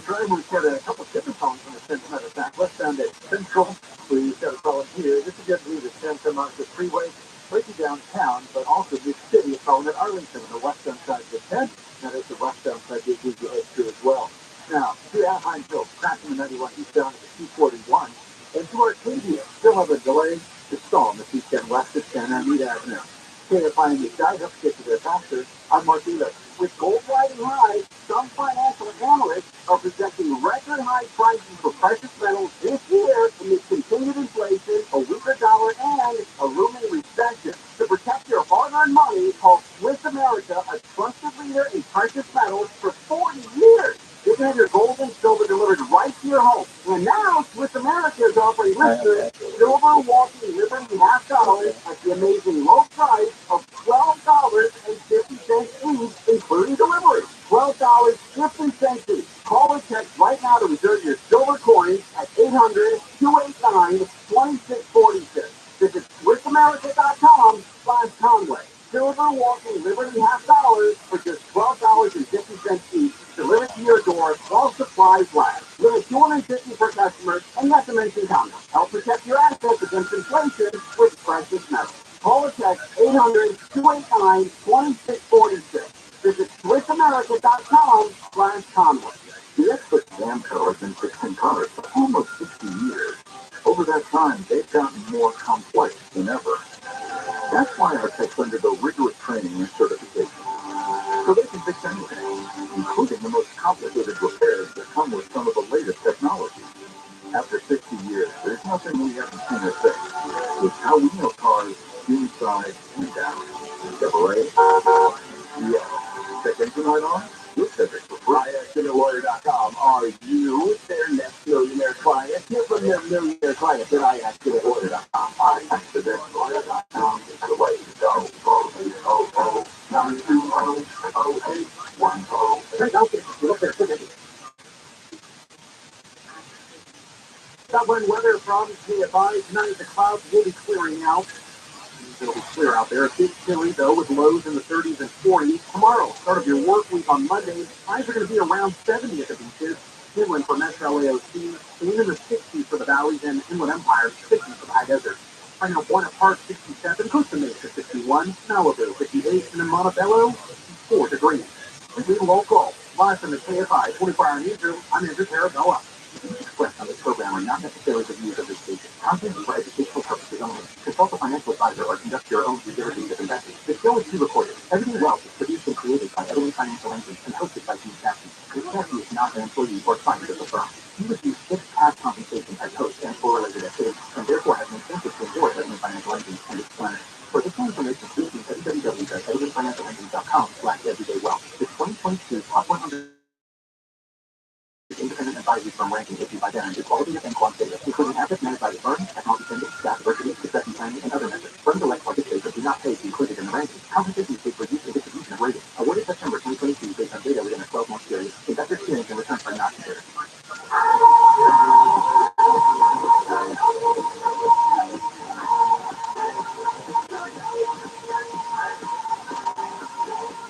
Drivers had a couple of shipping phones on the center. Matter of fact, westbound at Central. We got a problem here. This is just news at 10 come out the freeway, breaking downtown, but also mid-city. It's falling at Arlington on the westbound side of the 10. Now there's the westbound side that we head through as well. Now, to Anaheim Hill, crashing the 91 eastbound at the 241. And to Arcadia, still have a delay to stall in the eastbound west at Santa Anita Avenue. KFI and the guide up to get to their faster. I'm Mark Elo. With gold riding high, some financial analysts are projecting record high prices for precious metals this year amid continued inflation, a weaker dollar, and a looming recession. To protect your hard-earned money, call Swiss America a trusted leader in precious metals for 40 years. You can have your gold and silver delivered right to your home. And now, Swiss America is offering listeners silver walking Liberty $half at the amazing low price of $12.50 each, including delivery. $12.50 each. Call or text right now to reserve your silver coins at 800-289-2646. Visit SwissAmerica.com/Conway. Silver walking Liberty $half for just $12.50 each. Delivered to your door while supplies last. Limit 250 per customer, and not to mention condoms. Help protect your assets against inflation with precious metals. Call or text 800-289-2646. Visit SwissAmerica.com/Conway. The expert Zamco has been fixing cars for almost 60 years. Over that time, they've gotten more complex than ever. That's why our techs undergo rigorous training and certification, so they can fix anything, including the most complicated repairs that come with some of the latest technology. After 60 years, there's nothing we haven't seen or fixed. It's how we know cars inside and out. Chevrolet? Yeah. Check engine light on? We'll check it for free. iAccidentLawyer.com. Are you their next millionaire client? Hear from their millionaire clients at iAccidentLawyer.com. iAccidentLawyer.com is the way to go. 920-0810. Check out this. Look at it. Stubborn weather from KFI. Tonight the clouds will be clearing out. It'll be clear out there. It's chilly, though, with lows in the 30s and 40s. Tomorrow, start of your work week on Monday, highs are going to be around 70 at the beaches. Inland for Metro AOC, and in the 60s for the valleys and Inland Empire, 60s for the high desert. Right now, Buena Park, 67, Costa Mesa, 61, Malibu, 58, and in Montebello, 4 degrees. We do local. Live from the KFI 24-hour newsroom, I'm Andrew Paraboa. The views expressed on this program are not necessarily the views of this station. Content is for educational purposes only. Consult a financial advisor or conduct your own due diligence of investing. This show is pre-recorded. Everything Wealth is produced and created by Everything Financial Engines and hosted by Steve Jackson. This Cassie is not an employee or client of the firm. He receives fixed cash compensation as host and for related activities, and therefore has an incentive to enjoy Everything Financial Engines and its planners. For additional information, please visit www.everythingfinancialengines.com/everydaywealth. The 2022 Top 100 independent advisory firm ranking issued by Barron is qualitative and quantitative, including assets managed by the firm, technology spending, staff diversity, succession planning, and other measures. Firms elect participators do not pay to be included in the ranking. Compensation is paid for use and distribution of ratings. Awarded September 2022 based on data within a 12-month period. Investor experience and returns are not considered.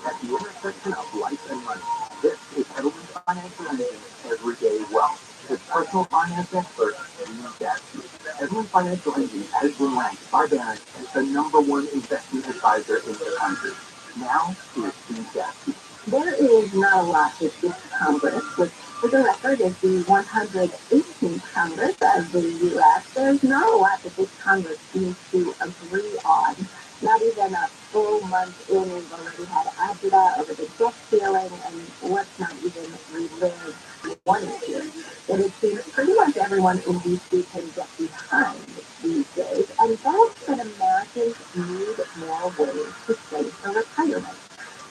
At the intersection of life and money, this is Everything Financial Engines Everyday Wealth. With personal finance expert, Steve Jackson. Everything Financial Engines has been ranked by Barron as the #1 investment advisor in the country. Now, here's Steve Jackson. There is not a lot that this Congress, which for the record is the 118th Congress of the U.S., there's not a lot that this Congress seems to agree on. Not even a full month in, we've already had agita over the debt ceiling, and let's not even relive one issue that it seems pretty much everyone in D.C. can get behind these days, and that's that America Americans need more ways to save for retirement.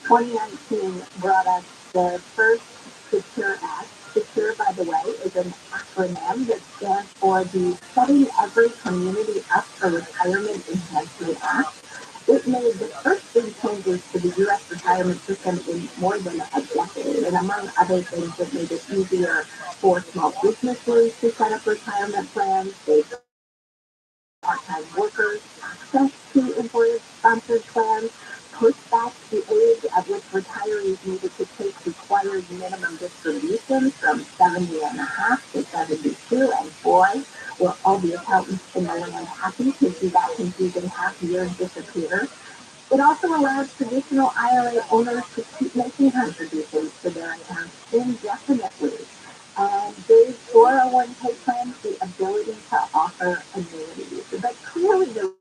2019 brought us the first Secure Act. Secure, by the way, is an acronym that stands for the Setting Every Community Up for Retirement Enhancement Act. It made the first big changes to the U.S. retirement system in more than a decade, and among other things, it made it easier for small businesses to set up retirement plans. They part-time workers access to employer-sponsored plans, pushed back the age at which retirees needed to take required minimum distributions from 70 and a half to 72, and boy, were all the accountants in the land happy to see that confusing half year disappear. It also allowed traditional IRA owners to keep making contributions to their accounts indefinitely and gave 401k plans the ability to offer annuities. But clearly the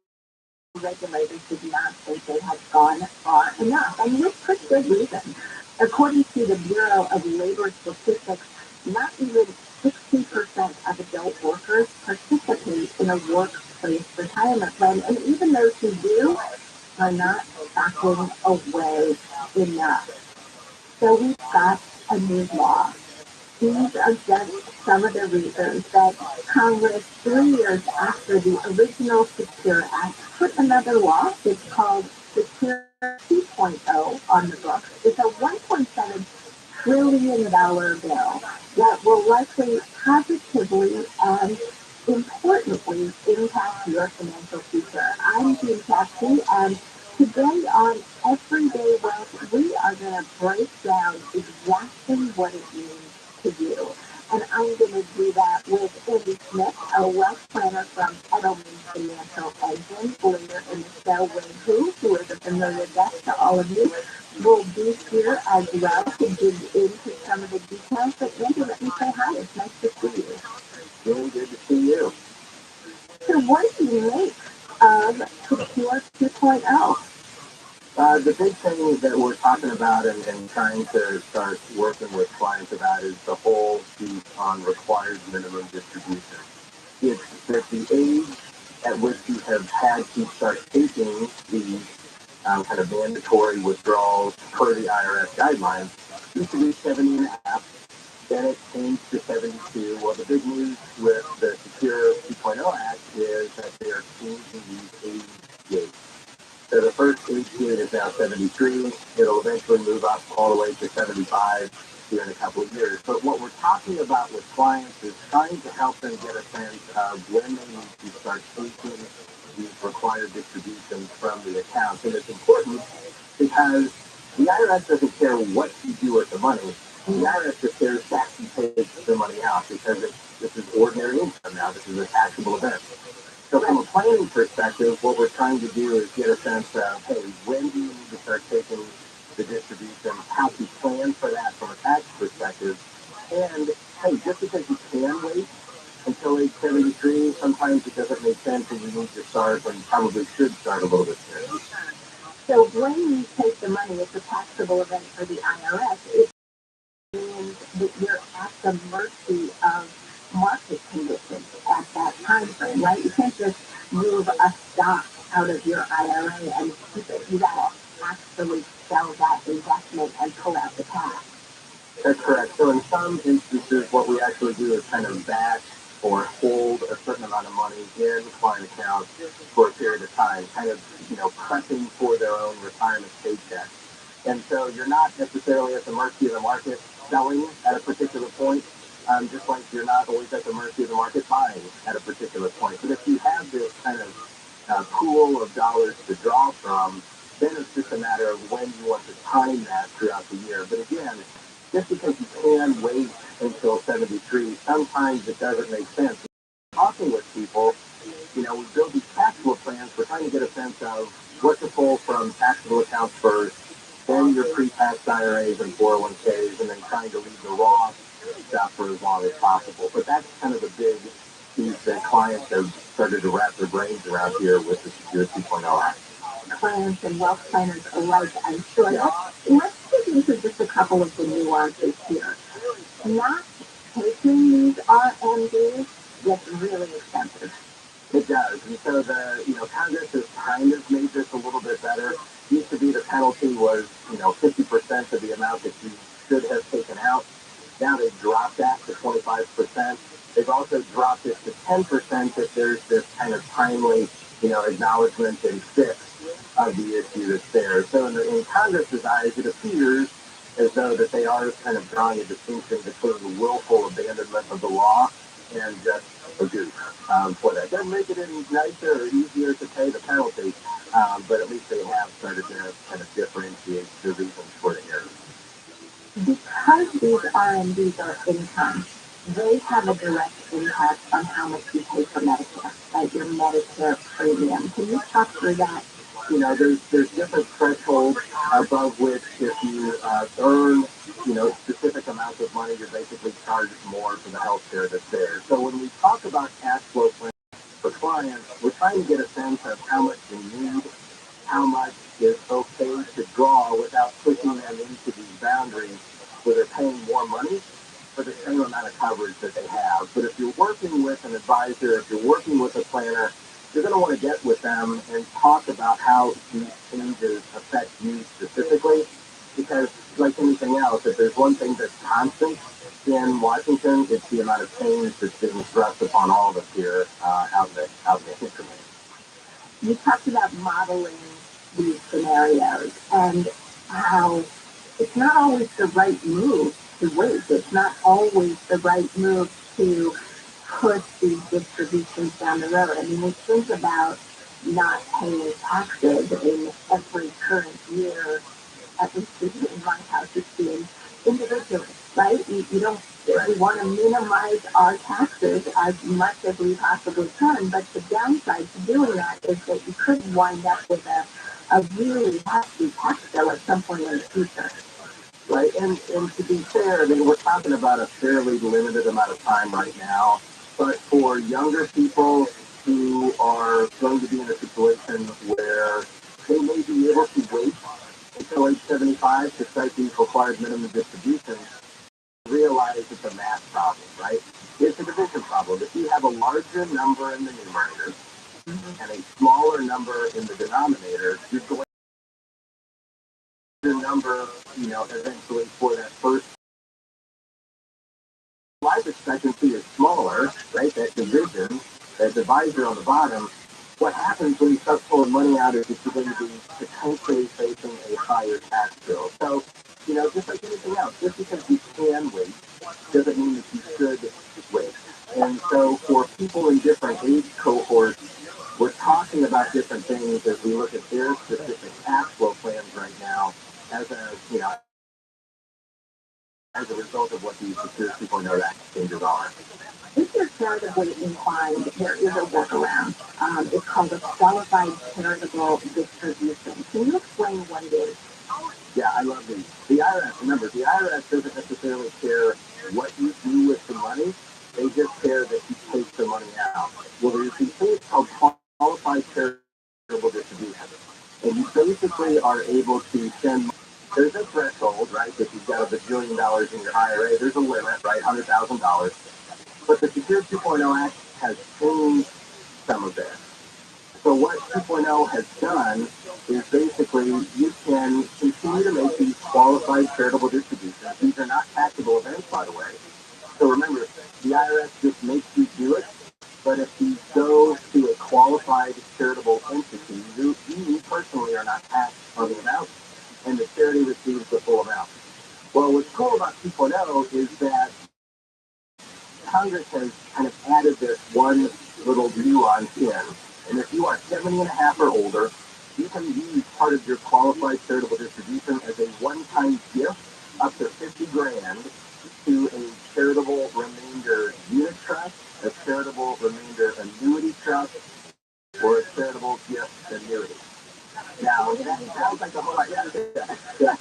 regulators did not think they had gone far enough, and with pretty good reason. According to the Bureau of Labor Statistics, not even 60% of adult workers participate in a workplace retirement plan, and even those who do are not backing away enough. So we've got a new law. These are just some of the reasons that Congress, 3 years after the original Secure Act, put another law. It's called Secure 2.0 on the books. It's a $1.7 trillion bill that will likely positively and importantly impact your financial future. I'm Jean Cassie, and today on Everyday Wealth, we are going to break down exactly what it means to you. And I'm going to do that with Andy Smith, a wealth planner from Edelman Financial Engine. Later in the show, Wayne who is a familiar guest to all of you, will be here as well to dig into some of the details. But Andy, let me say hi. It's nice to see you. Really good to see you. So what do you make of Secure 2.0? The big thing that we're talking about and trying to start working with clients about is the whole piece on required minimum distribution. It's that the age at which you have had to start taking the kind of mandatory withdrawals per the IRS guidelines used to be 70 and a half. Then it changed to 72. Well, the big news with the Secure 2.0 Act is that they are changing these age gates. So the first age gate is now 73. It'll eventually move up all the way to 75 here in a couple of years. But what we're talking about with clients is trying to help them get a sense of when they need to start taking these required distributions from the accounts. And it's important because the IRS doesn't care what you do with the money. The IRS just cares that you take the money out because this is ordinary income now. This is a taxable event. So from a planning perspective, what we're trying to do is get a sense of, hey, when do you need to start taking the distribution, how to plan for that from a tax perspective, and, hey, just because you can wait until age 73, sometimes it doesn't make sense and you need to start, or you probably should start a little bit sooner. So when you take the money, it's a taxable event for the IRS. It means that you're at the mercy of market conditions at that time frame, right? You can't just move a stock out of your IRA and keep it. You gotta actually sell that investment and pull out the cash. That's correct. So in some instances, what we actually do is kind of batch or hold a certain amount of money in client accounts for a period of time, kind of, prepping for their own retirement paycheck. And so you're not necessarily at the mercy of the market selling at a particular point, just like you're not always at the mercy of the market buying at a particular point. But if you have this kind of pool of dollars to draw from, then it's just a matter of when you want to time that throughout the year. But again, just because you can wait until 73, sometimes it doesn't make sense. Talking with people, we build these taxable plans. We're trying to get a sense of what to pull from taxable accounts first, then your pre-tax IRAs and 401ks, and then trying to leave the Roth stuff for as long as possible. But that's kind of the big piece that clients have started to wrap their brains around here with the Secure 2.0 Act. Clients and wealth planners alike, I'm sure. Let's dig into just a couple of the nuances here. Not taking these RMDs gets really expensive. It does. And so Congress has kind of made this a little bit better. Used to be the penalty was, 50% of the amount that you should have taken out. Now they've dropped that to 25%. They've also dropped it to 10% if there's this kind of timely, acknowledgement and fix of the issue that's there. So in Congress's eyes, it appears as though that they are kind of drawing a distinction between the willful abandonment of the law and just a goof for that. Doesn't make it any nicer or easier to pay the penalty, but at least they have started to kind of differentiate the reasons for the error. Because these RMDs are income, they have a direct impact on how much you pay for Medicare, like your Medicare premium. Can you talk through that? There's different thresholds above which if you earn, specific amounts of money, you're basically charged more for the health care that's there. So when we talk about cash flow plans for clients, we're trying to get a sense of how much you need, how much is okay to draw without pushing them into these boundaries where they're paying more money for the same amount of coverage that they have. But if you're working with an advisor, if you're working with a planner, you're going to want to get with them and talk about how these changes affect you specifically, because like anything else, if there's one thing that's constant in Washington, it's the amount of change that's being thrust upon all of us here out in the increment. You talked about modeling these scenarios and how it's not always the right move to wait. It's not always the right move to push these distributions down the road. I mean, we think about not paying taxes in every current year, at least in my house, it's being individual, right? You don't we want to minimize our taxes as much as we possibly can, but the downside to doing that is that you could wind up with a really hefty tax bill at some point in the future. Right, and to be fair, I mean, we're talking about a fairly limited amount of time right now, but for younger people who are going to be in a situation where they may be able to wait until age 75 to start these required minimum distributions, realize it's a math problem, right? It's a division problem. If you have a larger number in the numerator and a smaller number in the denominator, you're going the number, eventually for that first life expectancy is smaller, right? That division, that divisor on the bottom, what happens when you start pulling money out is that you're going to be potentially facing a higher tax bill. So, just like anything else, just because you can wait doesn't mean that you should wait. And so for people in different age cohorts, we're talking about different things as we look at their specific cash flow plans right now as a result of what these Secure 2.0 Act changes are. If you're charitably inclined, there is a workaround. It's called a qualified charitable distribution. Can you explain what it is? Yeah, I love these. The IRS, remember, the IRS doesn't necessarily care what you do with the money. They just care that you take the money out. Well, there's these things called qualified charitable distribution. And you basically are able to send, there's a threshold, right? If you've got $1 billion in your IRA, there's a limit, right? $100,000. But the Secure 2.0 Act has changed some of that. So what 2.0 has done is basically you can continue to make these qualified charitable distributions. These are not taxable events, by the way. So remember, the IRS just makes you do it, but if you go to a qualified charitable entity, you personally are not taxed on the amount, and the charity receives the full amount. Well, what's cool about 2.0 is that Congress has kind of added this one little nuance in. And if you are 70 and a half or older, you can use part of your qualified charitable distribution as a one-time gift up to $50,000 to a charitable remainder unit trust, a charitable remainder annuity trust, or a charitable gift annuity. Now, that sounds like a whole lot. Yeah.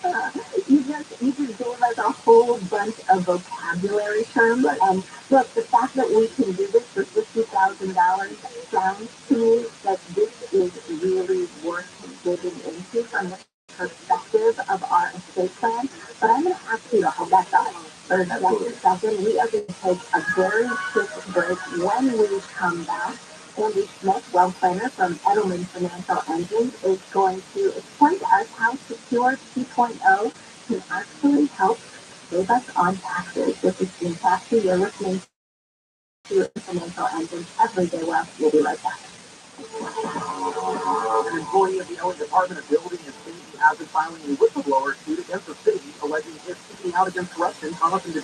You just gave us a whole bunch of vocabulary terms. Right. And look, the fact that we can do this for $50,000 sounds to me that this is really worth digging into from the perspective of our estate plan. But I'm going to ask you to hold that thought for just a second. We are going to take a very quick break. When we come back, Andy Smith, wealth planner from Edelman Financial Engines, is going to explain to us how Secure 2.0 can actually help save us on taxes. This is Team Taxi. You're listening to Financial Engines Everyday Wealth. We'll be right back. An employee of the LA Department of Building and Safety has been filing a whistleblower suit against the city, alleging it's speaking out against corruption causing the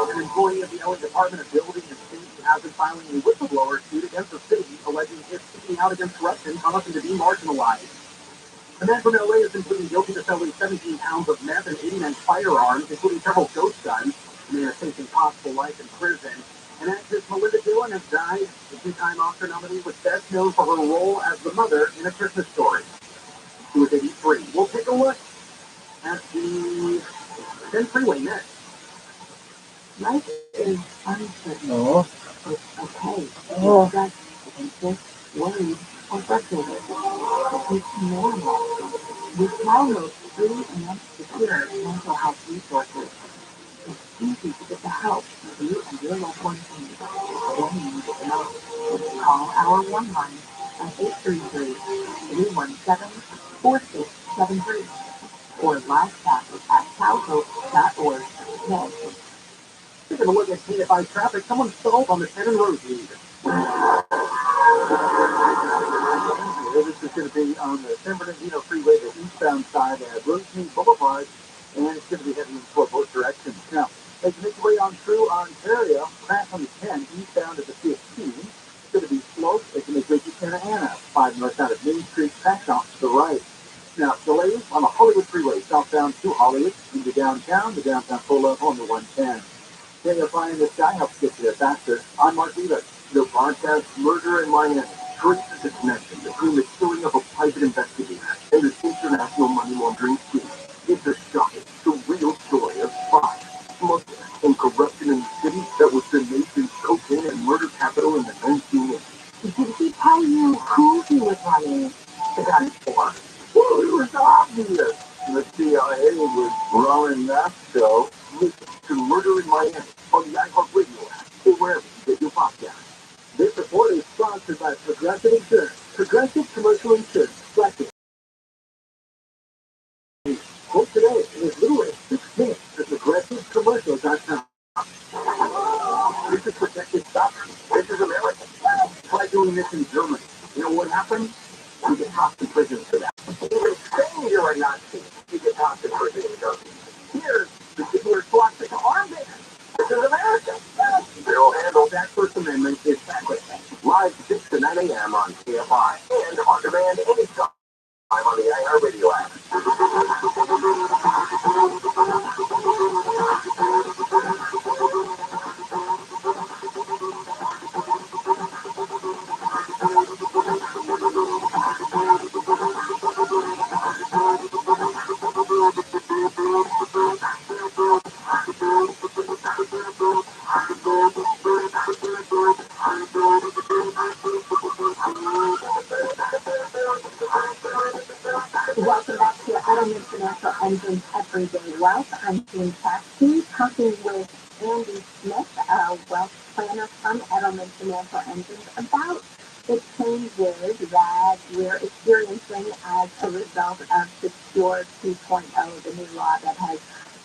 An employee of the LA Department of Building and Safety has been filing a whistleblower suit against the city, alleging it's speaking out against corruption causing to be marginalized. The man from LA has been pleading guilty to selling 17 pounds of meth and 89 firearms, including several ghost guns. The man is facing possible life in prison. And actress Melinda Dillon has died. The two-time Oscar nominee was best known for her role as the mother in A Christmas Story. She was 83. We'll take a look at the 10 freeway next. Life is uncertain. No. It's okay. You're just anxious, worried, or frustrated. It's normal. With download free and secure mental health resources, it's easy to get the help you and your loved ones need when you need it the most. Call our one line at 833-317-4673 or live chat at calhope.org today. Taking a look at KFI traffic, someone stalled on the 10 road lead. This is going to be on the San Bernardino Freeway, the eastbound side at Rosemead Boulevard, and it's going to be heading toward both directions. Now, as you make your way on through Ontario, crash on the 10 eastbound at the 15. It's going to be slow as you make way to Santa Ana, 5 north out of Main Street, crash off to the right. Now, delays on the Hollywood Freeway, southbound to Hollywood, into downtown, the downtown pull-up on the 110. KFI in the sky helps get you there faster. I'm Mark Rivas. The podcast Murder in Miami traces the connection between the killing of a private investigator and this international money laundering scheme. It's a shocking, surreal story of fraud, smuggling, and corruption in the city that was the nation's cocaine and murder capital in the 1980s. Did he tell you who he was running the gun for? Well, it was obvious. The CIA was running that show. Listen to Murder in Miami on the iHeartRadio app or wherever you get your podcast. This report is sponsored by Progressive Insurance. Progressive Commercial Insurance. Flexing. Quote today in as little as 6 minutes at progressivecommercial.com. This is protected stock. This is American. Try doing this in Germany. You know what happened? You get tossed in prison for that. Even saying you're a Nazi, you get tossed in prison in Germany. Here's the particular swastika armband. This is America. They'll handle that First Amendment is sacrosanct. Live 6 to 9 a.m. on KFI and on demand anytime on the iHeartRadio app. Welcome back to Edelman Financial Engines Everyday Wealth. I'm Team Taxi, talking with Andy Smith, a wealth planner from Edelman Financial Engines, about the changes that we're experiencing as a result of Secure 2.0, the new law that has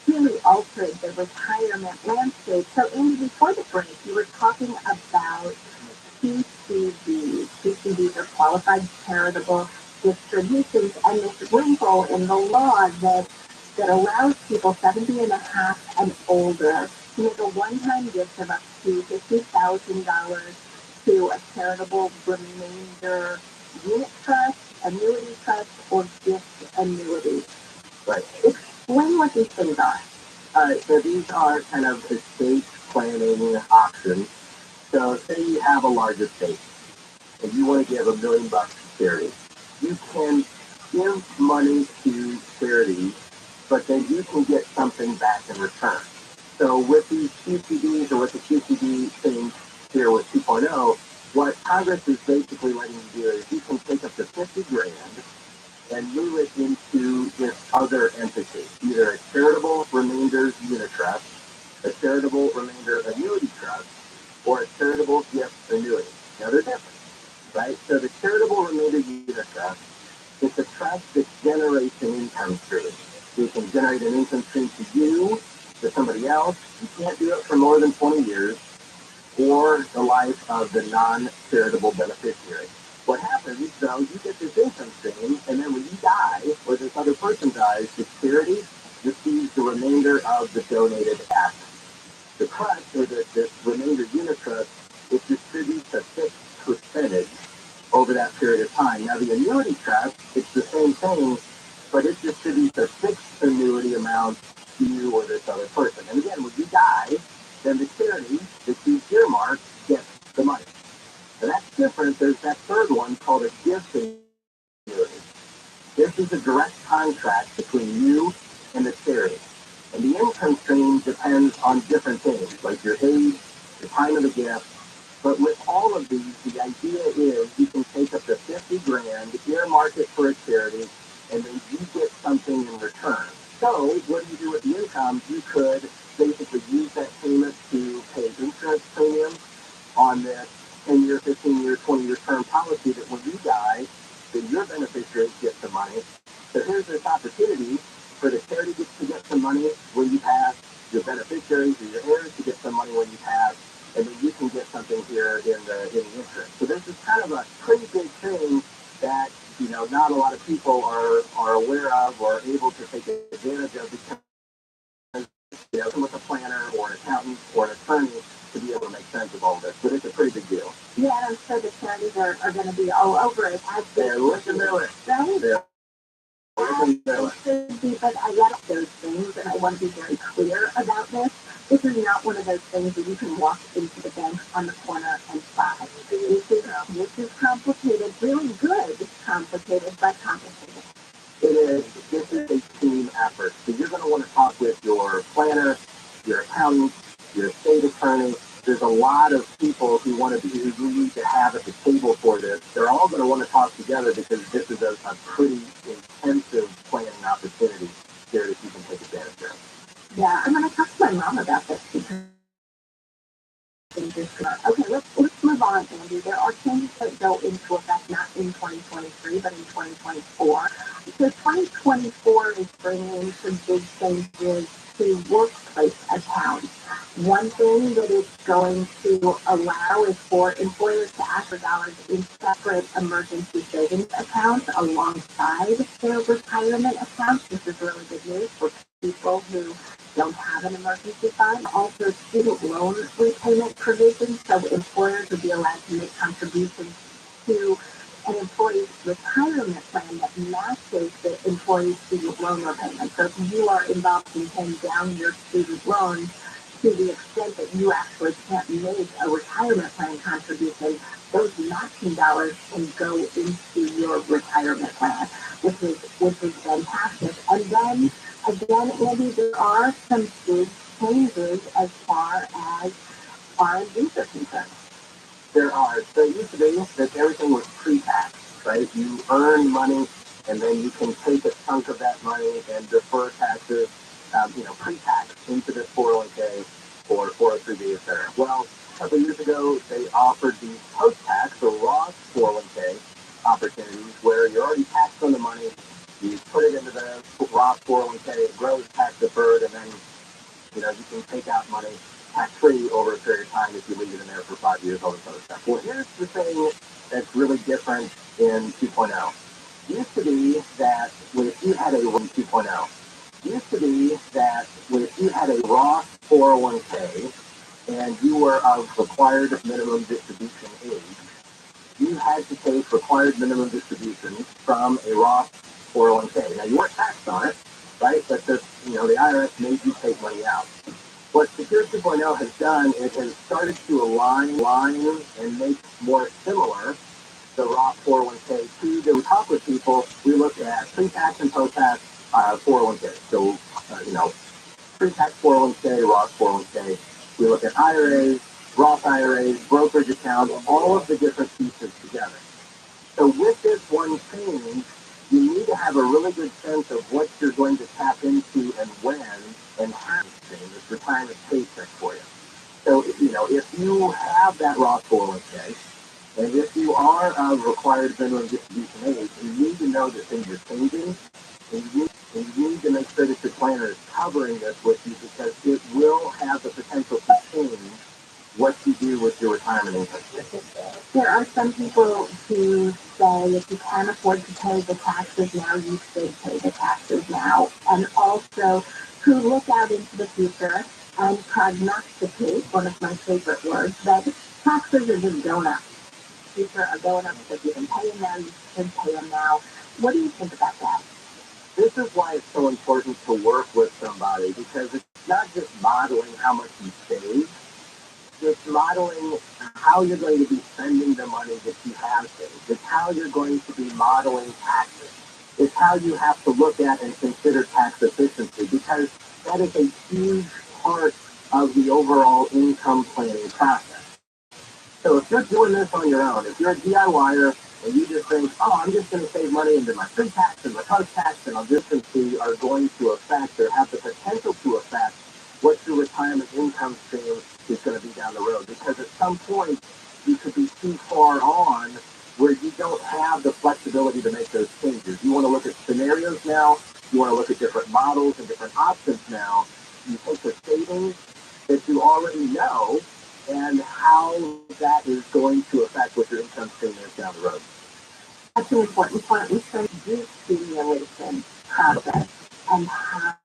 really altered the retirement landscape. So, Andy, before the break, you were talking about QCDs. QCDs are qualified charitable distributions, and this wrinkle in the law that allows people 70 and a half and older to make a one-time gift of up to $50,000 to a charitable remainder unit trust, annuity trust, or gift annuity. Right. Explain what these things are. All right, so these are kind of estate planning options. So say you have a large estate and you want to give $1 million to charity. You can give money to charity, but then you can get something back in return. So with these QCDs, or with the QCD thing here with 2.0, what Congress is basically letting you do is you can take up to 50 grand and move it into this other entity, either a charitable remainders unit trust, a charitable remainder annuity trust, or a charitable gift remainder unit trust, it's a trust that generates an income stream. You can generate an income stream to you, to somebody else. You can't do it for more than 20 years, or the life of the non-charitable beneficiary. What happens, though, you get this income stream, and then when you die, or this other person dies, the charity receives the remainder of the donated assets. The trust, or this remainder unit trust, it distributes a fixed percentage over that period of time. Now, the annuity trust, it's the same thing, but it distributes a fixed annuity amount to you or this other person. And again, when you die, then the charity that you earmarked gets the money. So that's different. There's that third one called a gift annuity. This is a direct contract between you and the charity. And the income stream depends on different things, like your age, the time of the gift. But with all of these, the idea is you can take up to 50 grand, earmark it for a charity, and then you get something in return. So what do you do with the income? You could basically use that payment to pay insurance premiums on this 10-year, 15-year, 20-year term policy that when you die, then your beneficiaries get some money. So here's this opportunity for the charity to get some money when you pass, your beneficiaries or your heirs to get some money when you pass, and then you can get something here in the interest. So this is kind of a pretty big thing that, not a lot of people are aware of or able to take advantage of because, with a planner or an accountant or an attorney to be able to make sense of all this. But it's a pretty big deal. Yeah, and I'm sure the charities are going to be all over it. They're looking to it. Right? They're should be, but I love those things, and I want to be very clear about this. This is not one of those things that you can walk into the bank on the corner and buy. This is complicated, really good, complicated, but complicated. It is. This is a team effort. So you're going to want to talk with your planner, your accountant, your estate attorney. There's a lot of people who who need to have at the table for this. They're all going to want to talk together because this is a pretty intensive planning opportunity here that you can take advantage of. Yeah, I'm going to talk to my mom about this because okay, let's move on, Andy. There are changes that go into effect not in 2023, but in 2024. So 2024 is bringing some big changes to workplace accounts. One thing that it's going to allow is for employers to ask for dollars in separate emergency savings accounts alongside their retirement accounts. This is really good news for people who don't have an emergency fund. Also, student loan repayment provisions, so employers would be allowed to make contributions to an employee's retirement plan that matches the employee's student loan repayment. So if you are involved in paying down your student loans to the extent that you actually can't make a retirement plan contribution, those matching dollars can go into your retirement plan, which is fantastic. And then again, Andy, there are some big changes as far as R&Ds are concerned. There are. So it used to be that everything was pre-tax, right? You earn money, and then you can take a chunk of that money and defer taxes, pre-tax into this 401k or 403b, etc. Well, a couple of years ago, they offered these post-tax or Roth 401k opportunities where you're already taxed on the money. You put it into the Roth 401k, it grows tax deferred, and then you can take out money tax-free over a period of time if you leave it in there for 5 years, all this other stuff. Well, here's the thing that's really different in 2.0. Used to be that if you had a 2.0, used to be that if you had a Roth 401k and you were of required minimum distribution age, you had to take required minimum distributions from a Roth 401k. Now, you weren't taxed on it, right? But the IRS made you take money out. What Secure 2.0 has done, it has started to align and make more similar the Roth 401k to the talk with people. We look at pre-tax and post-tax 401k. So, pre-tax 401k, Roth 401k. We look at IRAs, Roth IRAs, brokerage accounts, all of the different pieces together. So with this one change, you need to have a really good sense of what you're going to tap into and when and how this retirement paycheck for you. So, if you have that Roth 401k And if you are a required minimum distribution age, you need to know that things are changing, and you need to make sure that your planner is covering this with you because it will have the potential to change what you do with your retirement income. There are some people who say if you can't afford to pay the taxes now, you should pay the taxes now. And also who look out into the future and prognosticate, one of my favorite words, that taxes are just going up. Future are going up, so if you can pay them now, you should pay them now. What do you think about that? This is why it's so important to work with somebody because it's not just modeling how much you save, it's modeling how you're going to be spending the money that you have saved. It's how you're going to be modeling taxes. It's how you have to look at and consider tax efficiency because that is a huge part of the overall income planning process. So if you're doing this on your own, if you're a DIYer and you just think, oh, I'm just going to save money into my pre-tax and my post-tax and I'm just going to are going to affect or have the potential to affect what your retirement income stream is going to be down the road. Because at some point, you could be too far on where you don't have the flexibility to make those changes. You want to look at scenarios now. You want to look at different models and different options now. You take the savings that you already know and how that is going to affect what your income stream is down the road. That's an important point. We should do simulation process and how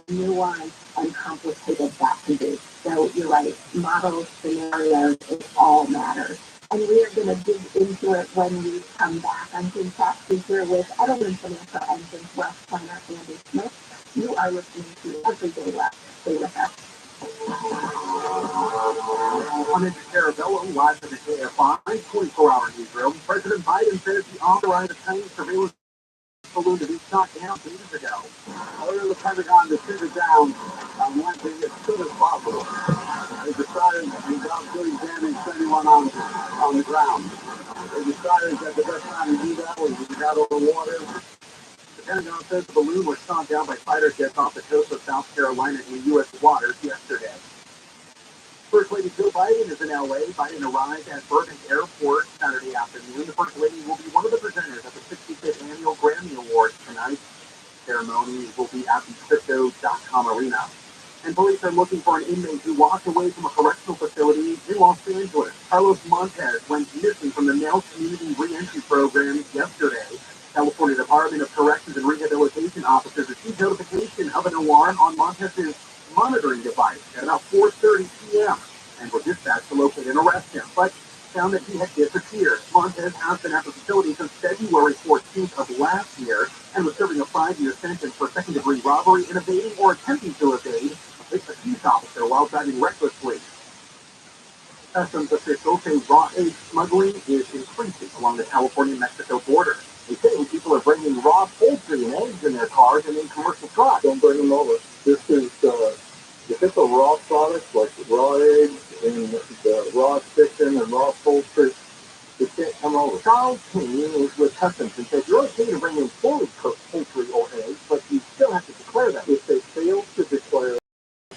nuanced and complicated that can be. So you're right, models, scenarios, it all matters. And we are going to dig into it when we come back. I'm Jim Saxby here with Edelman Financial Engine's Wealth Planner, Andy Smith. You are listening to Everyday Wealth. Stay with us. I'm Andrew Carabello, live from the KFI 24-hour newsroom. President Biden says he authorized a Chinese surveillance balloon to be shot down 2 years ago. Ordered the Pentagon to shoot it down on Wednesday as soon as possible. They decided without doing damage to anyone on the ground. They decided that the best time to do that was when you got over water. The Pentagon says the balloon was shot down by fighter jets off the coast of South Carolina in U.S. waters yesterday. First Lady Joe Biden is in L.A. Biden arrived at Burbank Airport Saturday afternoon. The First Lady will be one of the presenters at the 65th Annual Grammy Awards tonight. The ceremony will be at the Crypto.com Arena. And police are looking for an inmate who walked away from a correctional facility in Los Angeles. Carlos Montez went missing from the Male Community Reentry Program yesterday. California Department of Corrections and Rehabilitation officers received notification of an alarm on Montez's monitoring device at about 4:30 p.m. and were dispatched to locate and arrest him, but found that he had disappeared. Montez has been at the facility since February 14th of last year and was serving a 5-year sentence for second-degree robbery and evading or attempting to evade a peace officer while driving recklessly. Customs officials say raw egg smuggling is increasing along the California-Mexico border. They say people are bringing raw poultry and eggs in their cars and in commercial trucks. Don't bring them over. This is if it's a raw product like raw eggs and the raw chicken and raw poultry, it can't come over. Charles King is with Customs and says you're okay to bring in fully cooked poultry or eggs, but you still have to declare them. If they fail to declare,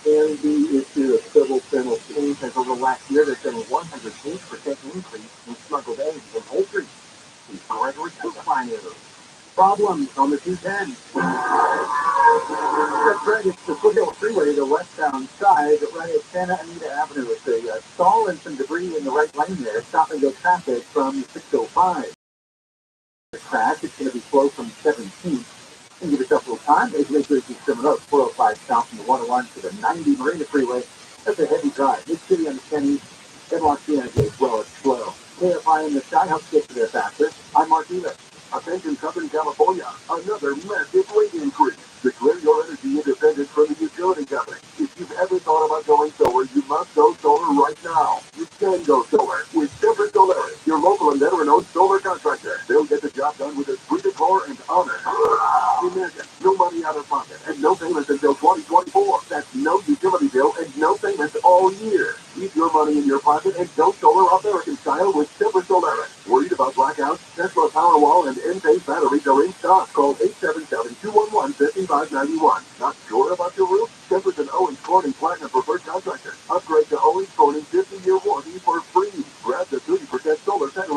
can be issued a civil penalty. King says over the last year there's been a 108% increase in smuggled eggs and poultry. He's Gregory Cookfiner. Problems on the 210. That's right, it's the Foothill Freeway, the westbound side, right at Santa Anita Avenue. It's a stall and some debris in the right lane there. Stop and go traffic from 605. The crash, it's going to be slow from 17th. And give yourself a little time. Make sure you keep coming up 405 south from the 101 to the 90 Marina Freeway. That's a heavy drive. This city on the Kenny, and Los Angeles as well, it's slow. KFI in the sky helps get to there faster. I'm Mark Eva. Attention Southern California, another massive rate increase. Declare your energy independent from the utility company. If you've ever thought about going solar, you must go solar right now. You can go solar with Silver Solar, your local and veteran-owned solar contractor. They'll get the job done with a sweet decor and honor. Imagine, no money out of pocket and no payments until 2024. That's no utility bill and no payments all year. Keep your money in your pocket and go solar American style with Silver Solar. Worried about blackouts? Tesla Powerwall and Enphase batteries are in stock. Call 877-211-5591. Not sure about your roof? Check an Owens Corning Platinum Preferred Contractor. Upgrade to Owens Corning 50-year warranty for free. Grab the 30% solar panel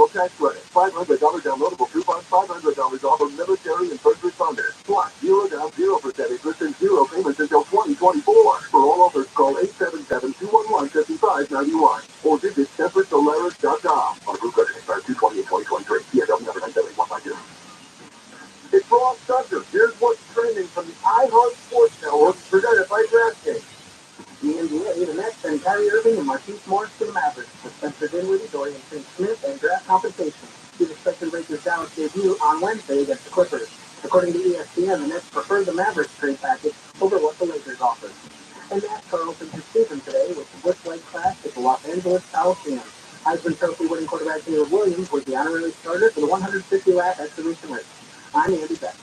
$500 off of military and first responders. Plus, 0 down, 0% interest, and 0 payments until 2024. For all offers, call 877-211-5591 or visit separateSolaris.com. On approved credit expires 2/28/2023. PSL number 978-152. It's Ross Tucker. Here's what's trending from the iHeart Sports Network, presented by DraftKings. The NBA, the Nets, and Kyrie Irving and Marquise Morris to the Mavericks, with Spencer Dinwiddie, Dorian Finney-Smith, and draft compensation. He's expected to make his Dallas debut on Wednesday against the Clippers. According to ESPN, the Nets prefer the Mavericks trade package over what the Lakers offered. And NASCAR opens its season today with the Busch Light Clash at the Los Angeles Coliseum. Heisman Trophy winning quarterback Caleb Williams was the honorary starter for the 150-lap exhibition race. I'm Andy Beck.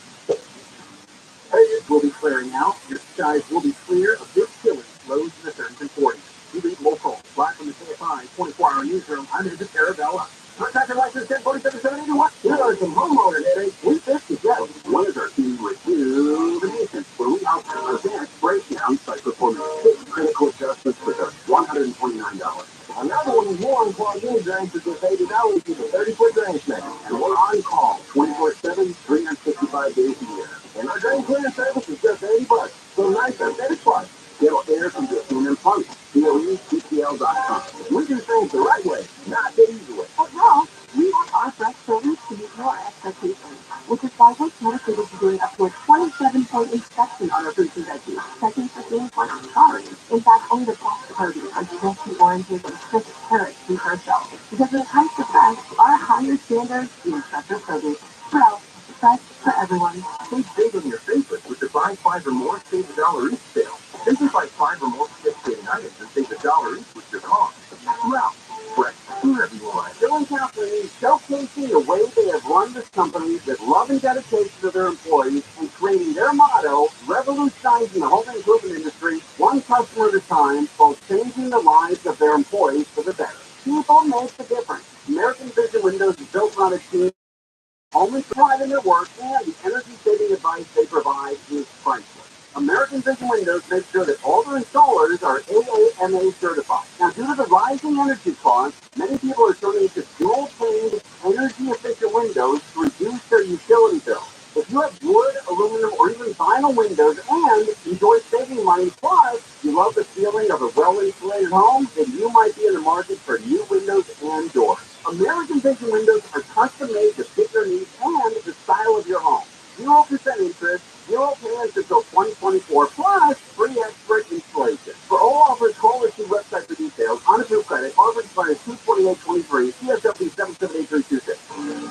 Areas will be clearing now. Your skies will be clear of this chilly lows in the 30s and 40s. You read local. Live from the KFI 24-hour newsroom, I'm Andy Arabella. Contractor license 1047-781. Here are some homeowner headaches we fix together. One is our team rejuvenation, where we offer advanced breakdown site performance. 6 critical adjustments for just $129. Another one is more unclogged unit drains for just $80 with a 30-foot drain check. And we're on call 24/7, 365 days a year. And our drain cleaning service is just $80. So nice and satisfied. Get air from Disney and Plumbing. COECTL.com. We do things the right way, not the easy way. At Roth, we want our fresh service to meet your expectations, which is why we're dedicated to doing up to a 27-point inspection on our fruits and veggies, checking for things like sorry. In fact, only the best produce like zesty oranges and crisp carrots reach our shelves. Because when it comes to fresh, our higher standards mean fresher produce. Well, fresh for everyone. Think big on your favorites with the buy 5 or more, save $1 each sale. Simply buy 5 or more participating items and save $1 each with your cost. Well, fresh for everyone. Bill and Kathleen showcasing the way they have run this company with love and dedication to their employees and creating their motto, revolutionizing the home improvement industry one customer at a time, while changing the lives of their employees for the better. People make the difference. American Vision Windows is built on a team only pride in their work, and the energy-saving advice they provide is priceless. American Vision Windows makes sure that all their installers are AAMA certified. Now, due to the rising energy costs, many people are turning to dual-pane, energy-efficient windows to reduce their utility bill. If you have wood, aluminum, or even vinyl windows and enjoy saving money, plus you love the feeling of a well-insulated home, then you might be in the market for new windows and doors. American Vision Windows are custom-made to fit your needs and the style of your home. 0% interest, 0 payments until 2024, plus free expert installation. For all offers, call or see website for details. On approved credit, offer expires 2/28/23, CSW 778-326.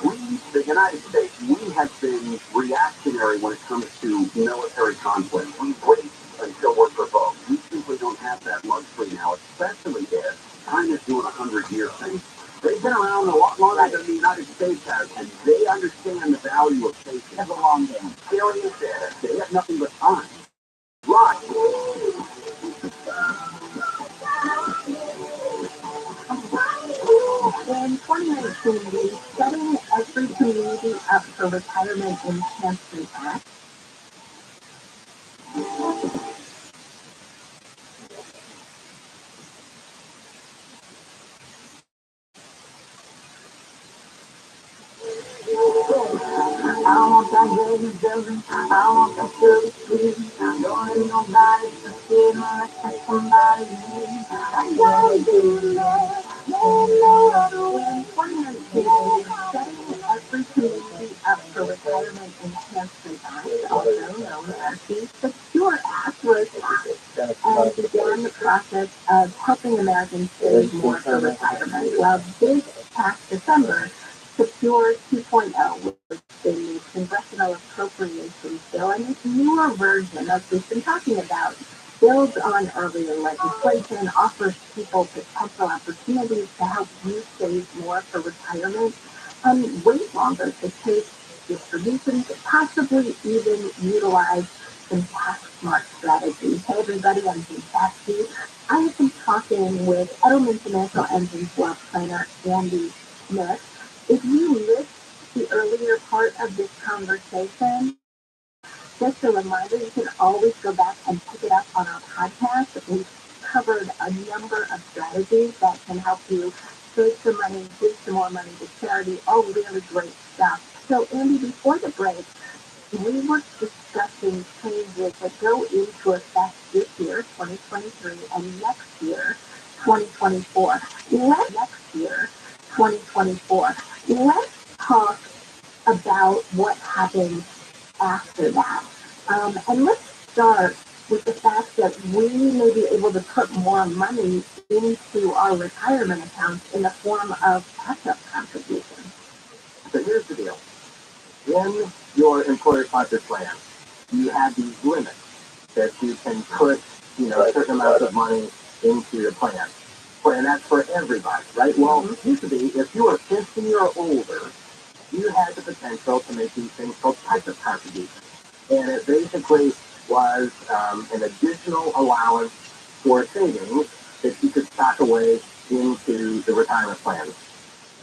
We, the United States, we have been reactionary when it comes to military conflict. We wait until we're provoked. We simply don't have that luxury now, especially if China's doing a 100-year thing. They've been around a lot longer than the United States has, and they understand the value of safety. Have a long game. Serious there. They have nothing but time. Right. In 2019, the Setting Every Community Up for Retirement Enhancement Act I want that baby building, I want that silly sweet. Don't need nobody to feel like somebody needs. I gotta do that, no other way. 2019, Setting Every Community Up for Retirement Enhancement Act, also known as the Secure Act, was passed and began the process of helping Americans save more for retirement. Well, this past December, Secure 2.0 was the new Congressional Appropriations Bill, and this newer version of we've been talking about builds on earlier legislation, offers people potential opportunities to help you save more for retirement, and wait longer to take distributions, possibly even utilize some tax-smart strategies. Hey everybody, I'm Jim Saxby. I have been talking with Edelman Financial Engine's wealth planner, Andy Smith. If you missed the earlier part of this conversation, just a reminder, you can always go back and pick it up on our podcast. We've covered a number of strategies that can help you save some money, give some more money to charity, all really great stuff. So, Andy, before the break, we were discussing changes that go into effect this year, 2023, and next year, 2024. Let's talk about what happens after that. And let's start with the fact that we may be able to put more money into our retirement accounts in the form of catch-up contributions. So here's the deal. In your employer-sponsored plan, you have these limits that you can put, certain amounts of money into your plan. And that's for everybody, right? Well, it used to be, if you were 50 or older, you had the potential to make these things called catch-up contributions. And it basically was an additional allowance for savings that you could stock away into the retirement plan.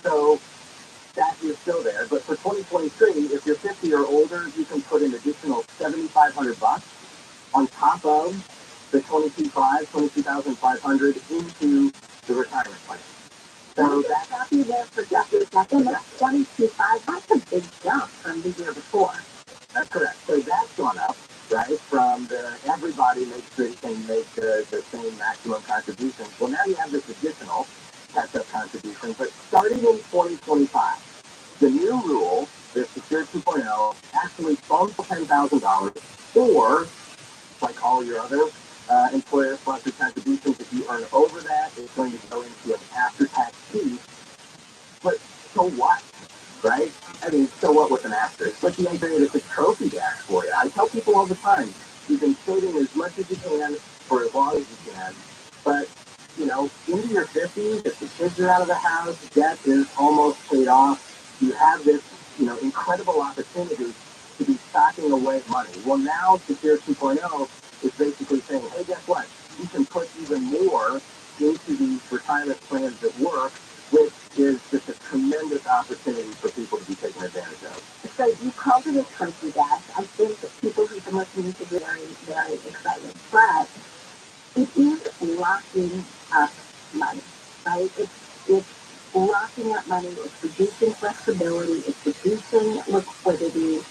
So that is still there, but for 2023, if you're 50 or older, you can put an additional $7,500 on top of the 22,500 into the retirement plan. So that's happy there for just a second. That's 22.5. That's a big jump from the year before. That's correct. So that's gone up, right? From everybody makes sure you can make the same maximum contribution. Well, now you have this additional catch-up contribution, but starting in 2025, the new rule, the Secure 2.0, actually bumps $10,000, or like all your other employer-sponsored contributions, if you earn over that, it's going to go into an after-tax fee. But so what, right? I mean, so what with an asterisk? But the idea is it's a trophy dash for you. I tell people all the time, you've been saving as much as you can for as long as you can, but into your 50s, if the kids are out of the house, debt is almost paid off, you have this, incredible opportunity to be stocking away money. Well, now Secure 2.0 is basically saying, hey, guess what? You can put even more into these retirement plans at work, which is just a tremendous opportunity for people to be taken advantage of. So you called it a trophy dash. I think that people who've been listening to this are very, very excited. But it is locking up money, right? It's locking up money. It's reducing flexibility. It's reducing liquidity.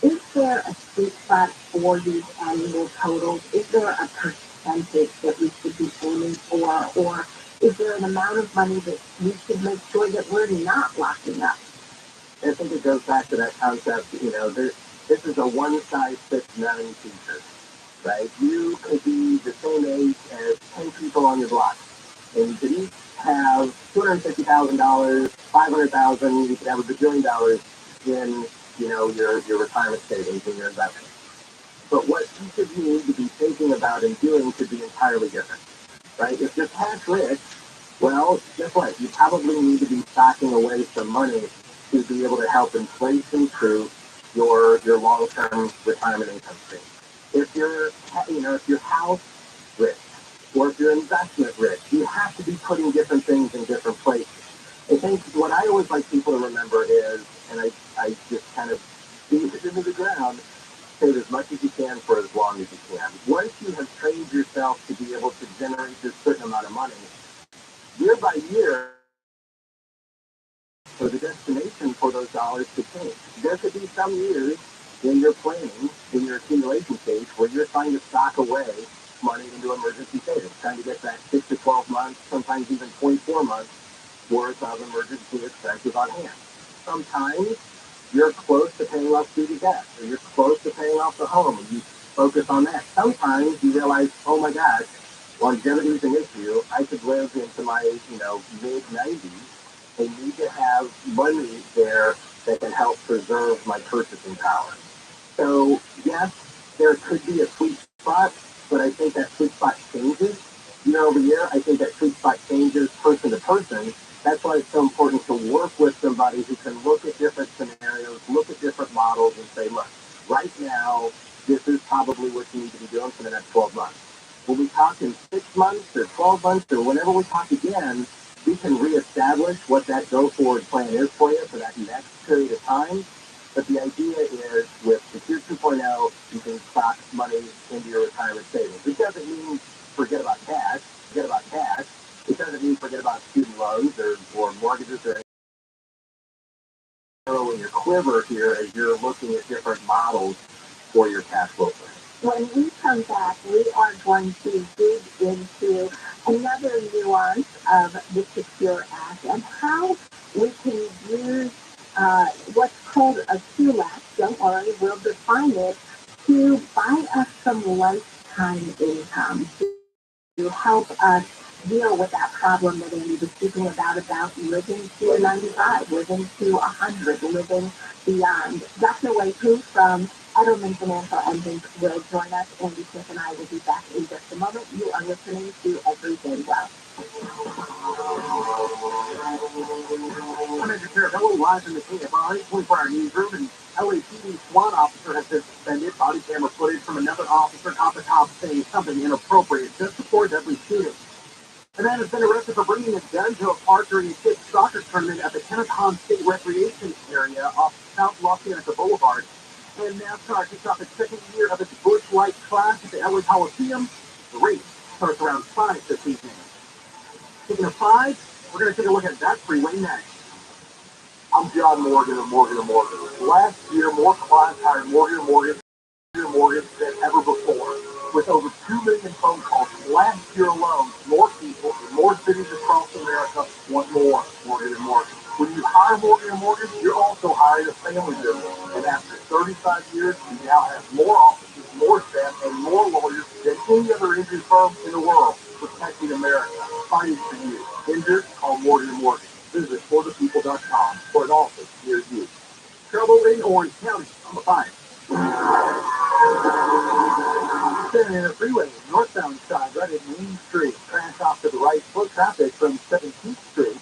Is there a sweet spot for these annual totals? Is there a percentage that we should be aiming for? Or is there an amount of money that we should make sure that we're not locking up? I think it goes back to that concept, this is a one-size-fits-none t-shirt, right? You could be the same age as 10 people on your block, and you could each have $250,000, $500,000, you could have $1 billion in, your retirement savings and your investments. But what each of you need to be thinking about and doing could be entirely different, right? If you're cash rich, well, guess what? You probably need to be stocking away some money to be able to help inflation-proof your long-term retirement income stream. If you're house rich, or if you're investment rich, you have to be putting different things in different places. I think what I always like people to remember is, and I just kind of beat it into the ground, save as much as you can for as long as you can. Once you have trained yourself to be able to generate this certain amount of money, year by year, so the destination for those dollars could change. There could be some years in your planning, in your accumulation stage, where you're trying to stock away money into emergency savings, trying to get that 6 to 12 months, sometimes even 24 months worth of emergency expenses on hand. Sometimes you're close to paying off student debt, or you're close to paying off the home, and you focus on that. Sometimes you realize, oh my gosh, longevity is an issue. I could live into my, mid-90s and need to have money there that can help preserve my purchasing power. So yes, there could be a sweet spot, but I think that sweet spot changes year over year. I think that sweet spot changes person to person. That's why it's so important to work with somebody who can look at different scenarios, look at different models, and say, look, right now, this is probably what you need to be doing for the next 12 months. When we talk in 6 months or 12 months or whenever we talk again, we can reestablish what that go-forward plan is for you for that next period of time. But the idea is with Secure 2.0, you can stock money into your retirement savings. It doesn't mean forget about cash. It doesn't mean forget about student loans or mortgages or anything in your quiver here as you're looking at different models for your cash flow plan. When we come back, we are going to dig into another nuance of the Secure Act and how we can use what's called a TLAC, don't worry, we'll define it, to buy us some lifetime income to help us deal with that problem that Andy was speaking about living to 95, living to 100, living beyond. Dr. Waifu from Edelman Financial Engines will join us. Andy Smith and I will be back in just a moment. You are listening to Everyday Wealth. I'm Engineer Hello, live in the KFI 24-hour newsroom, and LAPD SWAT officer has been suspended. Body camera footage from another officer caught the cop saying something inappropriate just before deadly shooting. A man has been arrested for bringing a gun to a park during a kids' soccer tournament at the Kennesaw State Recreation Area off South Los Angeles Boulevard. And NASCAR kicks off its second year of its Busch Light Class at the LA Coliseum. The race starts around 5 this evening. Speaking of 5, we're going to take a look at that freeway next. I'm John Morgan of Morgan & Morgan. Last year, more clients hired Morgan & Morgan than ever before. With over 2 million phone calls last year alone, more people in more cities across America want more Morgan & Morgan. When you hire Morgan & Morgan, you're also hiring a family business. And after 35 years, we now have more offices, more staff, and more lawyers than any other injury firm in the world, protecting America, fighting for you. Injured, call Morgan & Morgan. Visit forthepeople.com for an office near you. Trouble in Orange County on the 5. Standing in a freeway, northbound side, right at Main Street. Crash off to the right, slow traffic from 17th Street.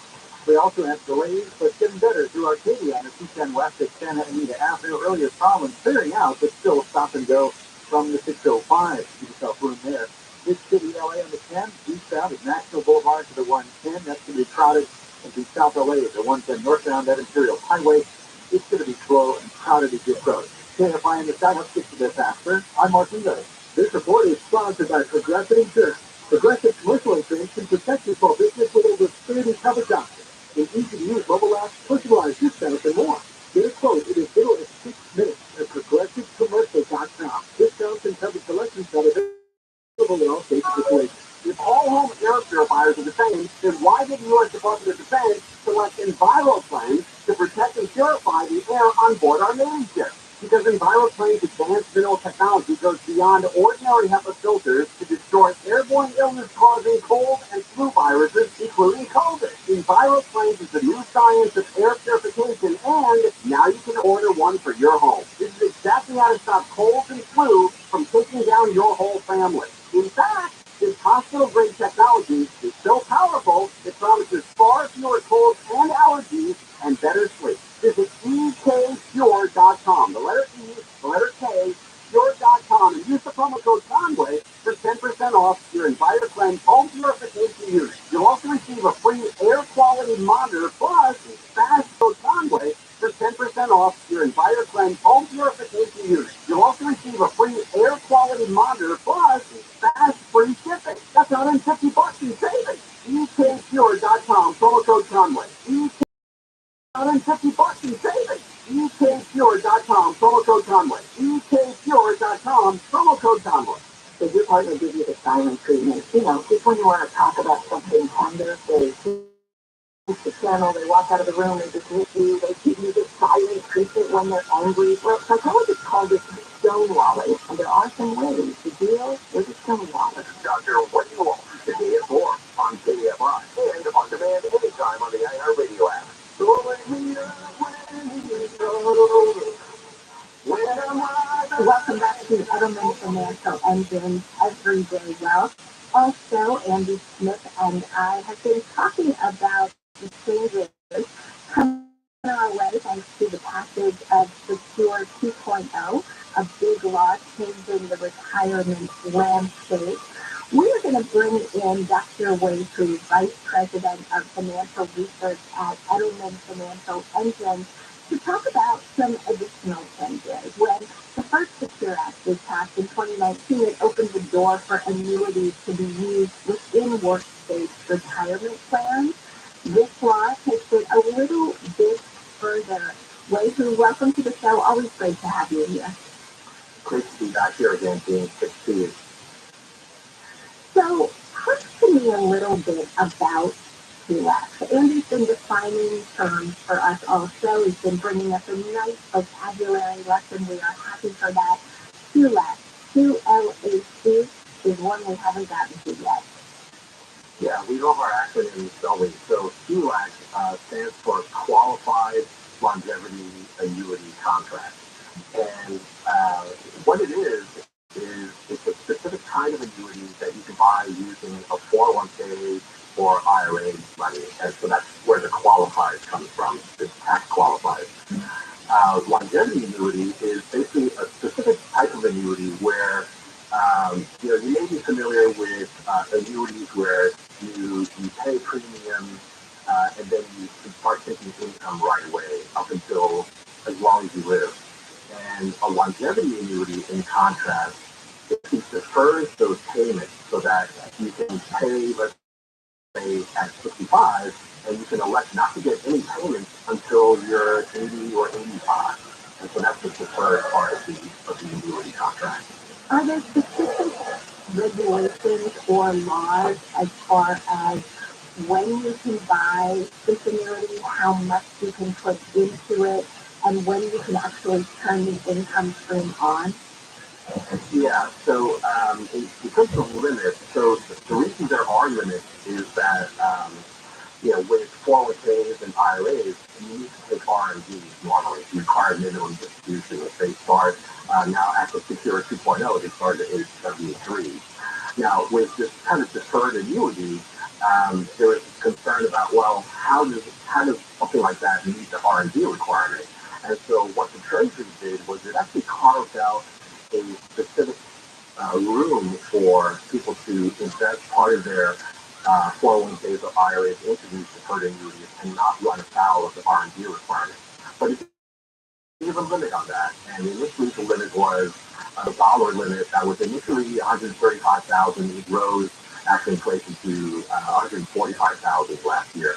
We also have delays, but getting better through Arcadia on the 210 west at Santa Anita Avenue. Earlier problems clearing out, but still stop and go from the 605. Give yourself room there. Mid City, LA on the 10, eastbound at National Boulevard to the 110. That's going to be crowded. And to South LA, the 110 northbound at Imperial Highway. It's going to be slow and crowded as you approach. KFI on the side, let's get to this after. I'm Martin Lewis. This report is sponsored by Progressive Insurance. Progressive Commercial Insurance can protect your small business with over 30 coverage options. An easy-to-use mobile app, personalized discounts, and more. Get a quote in as little as 6 minutes at ProgressiveCommercial.com. Discounts and coverage selections are available in all states and situations. If all home air purifiers are the same, then why did the U.S. Department of Defense select EnviroClaim to protect and purify the air on board our Navy ships? Because EnviroClaim's advanced mineral technology goes beyond ordinary HEPA filters to destroy airborne illness-causing cold and flu viruses, including COVID. EnviroClaim is the new science of air purification, and now you can order one for your home. This is exactly how to stop colds and flu from taking down your whole family. In fact, this hospital-grade technology is so powerful, it promises far fewer colds and allergies and better sleep. Visit ekpure.com. The letter E, the letter K, pure.com, and use the promo code Conway for 10% off your EnviroClaim home purification unit. You'll also receive a free air quality monitor plus fast code Conway for 10% off your EnviroClaim home purification unit. You'll also receive a free air quality monitor plus fast free shipping. That's $150 in savings. ekpure.com, promo code Conway. $150 in savings. ekpure.com, promo code Conway. ekpure.com, promo code Conway. So your partner gives you the silent treatment. Just when you want to talk about something tender, they hit the channel, they walk out of the room, they just hit you, they give you the silent treatment when they're angry. Well, psychologists call this stonewalling, and there are some ways to deal with the stonewalling. Dr. What you want to be informed on KFI and on demand anytime on the iHeartRadio app. Welcome back to Edelman Financial Engines Everyday Wealth. Also, Andy Smith and I have been talking about the changes coming our way thanks to the passage of Secure 2.0, a big law changing the retirement landscape. We're going to bring in Dr. Waifu, Vice President of Financial Research at Edelman Financial Engines, to talk about some additional changes. When the first Secure Act was passed in 2019, it opened the door for annuities to be used within workspace retirement plans. This law takes it a little bit further. Waifu, welcome to the show. Always great to have you here. Great to be back here again, being 16. So, talk to me a little bit about TLAC. Andy's been defining terms for us also. He's been bringing us a nice vocabulary lesson. We are happy for that. TLAC, QLAC, is one we haven't gotten to yet. Yeah, we love our acronyms, don't we? So QLAC stands for Qualified Longevity Annuity Contract. And what it is it's a specific kind of annuity that you can buy using a 401k or IRA money. And so that's where the qualified comes from, the tax qualified. Longevity annuity is basically a specific type of annuity where you may be familiar with annuities where you pay premium and then you can start taking income right away up until as long as you live. And a longevity annuity, in contrast, it defers those payments so that you can pay, let's say, at 65, and you can elect not to get any payments until you're 80 or 85. And so that's the deferred part of the annuity contract. Are there specific regulations or laws as far as when you can buy this annuity, how much you can put into it, and when you can actually turn the income stream on? Yeah, so because of limits, so the reason there are limits is that with 401ks and IRAs, you need to take R&D normally. You require minimum distribution. If they start now after Secure 2.0, they start at age 73. Now, with this kind of deferred annuity, there was concern about, well, how does something like that meet the R&D requirement? And so what the Treasury did was it actually carved out a specific room for people to invest part of their 401ks or IRAs into these deferred annuities and not run afoul of the R&D requirement. But it gave a limit on that, and initially the limit was a dollar limit that was initially $135,000. It rose after inflation to $145,000 last year.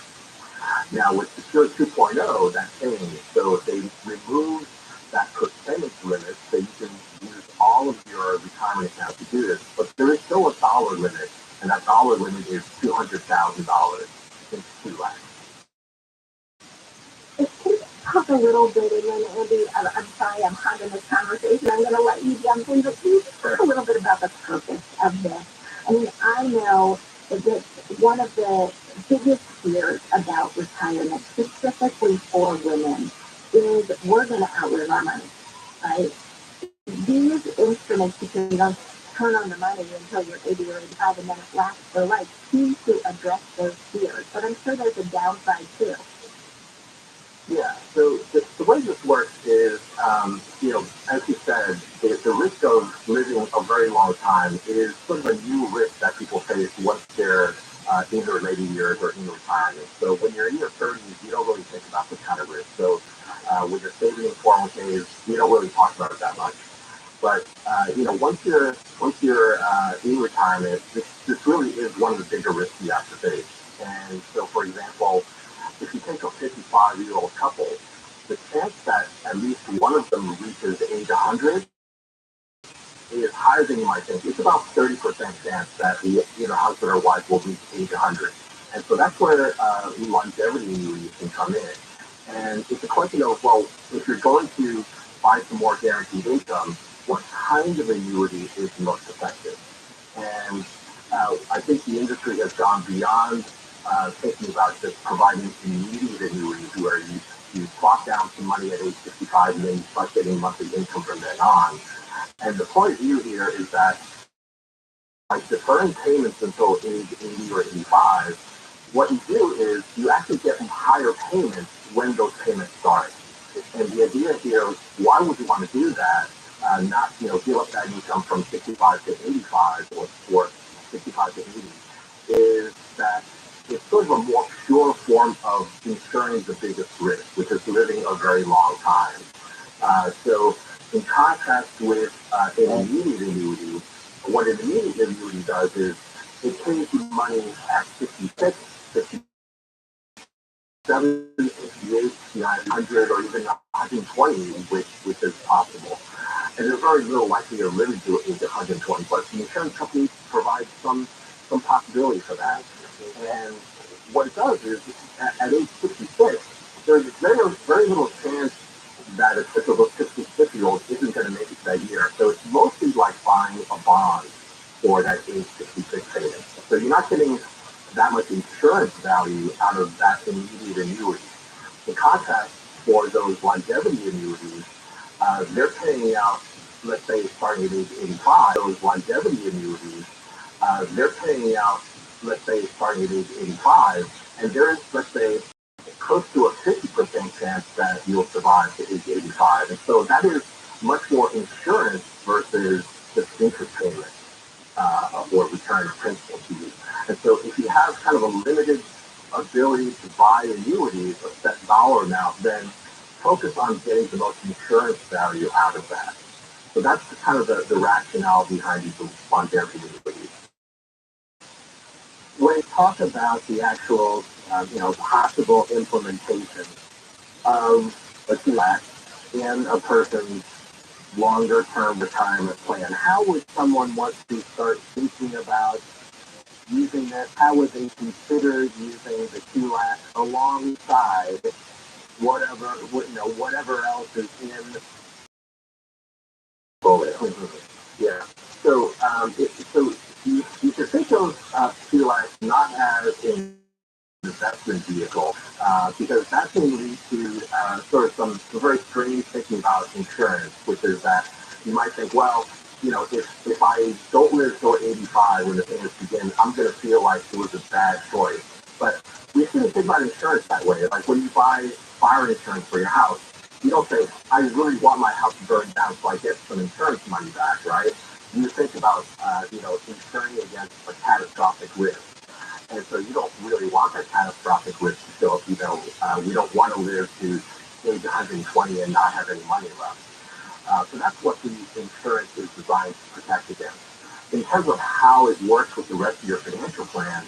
Now with Secure 2.0, that changed. So they removed that percentage limit, so you can use all of your retirement accounts to do this, but there is still a dollar limit, and that dollar limit is $200,000 in TLAC. Can you talk a little bit, and then Andy, I'm sorry I'm having this conversation, I'm going to let you jump in, but can you talk a little bit about the purpose of this? I mean, I know that one of the biggest fears about retirement, specifically for women, is we're going to outlive our money, right? These instruments, because you don't turn on the money until you're 80 or 85 and then it lasts for life, seem to address those fears. But I'm sure there's a downside too. Yeah, so the way this works is, as you said, the risk of living a very long time is sort of a new risk that people face once they're in their later years or in retirement. So when you're in your 30s, you don't really think about this kind of risk. So when you're saving in 401ks, you don't really talk about it that much. But once you're in retirement, this really is one of the bigger risks you have to face. And so, for example, if you take a 55-year-old couple, the chance that at least one of them reaches age 100 is higher than you might think. It's about 30% chance that either husband or wife will reach age 100. And so that's where longevity annuities can come in. And it's a question of, well, if you're going to buy some more guaranteed income, what kind of annuity is most effective? And I think the industry has gone beyond thinking about just providing immediate annuities where you plop down some money at age 65 and then you start getting monthly income from then on. And the point of view here is that by deferring payments until age 80 or 85, what you do is you actually get higher payments when those payments start. And the idea here, why would you want to do that? Not give up that income from 65 to 85 or 65 to 80, is that it's sort of a more pure form of insuring the biggest risk, which is living a very long time. So in contrast with an immediate annuity, what an immediate annuity does is it pays you money at 56, 57, 768, 900, or even 120, which is possible. And there's very little likelihood of living to age 120, but the insurance company provides some possibility for that. And what it does is, at age 66, there's very little chance that a typical 66-year-old isn't going to make it that year. So it's mostly like buying a bond for that age 66 payment. So you're not getting that much insurance value out of that immediate annuity. In contrast, for those longevity annuities, they're paying out, let's say, starting at age 85, those longevity annuities, they're paying out, let's say, starting at age 85, and there's, let's say, close to a 50% chance that you'll survive to age 85. And so that is much more insurance versus just interest payment or return of principal to you. And so if you have kind of a limited ability to buy annuities, a set dollar amount, then focus on getting the most insurance value out of that. So that's kind of the rationale behind these longevity annuities. When we talk about the actual, possible implementation of a TLAC in a person's longer-term retirement plan, how would someone want to start thinking about using this? How would they consider using the TLAC alongside whatever else is in the portfolio? Yeah. So, you should think of TLAC not as an investment vehicle, because that can lead to sort of some very strange thinking about insurance, which is that you might think, well, if I don't live till 85 when the payments begin, I'm going to feel like it was a bad choice. But we shouldn't think about insurance that way. Like when you buy fire insurance for your house, you don't think, I really want my house to burn down so I get some insurance money back, right? You think about, insuring against a catastrophic risk. And so you don't really want that catastrophic risk to show up. We don't want to live to age 120 and not have any money left. So that's what the insurance is designed to protect against. In terms of how it works with the rest of your financial plan,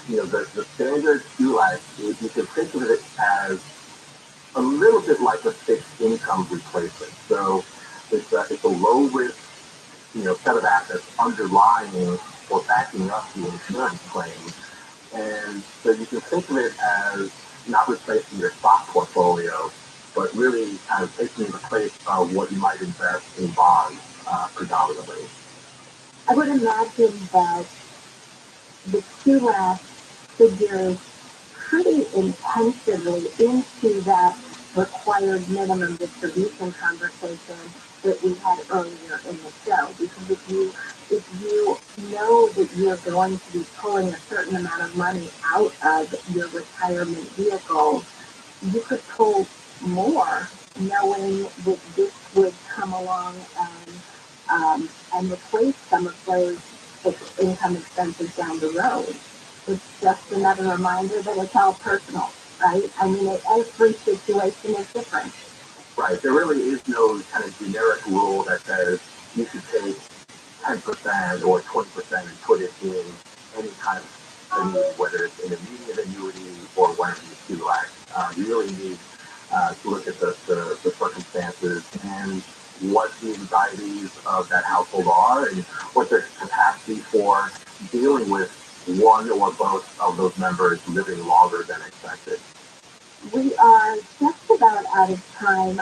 the standard QLAC, you can think of it as a little bit like a fixed income replacement. So it's a low risk, set of assets underlying or backing up the insurance claim. And so you can think of it as not replacing your stock portfolio, but really kind of taking the place of what you might invest in bonds predominantly. I would imagine that the QLAC figures pretty intensively into that required minimum distribution conversation that we had earlier in the show. Because if you know that you're going to be pulling a certain amount of money out of your retirement vehicle, you could pull more, knowing that this would come along and replace some of those fixed income expenses down the road. It's just another reminder that it's all personal, right? I mean, every situation is different. Right. There really is no kind of generic rule that says you should take 10% or 20% and put it in any kind of annuity, whether it's an immediate annuity or one of these QLACs. You really need to look at the circumstances and what the anxieties of that household are and what their capacity for dealing with one or both of those members living longer than expected. We are just about out of time.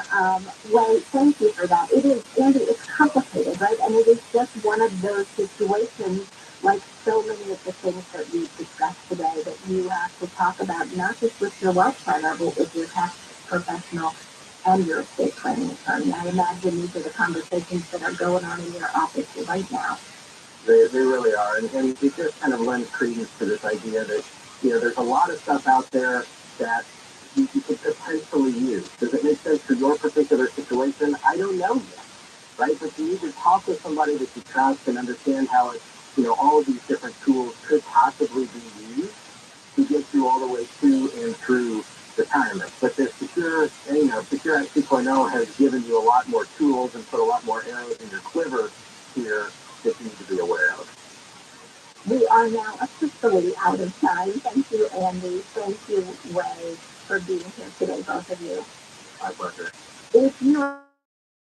Ray, thank you for that. It is, Andy, it's complicated, right? And it is just one of those situations, like so many of the things that we've discussed today, that you have to talk about, not just with your wealth planner, but with your tax professional and your estate planning attorney. I imagine these are the conversations that are going on in your office right now. They really are. And it just kind of lends credence to this idea that, there's a lot of stuff out there that you could potentially use. Does it make sense for your particular situation? I don't know yet, right? But you need to talk with somebody that you trust and understand how all of these different tools could possibly be used to get you all the way to and through retirement. But the Secure Act 2.0 has given you a lot more tools and put a lot more arrows in your quiver here that you need to be aware of. We are now officially out of time. Thank you, Andy. Thank you, Ray. for being here today, both of you. My pleasure. If you have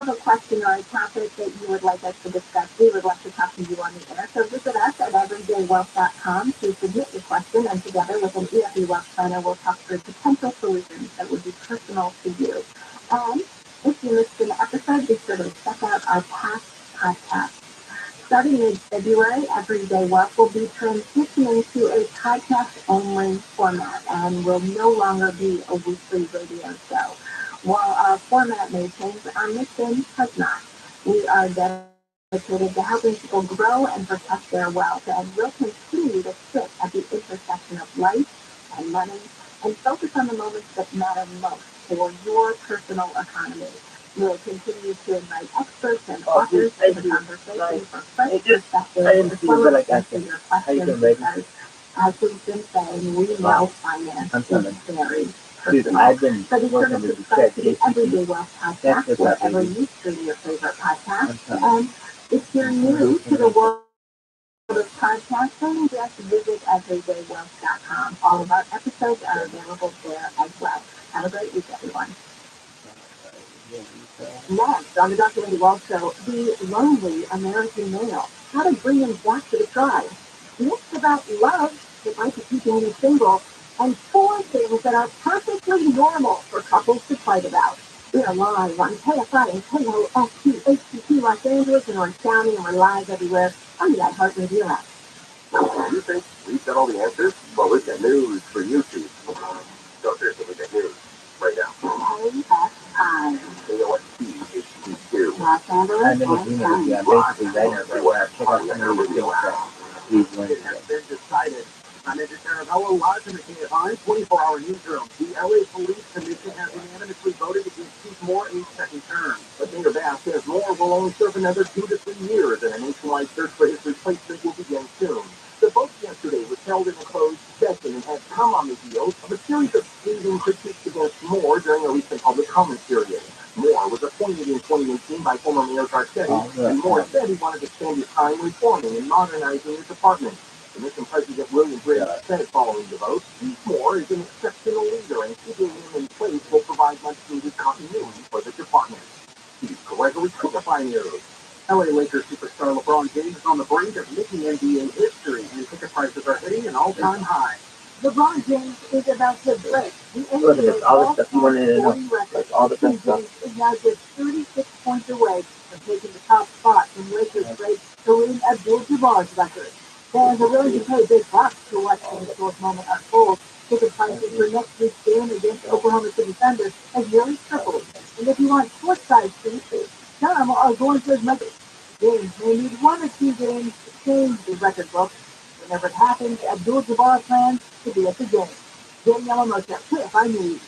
a question or a topic that you would like us to discuss, we would love to talk to you on the air. So visit us at everydaywealth.com to submit your question, and together with an EFE Wealth Planner, we'll talk through potential solutions that would be personal to you. And if you missed an episode, be sure to check out our past podcasts. Starting in February, Everyday Wealth will be transitioning to a podcast-only format and will no longer be a weekly radio show. While our format may change, our mission has not. We are dedicated to helping people grow and protect their wealth, and we'll continue to sit at the intersection of life and money and focus on the moments that matter most for your personal economy. We'll continue to invite experts and authors to the conversation for fresh perspectives as well as answer your questions because, as we've been saying, we know finance is very personal. So be sure to subscribe to the Everyday Wealth podcast wherever you stream your favorite podcasts. And if you're new to the world of podcasting, just visit everydaywealth.com. All of our episodes are available there as well. Have a great week, everyone. Next, on the Dr. Andy Walsh Show, the lonely American male. How to bring him back to the tribe. Myths about love that might be keeping you single. And 4 things that are perfectly normal for couples to fight about. We are live on KFI and KOST Los Angeles and Orange County, and we're live everywhere on the iHeartRadio app. You think we've got all the answers? Well, we've got news for you two. So seriously, we've got news right now. KFI. KOST Los Angeles, Orange County. Basically right everywhere. Check out some of the skill sets. It has been decided. I'm Andrew Carabello, live in the KFI 24-hour newsroom. The LA Police Commission has unanimously voted against Chief Moore a second term. But Mayor Bass says Moore will only serve another 2 to 3 years, and a nationwide search for his replacement will begin soon. The vote yesterday was held in a closed session and has come on the heels of a series of scathing critiques against Moore during a recent public comment period. Moore was appointed in 2018 by former Mayor Garcetti, and Moore said he wanted to spend his time reforming and modernizing the department. Commission President William Briggs said following the vote, Chief Moore is an exceptional leader, and keeping him in place will provide much-needed continuity for the department. Chief Gregory Crickify News. LA Lakers superstar LeBron James is on the brink of making NBA history, and ticket prices are hitting an all-time high. LeBron James is about to break the Look at NBA this, all the stuff you wanted to know. record. Like all the best James stuff. is now just 36 points away from taking the top spot from Lakers great Kareem Abdul-Jabbar's record. Fans are willing to pay big bucks to watch the historic moment unfold. Ticket prices for next week's game against Oklahoma City Thunder has nearly tripled. And if you want courtside seats, some are going for as much as James may need 1 or 2 games to change the record book. Whenever it happens, Abdul-Jabbar plans to be at the game. Danielle Moshe, KFI News.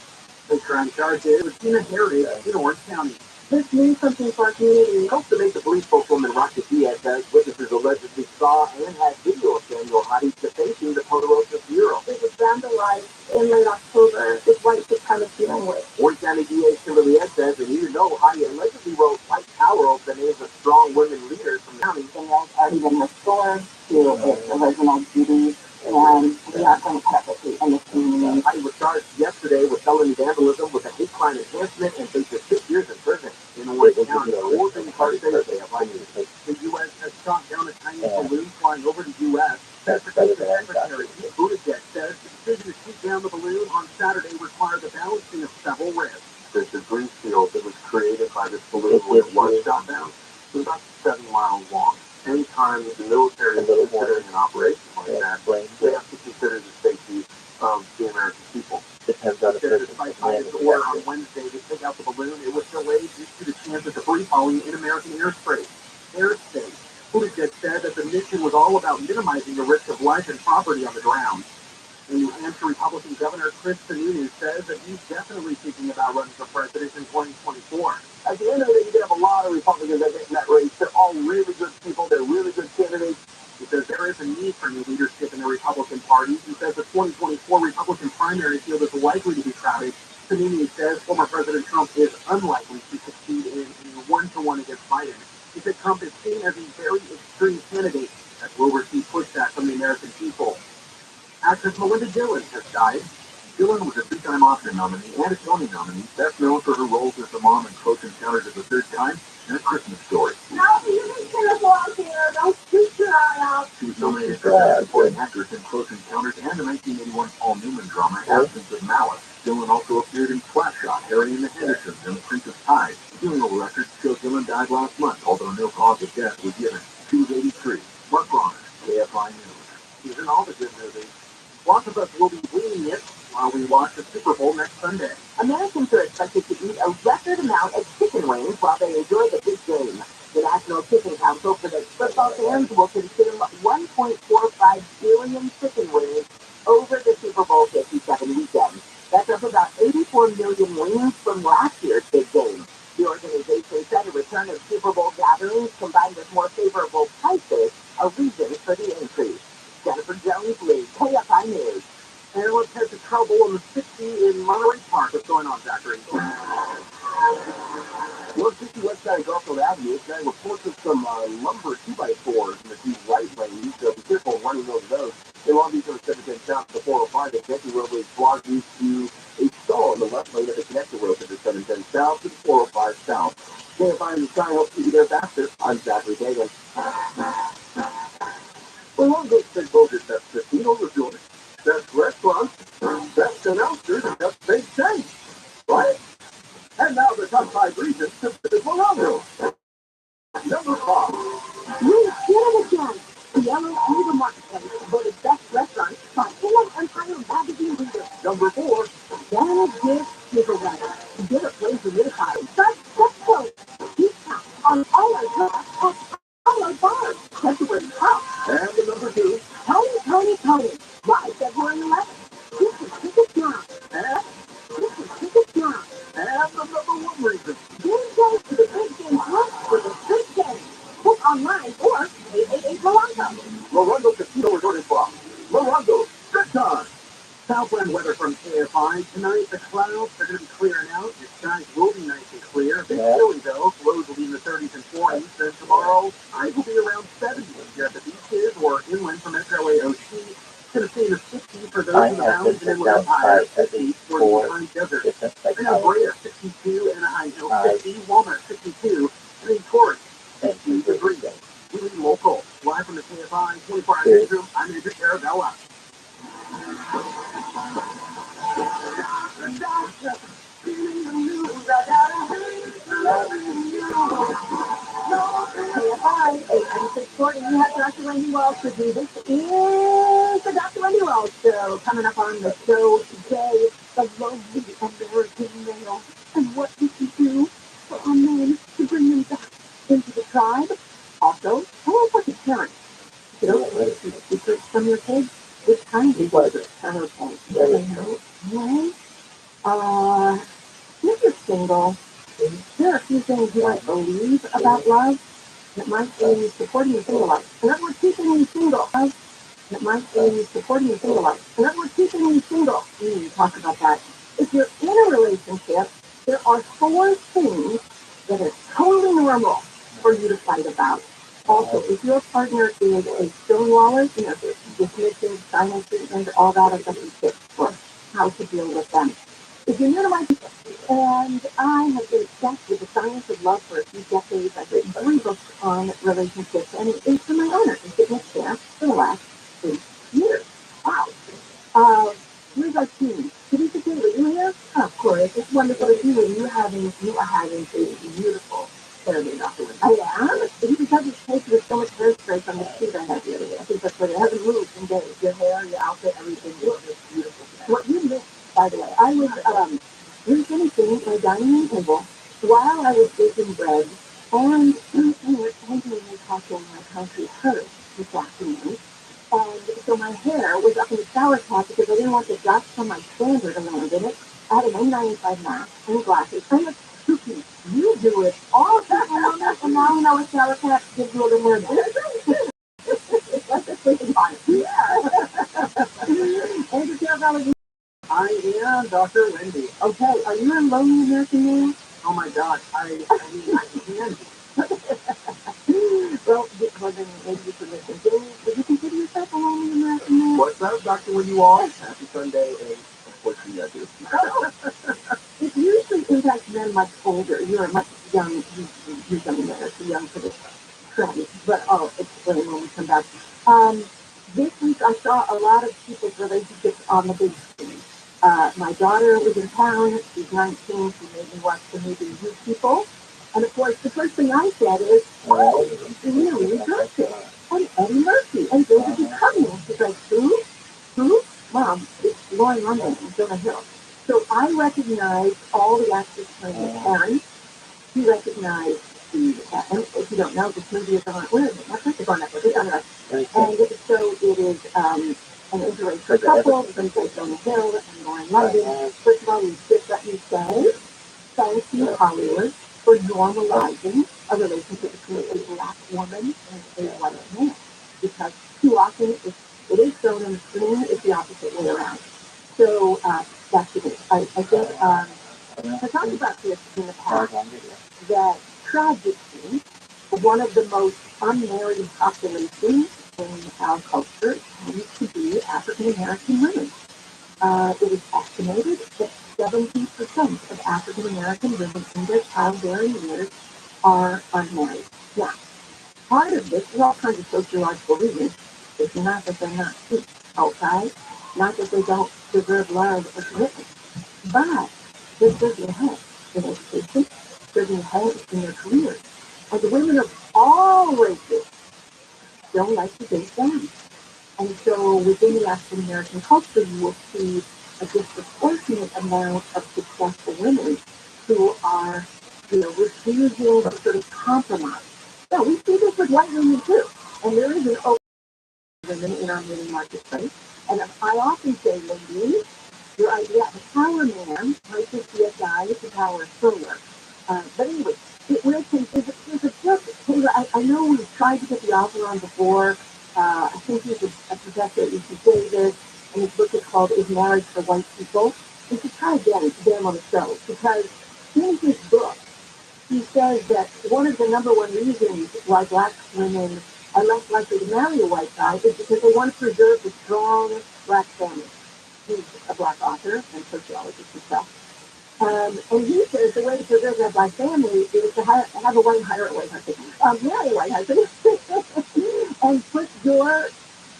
The crime charge is with Tina Heritage in Orange County. This means something for our community. Helped to make the police spokeswoman Rocky Diaz says witnesses allegedly saw and had video of Daniel Hadi defacing the Ponderosa Bureau. It was vandalized in late October with white supremacy language. Orange County DA Kimberly Ed says that even though Hadi allegedly wrote white power over the names of strong women leaders from the county, Danielle's already been restored to its original duties, and we are going to put up with the community. Hadi was charged yesterday with felony vandalism with a hate crime enhancement and faces 6 years in prison. In Orange County, Oregon Carson, the U.S. has shot down a Chinese balloon flying over the U.S. Transportation Secretary Pete Buttigieg says the decision to shoot down the balloon on Saturday required the balancing of several risks. The debris field that was created by this balloon when it was shot down was about 7 miles long. Anytime the military is considering an operation like that, they have to consider the safety of the American people. Depends on the person. Despite Biden's order on Wednesday to take out the balloon, it was delayed due to the chance of debris falling in American airspace. Buttigieg said that the mission was all about minimizing the risk of life and property on the ground. The New Hampshire Republican Governor Chris Sununu says that he's definitely thinking about running for president in 2024. At the end of the day, you have a lot of Republicans that get in that race. They're all really good people. They're really good candidates. He says there is a need for new leadership in the Republican Party. He says the 2024 Republican primary field is likely to be crowded. Sununu says former President Trump is unlikely to succeed in a 1-to-1 against Biden. He said Trump is seen as a very extreme candidate that will receive pushback from the American people. Actress Melinda Dillon has died. Dylan was a two-time Oscar nominee and a Tony nominee, best known for her roles as the mom in Close Encounters of the Third Kind and A Christmas Story. No, you didn't turn the ball here. Don't shoot your eye out. She was nominated for Best Supporting Actress in Close Encounters and the 1981 Paul Newman drama Absence of Malice. Dylan also appeared in Slapshot, Harry and the Hendersons, and The Princess Bride. Funeral records show Dylan died last month, although no cause of death was given. She was 83. Mark Bronner, KFI News. He's in all the good movies. Lots of us will be bleeding it while we watch the Super Bowl next Sunday. Americans are expected to eat a record amount of chicken wings while they enjoy the big game. The National Chicken Council predicts football fans will consume 1.45 billion chicken wings over the Super Bowl 57 weekend. That's up about 84 million wings from last year's big game. The organization said a return of Super Bowl gatherings combined with more favorable prices are reasons for the increase. Jennifer Jones-Lee, KFI News. And let's head to trouble in the 60 in Monterey Park. What's going on, Zachary? Well, 60 West Side Garfield Avenue, guy reports of some lumber 2x4s in the two right lanes, so be careful running over those. In Long Beach on 710 south to 405, the connecting roadway blocked due to a stall in the left lane of the connecting road to the 710 south to the 405 south. KFI and the sign helps keep you there faster. I'm Zachary Dagan. Well, one good thing focus that's 15 overdoing it. Best restaurants, best announcers, and best big change, right? And now the top 5 regions to the Morocco. Number 5. We did it again. The Yellow Eagle Marketplace voted best restaurant by Inland Empire Magazine reader. Number 4. Daniel Gibbs Superweather. Get a place humidified. That's close. Discount on all our products at all our bars. February 12th. And the number 2. Tony. Live February 11th. This is tickets now. And the number 1 reason. Game day to the big game hunt for the big game. Book online or 888 Morongo. Morongo Casino Resort and Spa. Morongo, good time. Southland weather from KFI. Tonight, the clouds are going to be clearing out. The skies will be nice and clear. A bit chilly, though. Lows will be in the 30s and 40s. Then tomorrow, highs will be around 70 if you're at the beaches or inland from Metro AOC. It's going to stay in the 60s for those in the mountains and inland Empire, 50s for the high desert. And Brea, 62, Anaheim Hill, 50, Walnut, 62, and then Torrance, 60 degrees. We leave local. Live from the KFI 24-hour newsroom, I'm Andrew Arabella. KFI 89640. You have Dr. Wendy Walsh with you. This is the Dr. Wendy Walsh Show. Coming up on the show today, the lonely American male. And what did you do for our men to bring them back into the tribe? Also, how about the parents? You don't want to secrets from your kids? Which kind of secrets? Okay. If you're single, there are a few things you might believe about love that might be supporting your single life. In other words, keeping you single. That might be supporting your single life. In other words, keeping you single. We need to talk about that. If you're in a relationship, there are 4 things that are totally normal for you to fight about. Also, if your partner is a stonewaller, dismissive, silent treatment, all that, I've got some tips for how to deal with them. If you're new to my people, and I have been obsessed with the science of love for a few decades, I've written 3 books on relationships, and it's been my honor to sit next to them for the last 8 years. Wow. Here's our team. Teresa Taylor, are you here? Of course. It's wonderful to see you. You are having a beautiful therapy, Dr. Wendy. I am? It's because it's taken with so much hairspray from the street I had the other day. I think that's what it hasn't moved in days. Your hair, your outfit, everything is just beautiful. What you missed, by the way, I was finishing my dining room table while I was baking bread, and we were talking my country hurt this afternoon. And so my hair was up in the shower cap because I didn't want the dust from my standard to land in it. I had an N95 mask and glasses and a cookie. You do it all the time, and now you know a shower cap gives you a little more dust. That's a freaking fun. Yeah. Andrew Carabelli. I am Dr. Wendy. Okay, are you a lonely American man? Oh my God, I mean, I can be. Well, then maybe you should listen. Would you consider yourself a lonely American man? What's up, Dr. Wendy Walsh? Happy Sunday, and of course, you media do. It usually impacts men much older. You're much young. You're young men are too young for this trend. But I'll explain when we come back. This week I saw a lot of people's relationships on the big screen. My daughter was in town. She's 19. She made me watch the movie You People. And of course, the first thing I said is, oh, really good. And Eddie Murphy and David Duchovny. And she's like, who? Who? Mom, it's Lauren London and Jonah Hill. So I recognized all the actors playing the parents. You recognize the, and if you don't know, this movie is on, where is it? Netflix? It's on Netflix. It's on Netflix. And so it is an interracial couple, played by Jonah Hill and Lauren London. First of all, we just let you say, thank you, Hollywood, for normalizing a relationship between a black woman and a white man. Because too often, if it is shown on the screen, it's the opposite way around. So that's the thing. I think I talked about this in the past, that tragically, one of the most unmarried populations in our culture tends to be African American women. It is estimated that 70% of African American women in their childbearing years are unmarried. Now, part of this is all kinds of sociological reasons. It's not that they're not cute, okay? Not that they don't deserve love or commitment. But they're surging ahead in education, surging ahead in their careers. And the women of all races don't like to date down. And so within the African American culture, you will see a disproportionate amount of successful women who are, refusing to sort of compromise. So we see this with white women too. And there is an open women in our moving marketplace. And I often say, ladies, your idea of a power man might just be a guy with the power of solar. But anyway, Wilson is a book. Taylor, I know we've tried to get the author on before. I think he's a professor at UC Davis, and his book is called Is Marriage for White People? We should try again to get him on the show, because in his book, he says that one of the number one reasons why black women are less likely to marry a white guy is because they want to preserve the strong black family. He's a black author and sociologist himself. And he says the way to preserve that black family is to have a white, hire a white husband, marry a white husband, and put your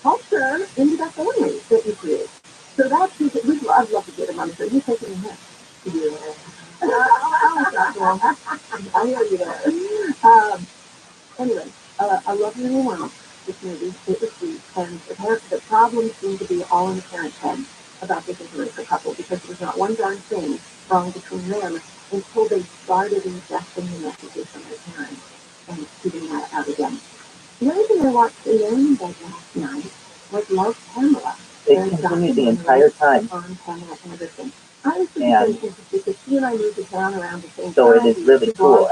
culture into that family that you create. So that's his, I'd love to get him on the show. You're taking him here. Yeah. I'll talk to him. I hear you there. Anyway, I love you well. This movie, it was sweet, and the problems seem to be all in the parents' head about this interracial couple, because there's not one darn thing wrong between them until they started ingesting the messages from their parents and keeping that out again. The other thing I watched alone in bed last night was Love Pamela. It continued the entire time. On Pamela Anderson. I was very interested because she and I moved to town around the same time. So it is really cool.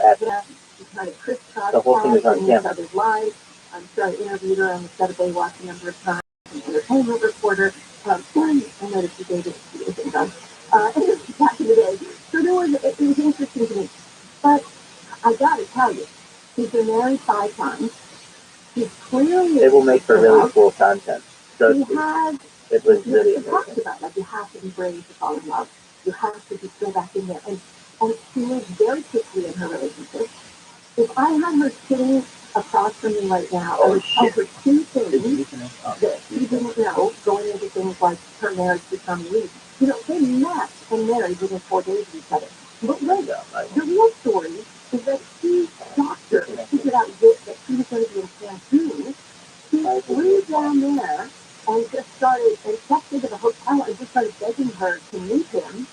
Kind of crisscross the whole thing is on each camera. other's lives. I'm sure I interviewed her on the set of Baywatch a number of times. An entertainment reporter. I noticed she dated done. Back in the day. So it was interesting to me. But I gotta tell you, she's been married 5 times. She's clearly. They will make for really cool content. So it was really talks about, like, you have to be brave to fall in love. You have to just go back in there. And she moved very quickly in her relationship. If I had her sitting across from me right now, I would tell her 2 things that she didn't know going into things like her marriage to Tommy Lee. They met and married within 4 days of each other. But wait, the real story is that she, doctor, figured out that she was going to be in Cancun. She flew down there and just started, and checked into the hotel and just started begging her to meet him.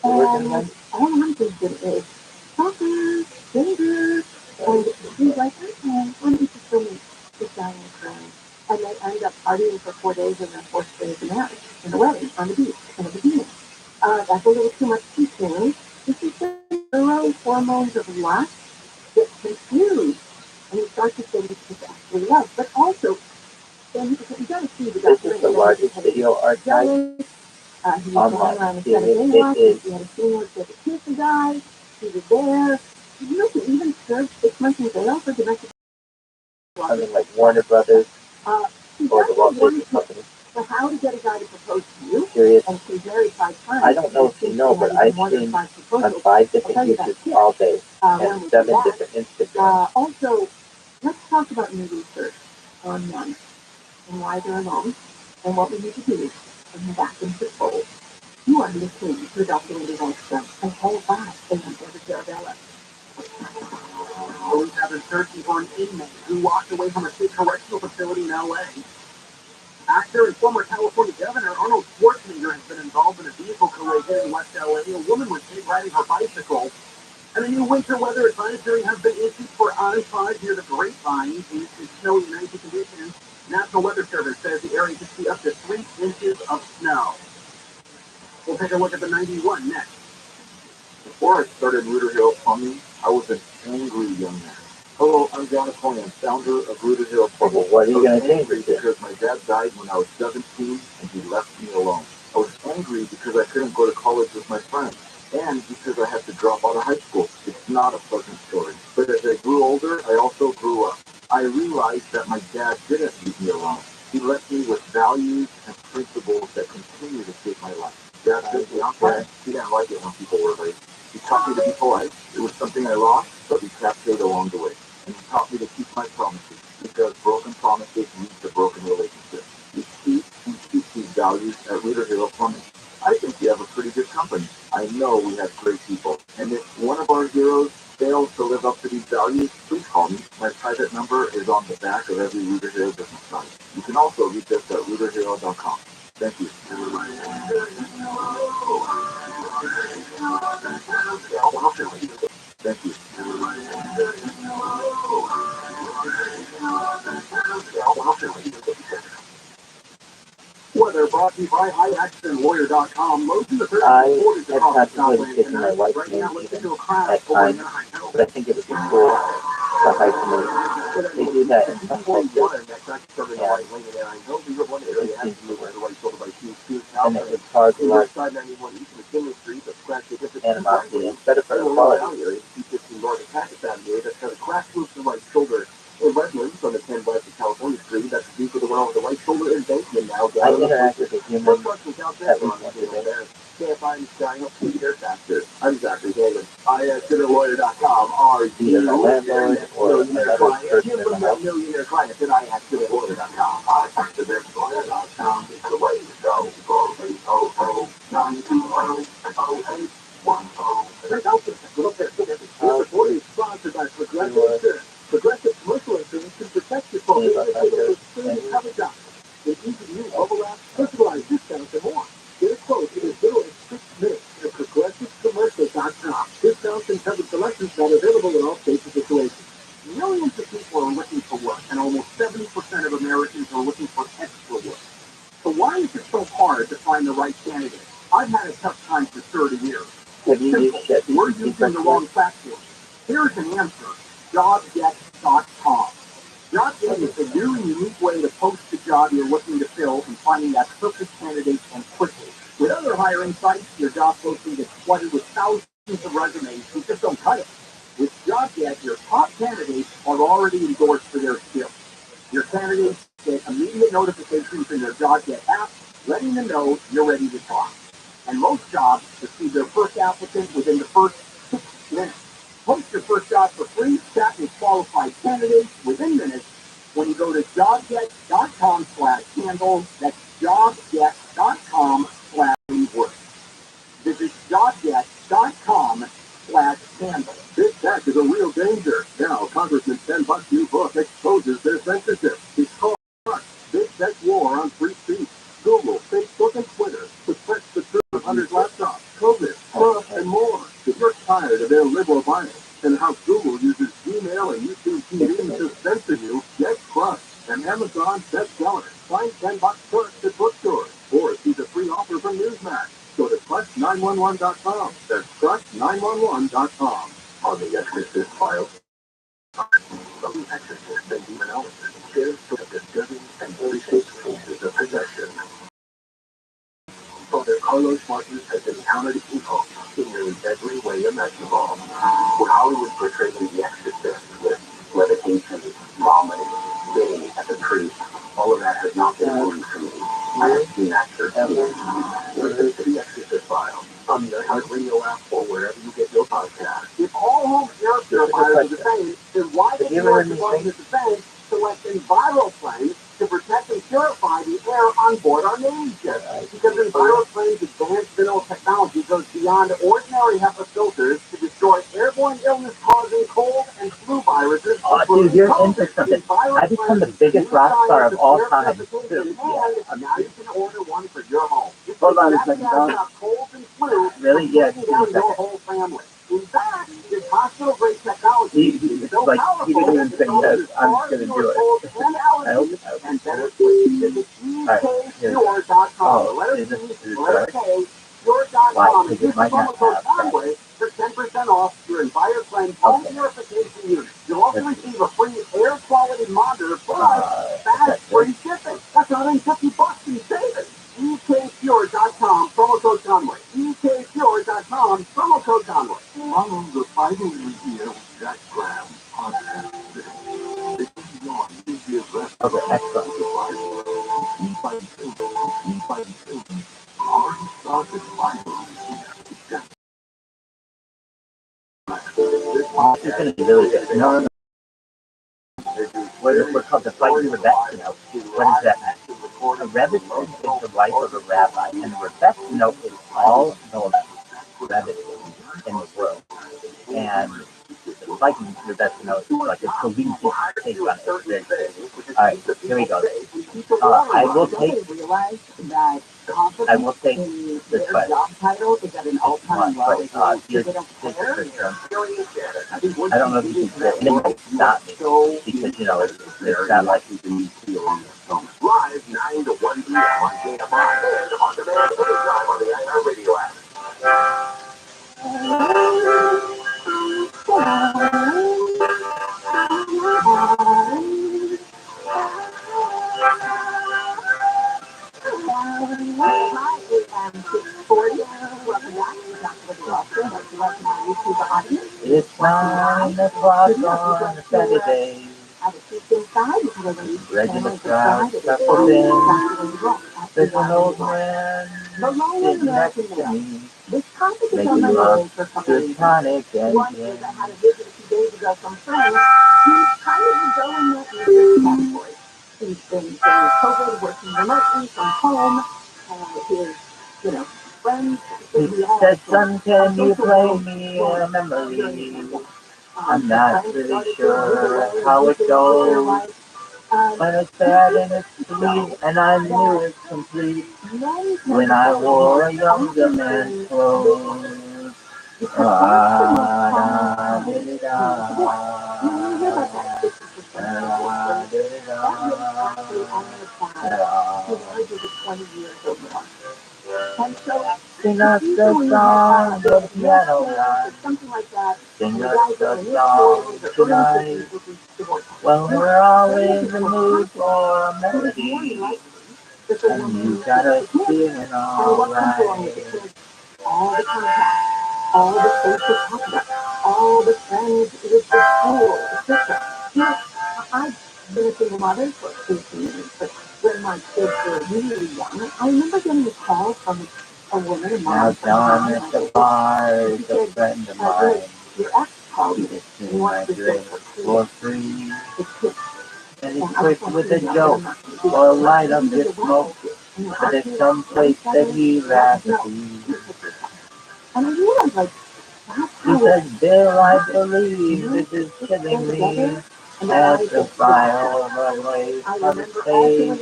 And all I'm thinking is, soccer, danger. And he's like, okay, why don't you just go meet this guy in Ukraine? And they end up partying for 4 days in their 4th day of the marriage, in the wedding, on the beach, in the bikini. That's a little too much too soon. This is the neuro hormones of lust get confused. And you start to think it's actually love. But also, then you got to see the This is the largest video archive he was going around the set of Baywatch. He had a scene where he had to kiss the guy. He was there. He even served 6 months in jail for domestic violence. Something like Warner Brothers or the Walt Disney Company. So how to get a guy to propose to you? Curious. And she's married 5 times. I don't know if you know, but I've seen on 5 different YouTubes all day and 7 different Instagrams. Also, let's talk about new research on men and why they're alone and what we need to do and back them to soul. You are listening to Dr. Wendy Wallstrom and Paul Bob and Arabella. Police have been searching for an inmate who walked away from a state correctional facility in L.A. Actor and former California Governor Arnold Schwarzenegger has been involved in a vehicle collision in West L.A. A woman was hit riding her bicycle, and a new winter weather advisory has been issued for I-5 near the Grapevine due to snowy and icy conditions. National Weather Service says the area could see up to 3 inches of snow. We'll take a look at the 91 next. Before I started Rooter Hill Plumbing, I was an angry young man. Hello, I'm John Coyan, founder of Rooter Hill Plumbing. Well, what are you going to change it to? Because my dad died when I was 17 and he left me alone. I was angry because I couldn't go to college with my friends and because I had to drop out of high school. It's not a pleasant story. But as I grew older, I also grew up. I realized that my dad didn't leave me alone. He left me with values and principles that continue to shape my life. Dad said the outside, he didn't like it when people were late. He taught me to be polite. It was something I lost, but we captured along the way. And he taught me to keep my promises, because broken promises lead to broken relationships. We keep these values at Rooter Hill Plumbing. I think we have a pretty good company. I know we have great people. And if one of our heroes fails to live up to these values, please call me. My private number is on the back of every Rooter Hill business card. You can also reach us at rooterhill.com. Thank you. Thank you. Weather brought to you by highaccidentlawyer.com. I have contemplated taking my wife's name even at times, but I think it would be cool to hyphenate. They do that in some cultures, and it seems to work. And it's hard to like animosity. It's better for equality. In Redlands, on the 10 west of California Street, that's due to the one with the white shoulder embankment now. I interact with a human at least once a day. Can't find shine up to your faster. I'm Zachary David. IAccidentLawyer.com. Are you Either my landlord or another person in my house. millionaire client at IAccidentLawyer.com. IAccidentLawyer.com is the way to go. 480-920-1010. Sponsored by Progressive Insurance. Progressive commercial insurance can protect you from coverage options. With easy-to-use mobile apps, personalized discounts, and more. Get a quote in as little as 6 minutes at progressivecommercial.com. Discounts and coverage selections not available in all states and situations. Millions of people are looking for work, and almost 70% of Americans are looking for extra work. So why is it so hard to find the right candidate? I've had a tough time for 30 years. Have you used ChatGPT? We're using the wrong platform. Here's an answer. JobGet.com. JobGet is a new and unique way to post the job you're looking to fill and finding that perfect candidate and quickly. With other hiring sites, your job posting gets flooded with thousands of resumes who just don't cut it. With JobGet, your top candidates are already endorsed for their skills. Your candidates get immediate notifications in their JobGet app, letting them know you're ready to talk. And most jobs receive their first applicant within the first 6 minutes. Post your first job for free, chat with qualified candidates within minutes when you go to jobget.com/handle. That's jobget.com/work. Visit jobget.com/handle. Big tech is a real danger. Now, Congressman Ken Buck's new book exposes their censorship. It's called Big Tech War on Free Speech. Google, Facebook, and Twitter suppress the truth of hundreds laptops, COVID, Trump, and more. If you're tired of their liberal bias and how Google uses Gmail and YouTube TV to censor you, get Crushed, an Amazon bestseller. Find $10 Crushed at bookstores or see the free offer from Newsmax. Go to Crush911.com. That's Crush911.com. On the Exorcist Files. From the Exorcist and Demonologist shares the disturbing and racist cases of possession. Father Carlos Martinez has encountered evil in nearly every way imaginable. Where Hollywood portrayed the Exorcist with irritation, vomiting, spitting at the tree. All of that has not been moved to me. I have seen that firsthand. Listen to the Exorcist File on the iHeartRadio app or wherever you get your podcast. If all home air purifiers are the same, then why does your department is the same selecting viral claims to protect and purify the air on board our Navy ships? Because EnviroClaim's advanced mineral technology goes beyond ordinary HEPA filters to destroy airborne illness-causing cold and flu viruses. Oh, dude, you're into something. I become the biggest rock star of all time. And now you can order one for your home. Hold on a second, dog. Really? Yeah, give me a second. Whole family. In fact, this hospital-grade technology is so powerful he didn't even say yes. I'm just gonna do it. I hope. And better visit EKCure.com. Oh, is this Cure.com and use the promo code Conway for 10% off your EnviroClaim home purification unit. You'll also receive a free air quality monitor plus fast free shipping. That's $150 in savings. EKCure.com, promo code Conway. EKCure.com, promo code Conway. Follow the Bible Review with Jack Graham podcast. Okay, excellent. This is going to be really good. No. We're called the Fighting Rebecca. What is that mean? A Rebbetzin is the wife of a rabbi, and a Rebecca is all the Rebbetzin in the world. And the Fighting Rebecca is like a collegiate take on it. All right, here we go. I will take this question. Here's the question. I don't know if you can say it. It might stop me because, you know, it's not like you can live 9 to 1 p.m. on KFI and on demand anytime on the iHeartRadio app. It's 9 o'clock on a Saturday. Regular crowd shuffles in. There's an old man sitting next to me, making love to a tonic engine. He's been doing COVID, working remotely from home, his, friends. He said, son, can you play me a memory? I'm not really sure how it goes, but it's sad and it's sweet, and I knew it's complete when I wore a younger man's clothes. Sing us the song of the piano line. Sing us the song tonight. Well, we're all in the mood for a melody, and you got us feeling alright. All the contacts, all the social contact, all the friends with the school, etc. I've been a single mother for 18 years, but when my kids were really young, I remember getting a call from a woman, a mom. Now John at the bar is a friend of mine. Your ex called me. It's my drink for free. And it's quick with a joke or light up the smoke. But it's someplace that he'd rather be. And I realized, he says, Bill, I believe this is killing me. As the fire away from his face.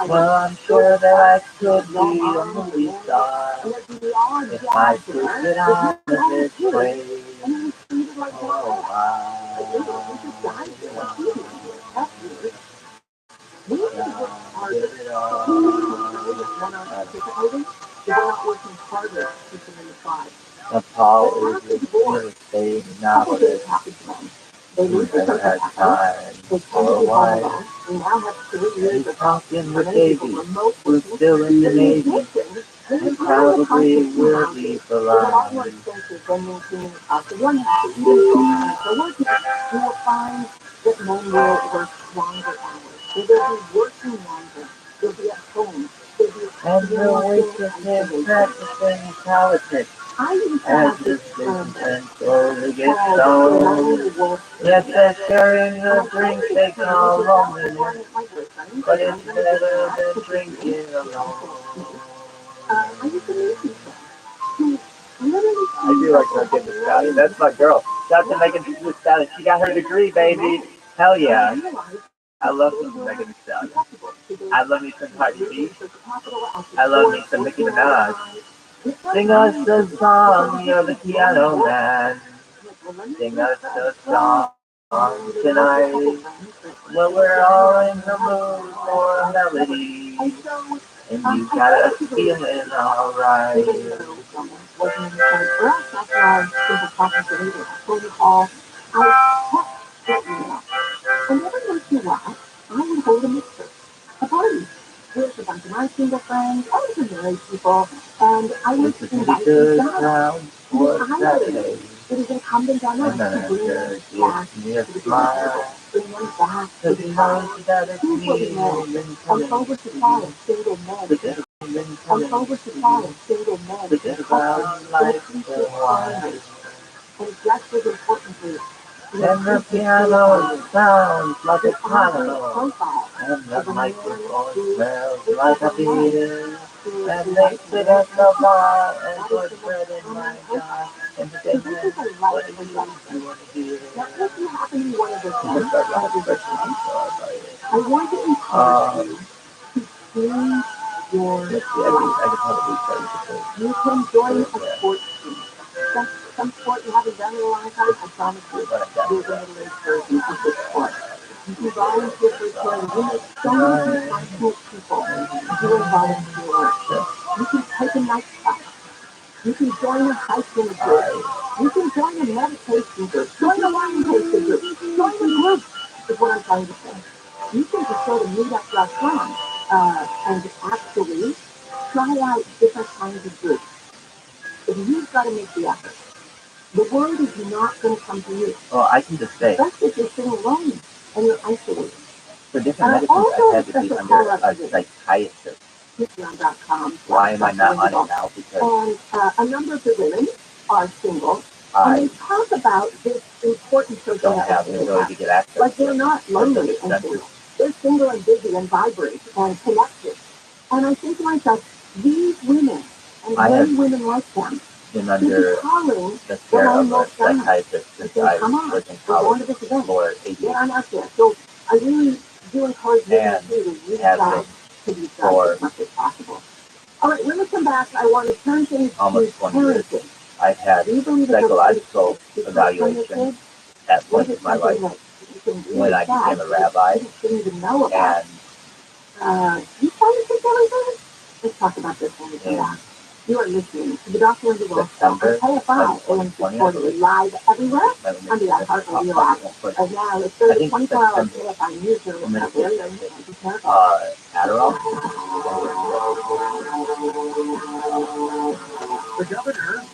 Well, I'm sure that I could be a movie star if I could get out of this place. Oh, Paul is a real estate novelist. He never had time for a wife. He's talking with Davey, who's still in the Navy, and probably will be for life. that men will work longer hours. They will be working longer. They'll be at home. They'll be And the experiencing waitress is isolation. practicing politics. I used to As have this this businessman slowly gets called stoned. Lone Wolf. Yes, they're sharing And the I drink started they experimenting call with that before I loneliness. met my boyfriend. But And it's I'm going to get better that than to begin. drinking alone. I used to meet people who literally I do like Megan Thee Stallion. That's my girl. Shout out to Megan Thee Stallion. She got her degree, baby. Hell yeah. I love me some Megan Thee Stallion. I love me some Cardi B. I love me some Nicki Minaj. Sing us a song, you're the piano man. Sing us a song tonight. Well, we're all in the mood for a melody. And you got us feeling alright. And every once in a while, I would hold a mixer, a party, with a bunch of my single friends and some married people, and I would invite them down. Because I believe it is incumbent on us to bring them back to the table, bring them back to the table. Here's what we know. On oversupply of single men, on oversupply of single men, in the future families, and just as importantly, and the piano sounds like a piano, and the microphone smells like a beer. And they sit at the bar and put bread in my jar, and they say, what do you want to hear? now, if you happen to be one of those I'm men, gonna start that running is questions okay. before I want to encourage you to change your let's see, I can probably start with the You can join a sports team. Some sport you haven't done in a long time, I promise you, you're going to learn version of this sport. You can volunteer for charity. You meet so many passionate people doing volunteer work. You can take a night class. You can join a hiking group. You can join a meditation group. Join a orientation group. Join a group is what I'm trying to say. You can just go to meetup.com and actually try out different kinds of groups. But you've got to make the effort. The world is not going to come to you. Well, I can just say, especially if you're sitting alone and you're isolated. for different medicines, I've had to be under a psychiatrist. Patreon.com. Why am I not on it now? Because And a number of the women are single, and they talk about this important social don't have the ability to get access. like they're not lonely and single. They're single and busy and vibrant and connected. And I think to myself, these women and many women like them been under the care of a psychiatrist since I was in college for 8 years. I'm out there. So I really do encourage women to reach out to these guys as much as possible. All right, when we come back, I want to turn things to parenting. I've had psychological evaluation at points in my life when I became a rabbi, and you trying to take everything? Let's talk about this when we come back. You are listening to the Doctor of the World Show on KFI AM 640 live everywhere on the iHeartRadio app. And now let's go to the 24-hour KFI newsroom with our very own Andy Carroll. Adderall. The governor,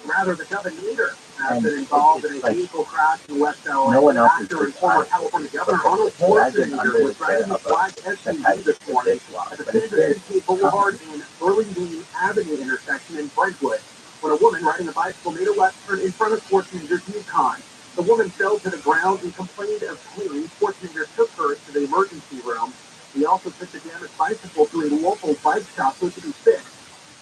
rather the governor, has been involved in a vehicle crash in West LA. No one else is Actor and former California Governor Arnold Schwarzenegger was driving his black SUV this morning at the San Francisco Boulevard and Burlingame Avenue intersection in Brentwood when a woman riding a bicycle made a left turn in front of Schwarzenegger's Yukon. The woman fell to the ground and complained of pain. Schwarzenegger took her to the emergency room. He also took the damaged bicycle to a local bike shop so it could be fixed.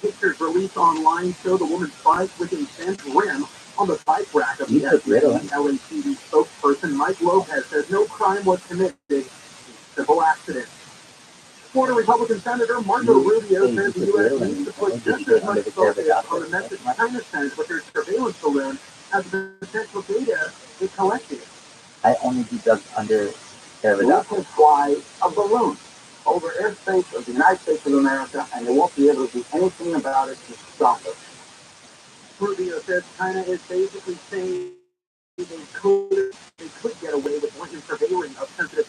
Pictures released online show the woman's bike with a bent rim on the bike rack of the SUV. LAPD spokesperson Mike Lopez says no crime was committed. It's a civil accident. Florida Republican Senator Marco Rubio says the U.S. needs to put just as much focus on the message China sends with their surveillance balloon as the potential data it collected. I only do drugs under We can fly a balloon over airspace of the United States of America, and they won't be able to do anything about it to stop us. Rubio says China is basically saying they could get away with blanket surveilling of sensitive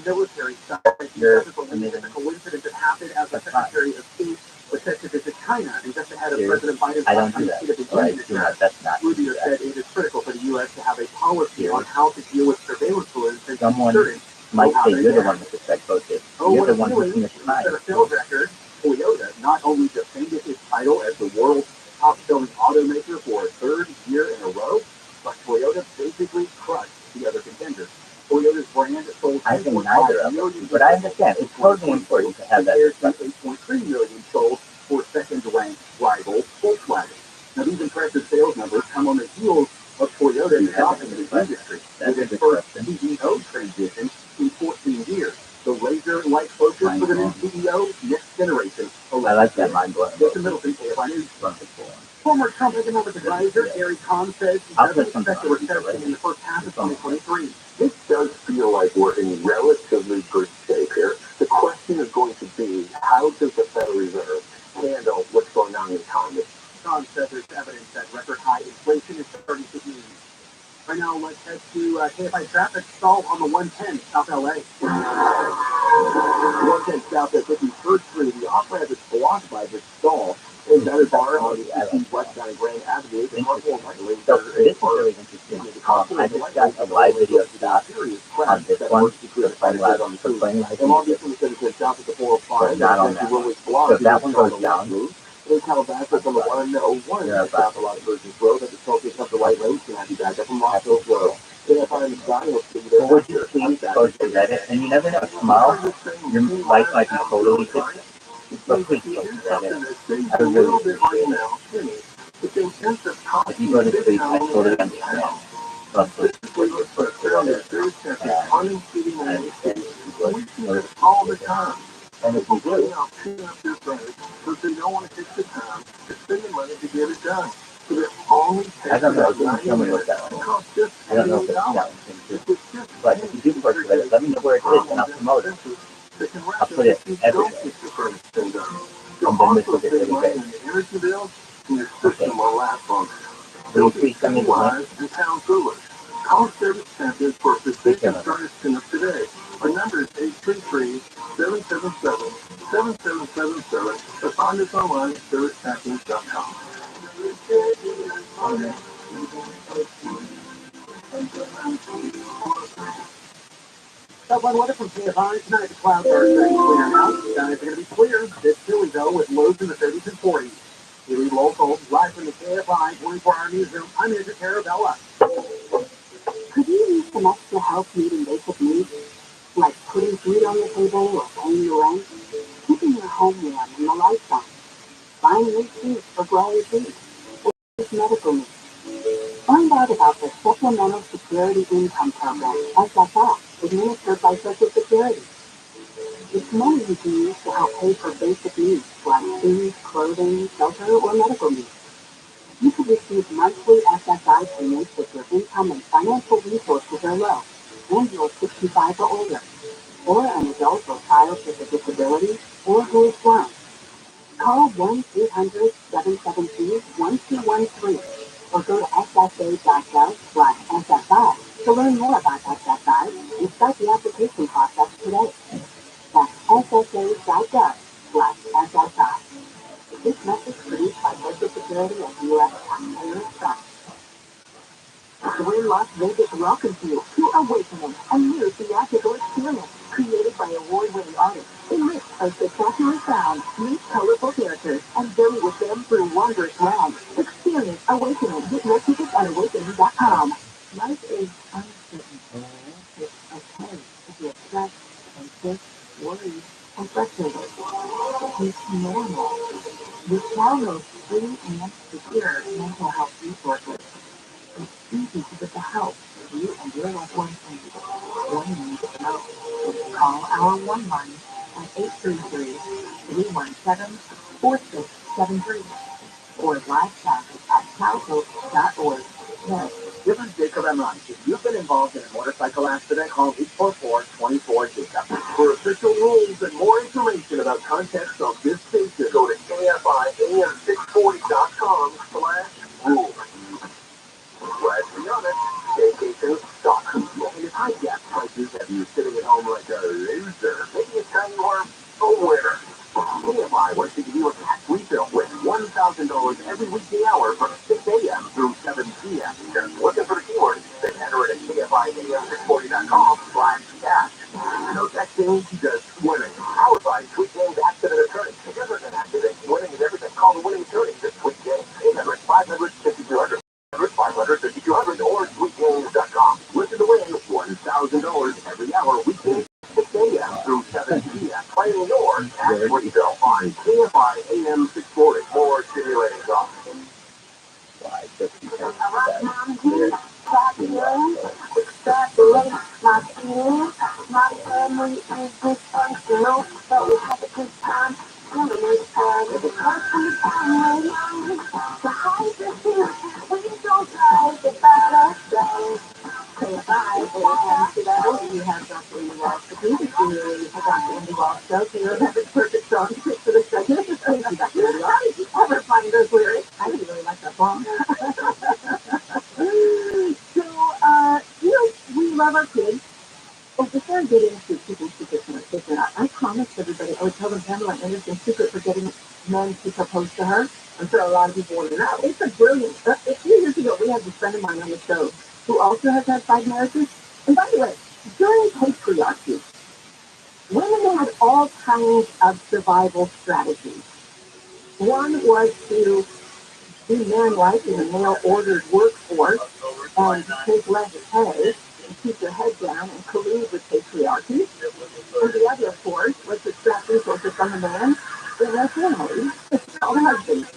military sites. He doesn't believe it's a coincidence that happened as the Secretary of State but set to visit China and just ahead of Serious? President Biden's I don't do upcoming that. State of the Or I Union do my address. best not to do Rubio that. said it is critical for the U.S. to have a policy Serious? on how to deal with surveillance balloons and Someone certain might say you're the work. one with the psychosis. Oh, You're what the a one who feeling commits to crime. set a sales record. Toyota not only defended its title as the world's top-selling automaker for a third year in a row, but Toyota basically crushed the other contenders. Toyota's brand sold I think neither of us do, but I understand. It's totally important to have that discussion. 8.3 million sold for second-ranked rival Volkswagen. Now, these impressive sales numbers come on the heels of Toyota adopting the industry with its first CEO transition in 14 years. The laser-like focus for the new CEO, next generation. I like that mind-blowing. Jason Middleton, KFI News. Former Trump economic advisor Gary Kahn says he doesn't expect a recession in the first half of 2023. It does feel like we're in relatively good shape here. The question is going to be, how does the Federal Reserve handle what's going on in the economy? Kahn says there's evidence that record high inflation is starting to ease. Right now, let's head to KFI traffic stall on the 110 South LA. 110 South at 53rd Street. The off-ramp is blocked by this stall. And that is bar on the west side of Grand Avenue. The carpool lightly. So this is really interesting. I just got a live video stock on this one for playing live And long Beach Citizen south at the 405. not on that one. So if that one goes down, in Calabasas on the 101 south of Las Virgins Road, at the Celtics up the right road, can have you back up from Rock Hills Road. KFI in the sky will see you there. would you please post to Reddit? And you never know, tomorrow your life might be totally different. So please post to Reddit. I really appreciate it. If you go to sleep, I totally understand. But please post to Reddit. I understand if you would. All the time. And if you do, But they don't want to take the time to spend the money to get it done. So they're only I don't know, you can tell me what that one is. I don't know if it's that one thing too. But if you do post to Reddit, let me know where it is and I'll promote it. I'll put it everywhere. And then this will get really big. Okay. Will you please send me the link? Our service centers for physician Speaking service clinics today. Our number is 833-777-7777 or find us online at servicepackings.com. Top one weather from KFI tonight. The clouds are starting to clear now. Skies are going to be clear. This chilly though with lows in the 30s and 40s. Daily local live from the KFI 24-hour newsroom. I'm Andrew Carabella. Could you use some extra help meeting basic needs, like putting food on the table or paying your rent, keeping your home warm and the lights on, buying new seats for growing trees, or just medical needs? Find out about the Supplemental Security Income Program, SSI, administered by Social Security. It's money you can use to help pay for basic needs like food, clothing, shelter, or medical needs. You could receive monthly SSI payments if your income and financial resources are low, and you're 65 or older, or an adult or child with a disability, or who is blind. Call 1-800-772-1213 or go to ssa.gov/SSI to learn more about SSI and start the application process today. That's ssa.gov/SSI. This message produced by Social Security and U.S. Taxpayers Trust. We're Las Vegas welcomes you to Awakening, a new theatrical experience created by award-winning artists, enriched by spectacular sound, meet colorful characters, and journey with them through wondrous realms. Experience Awakening. Get your tickets at awakening.com. Life is uncertain. It's okay to get stressed, anxious, worried, and frustrated. It's normal. With download free and secure mental health resources, it's easy to get the help you and your loved ones need when you need it most. Call our one line at 833-317-4673 or live chat at calhope.org. This is Jacob Emron. If you've been involved in a motorcycle accident, call 844-24-JACOB. For official rules and more information about context of this station, go to KFIAM640.com/rules. Let's be honest, vacations suck. And with high gas prices, have you sitting at home like a loser? Maybe it's time you are a winner. KFI wants to give you a tax refill with $1,000 every weekday hour from 6 a.m. through 7 p.m. Just looking for the keyword, then enter it at KFIAM640.com/cash. No texting, just winning. Powered by Sweet Games Accident Attorney. If you're an accident, winning is everything. Call the winning attorney this Sweet Games. 800-500-5200. 500-5200 or sweetgames.com. Listen to win $1,000 every hour weekday 6 a.m. through 7 p.m. Playing your tax refill on KFI AM 640. More stimulating talk. Extrapolate my feelings. My family is dysfunctional, but we have a good time. Never make time. It's hard from the time we're young. So hide the fear. Please don't try to fight us. Say bye. You have Dr. Andy Walsh, the previous series of Dr. Andy Walsh show. So you have the perfect song for the second. How did you ever find those lyrics? I didn't really like that song. We love our kids. Well, before I get into people's secret conversation, I promised everybody I would tell them Pamela Anderson's secret for getting men to propose to her. I'm sure a lot of people want to know. It's a brilliant. A few years ago, we had this friend of mine on the show who also has had 5 marriages. And by the way, during patriarchy, women had all kinds of survival strategies. One was to be man-like in a male-ordered workforce and take less pay and keep your head down and collude with patriarchy. And the other, of course, was to extract resources from the man in their family, all the husbands.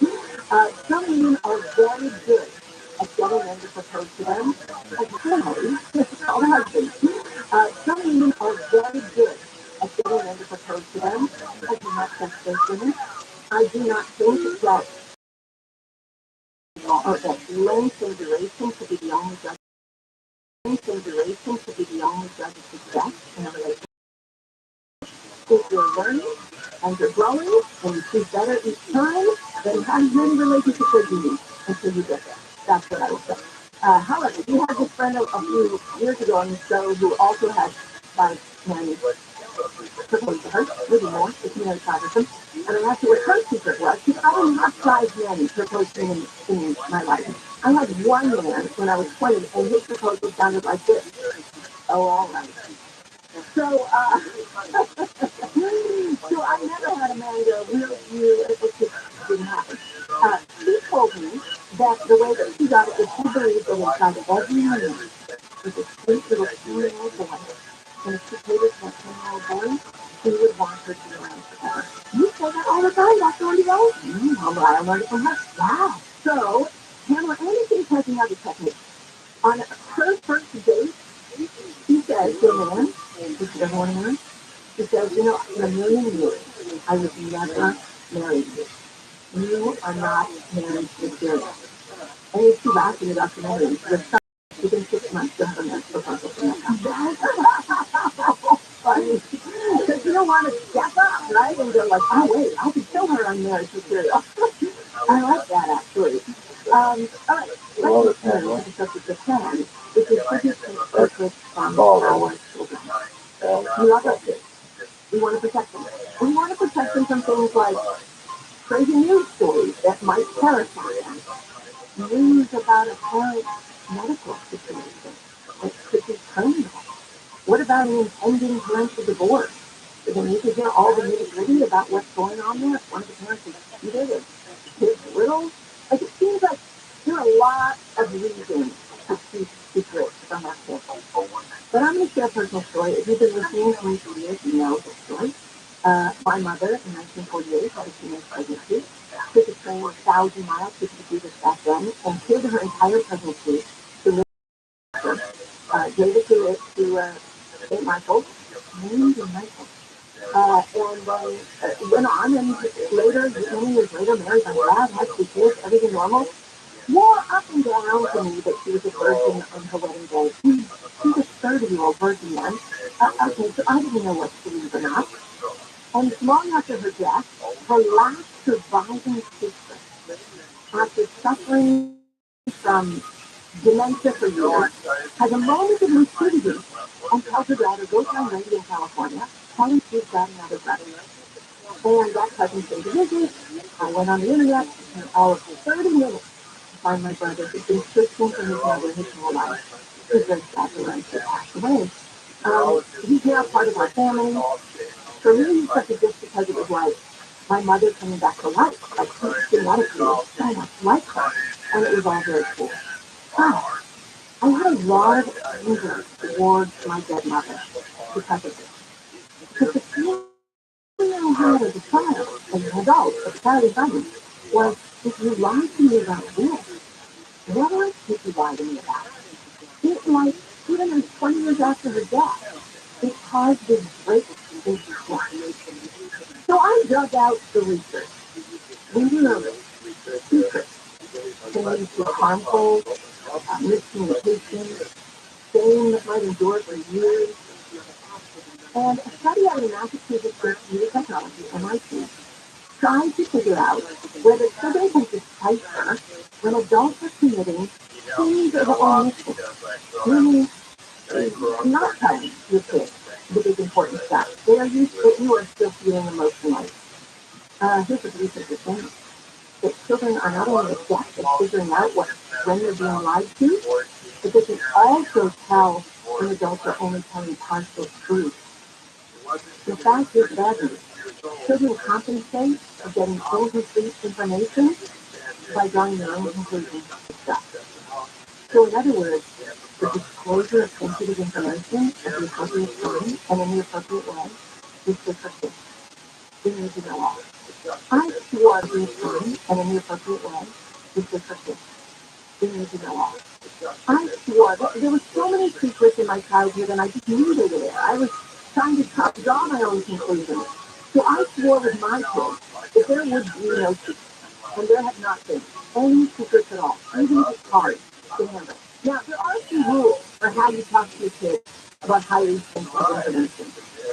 Some women are very good at getting men to propose to them as family, all the husbands. Some women are very good at getting men to propose to them as not just those women. I do not think that length and duration could be the only judge. Length and duration could be the only judge of success in a relationship. If you're learning and you're growing and you see better each time, then how many relationships do you need until you get there? That's what I would say. However, we had this friend a few years ago on the show who also had 5 men proposed to her, maybe more, if you know 5 of them. And I asked her what her secret was, because I didn't have 5 men propose to me in my life. I had one man when I was 20, and his proposal sounded like this. Oh, all right. So, so I never had a man go, it just didn't happen. She told me that the way that she got it is she believed that inside every man was a sweet little 10-year-old boy. And if she hated that 10-year-old boy, she would want her to be around forever. You say that all the time, Dr. Andy-O? I learned it from her. Wow. So, Pamela Anderson has another technique. On her first date, she said to a man, which she doesn't want to marry, she says, in a million years, I would never marry you. You are not married material. And she laughed in the documentary. Within 6 months, to have a marriage proposal from that funny. Because you don't want to step up, right? And go like, oh, wait, I can show her I'm marriage material. I like that, actually. All right, let's return to the subject of plan, which is producing secrets from our children. We love our kids. We want to protect them. We want to protect them from things like crazy news stories that might terrify them. News about a parent's medical situation that could be terminal. What about an impending parental divorce? Do they need to hear all the nitty-gritty about what's going on there? If one of the parents is cheated and kids little? Like, it seems like there are a lot of reasons to keep secrets from our kids. But I'm going to share a personal story. If you've been listening to me for years, you know this story. My mother, in 1948, had a teenage pregnancy. Took a train 1,000 miles to do this back then, and killed her entire pregnancy to live with her. Gave it to St. Michael, named him Michael. And then went on, and later, many years later, married my dad, had 2 kids, everything normal. More up and down to me that she was a virgin on her wedding day. She was a 30-year-old virgin then. Okay, so I didn't know what to believe or not. And long after her death, her last surviving sister, after suffering from dementia for years, has a moment of lucidity and tells her daughter, go find Randy in California, tell him she's got another brother. And that cousin came to visit. I went on the internet and all of 30 minutes to find my brother who'd been searching for his mother his whole life. He's very sad to learn she passed away. He's now part of our family. For me, he's such a gift because it was like my mother coming back to life. Like he genetically was so much like her. And it was all very cool. Ah, I had a lot of anger towards my dead mother because of this. Because the feeling I had as a child, as an adult, as a child in family, was if you lied to me about this, what else did you lie to me about? It like, even in 20 years after her death, it caused this break in trust. So I dug out the research. We knew secrets, things were harmful, miscommunication, shame that might endure for years. And a study out of Massachusetts Institute of Technology, MIT, tried to figure out whether children can decipher when adults are committing sins of omission, meaning not telling your kids the big important stuff. They are used that you are still feeling emotionally. Here's what the research is saying. That children are not only adept at figuring out when they're being lied to, but they can also tell when adults are only telling partial truth. The fact is bad news. Children compensate for getting incomplete information by drawing their own conclusions to stuff. So in other words, the disclosure of sensitive information at the appropriate time and in the appropriate way is good for kids. We need to know all. I swore at the time and in the appropriate way is good for kids. We need to know all. I swore that there were so many secrets in my childhood and I just knew they were there. I was trying to draw my own conclusions. So I swore with my kids that there would be no secrets. And there have not been any secrets at all, even if it's hard to handle. Now, there are some rules for how you talk to your kids about highly sensitive information.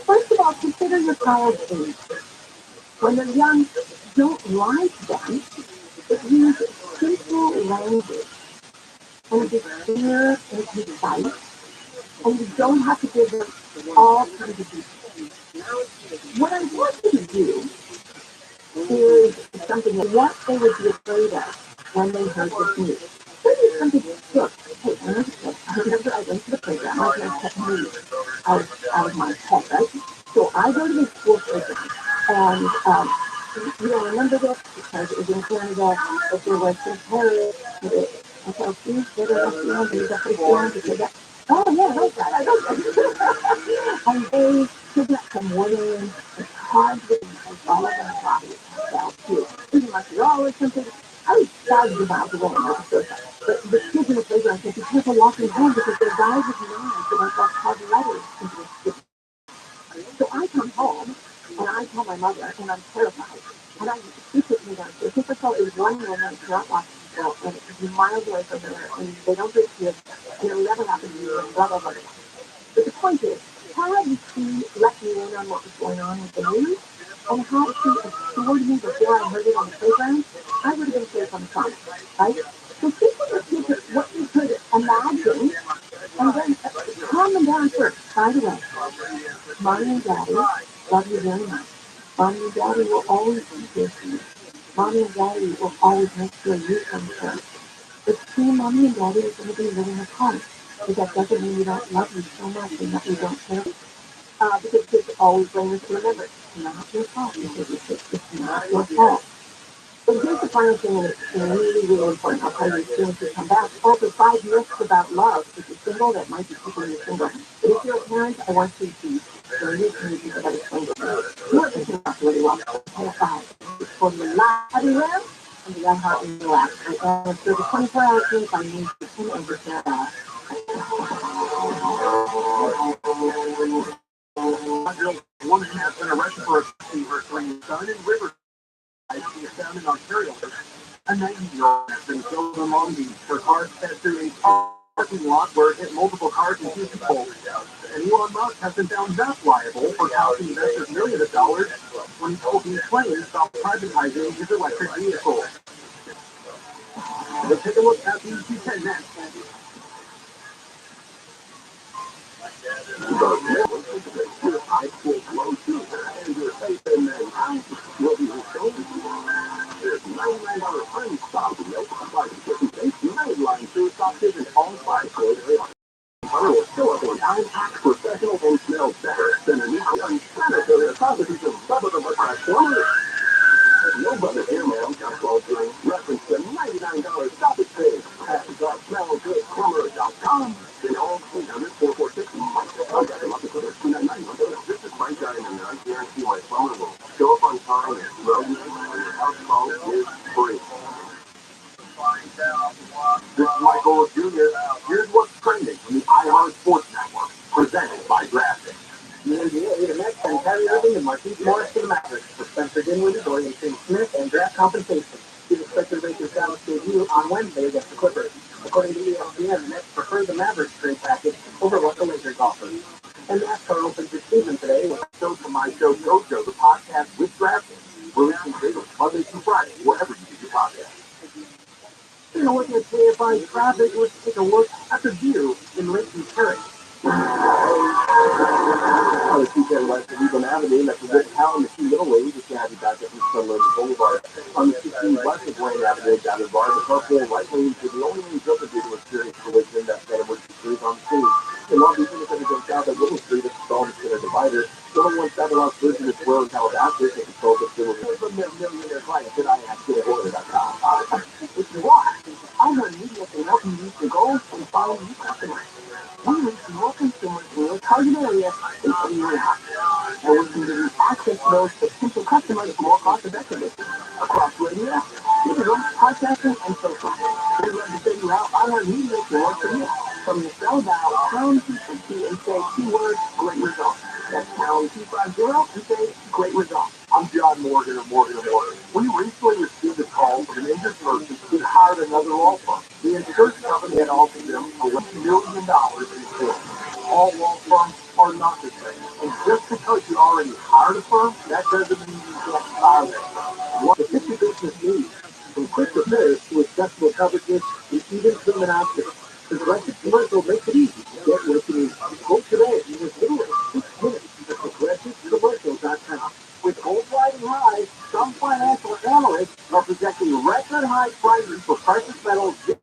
First of all, consider your child's age. When they're young, don't lie to them, but use simple language and be clear and concise, and you don't have to give them all kinds of details. What I want you to do is something that what they would be afraid of when they heard this news. Maybe something, look, hey, when I was a kid, I remember I went to the playground, my parents kept me out of my head, right? So I go to the school playground, and you don't remember this because it was in Canada, but there was some terrorists, and so please get a restaurant, and you got to say that. Oh, yeah, right, I know that. And they kidnapped some women and caused them to all over the body too. Even Montreal or something. I was thousands of miles away, and I was so sad. But the kids in the playground said, be careful walking home because their guys with knives and I've got hard letters into the skin. So I come home, and I tell my mother, and I'm terrified. And she took me downstairs. First of all, it was one woman, it's not lots of people, and it was miles away from her, and they don't bring kids, and it'll never happen to you, and blah, blah, blah, blah. But the point is, had she let me in on what was going on with the news, and had she assured me before I heard it on the playground, I would have been safe on the farm, right? So think of what you could imagine, and then calm them down first. By the way, Mommy and Daddy love you very much. Mommy and Daddy will always be here for you. Mommy and Daddy will always make sure you come first. But see, Mommy and Daddy are going to be living apart. But that doesn't mean we don't love you so much and that we don't care. Because kids always bring us to remember, it's not your fault because it's not your fault. But here's the final thing, and it's really, really important. I'll tell you as soon as we come back. Also, 5 myths about love. If you're single, that might be keeping you single. But if you're a parent, I want you to share your community that explains it. You're thinking about really well. High five. It's for the Latin Ram and the iHeart Radio app. And it's for the 24-hour clinic on Main Street and the Canada. Woman has been arrested for assaulting her 3-year-old son in Riverside. She is found in Ontario. A 90-year-old has been killed in Long Beach. Her car sped through a parking lot where it hit multiple cars and 2 people. And Elon Musk has been found not liable for costing investors millions of dollars when he told these planes about privatizing his electric vehicle. Let's take a look at the Q10 next. High school flow and you're safe in Competition, some of them are transformers. No brother airmail got called during reference to $99 stoppage pay. Passes our smellgoodplumber.com. Then all 800-446. Contact them up to put a $299. This is my time, and I guarantee my plumber will show up on time and throw you and your house phone is free. This is Michael Jr. Here's what's trending on the iHeart Sports Network, presented by Graphics. The NBA, the Knicks, and Kyrie Irving and Marquise Morris to the Mavericks for Spencer Dinwiddie, Dorian Finney-Smith, and draft compensation. He's expected to make his Dallas debut on Wednesday against the Clippers. According to ESPN, the Knicks prefer the Mavericks trade package over what the Lakers offer. And NASCAR opens its season today with shows from my show, JoJo, the podcast with Graphics, releasing videos Monday through Friday, wherever you get your podcast. You know what, let's say if I traffic, let's take a look at the view in Lincoln Terrace. On the 210 west of Eagle Avenue, that's the Wood Town, the two middle lanes, which you have you back up from Sunland Boulevard. On the 16 west of Wayne Avenue, down the bar, the carpool right lanes are the only lanes open due to a serious collision that's that emergency crews on the scene. In Long Beach, it's going to go south at Little Street, it's stalled at Center Divider. Still one south along Surgeon Road in Calabasas, it's controlled the still from their millionaire clients at IASKORDER.com. Which is why I'm immediately helping you to go and follow new customers. We reach more consumers in your target area than anyone else. And we can give you access to those potential customers more cost effectively. Across radio, digital, podcasting, and social. We'd love to figure out our media can work for you. From your cell dial, pound 250 and say keyword great results. That's pound 250 and say great results. I'm John Morgan of Morgan & Morgan. We recently received a call from an injured person who hired another law firm. The insurance company had offered them $11 million in sales. All law firms are not the same. And just because you already hired a firm, that doesn't mean you can't fire that firm. What the 50 business needs, from quick repairs to accessible coverages and even criminal options. Progressive Commercial makes it easy to get what you need. Go today and just do it. It's minutes at progressivecommercial.com. With gold riding high, some financial analysts are projecting record high prices for precious metals with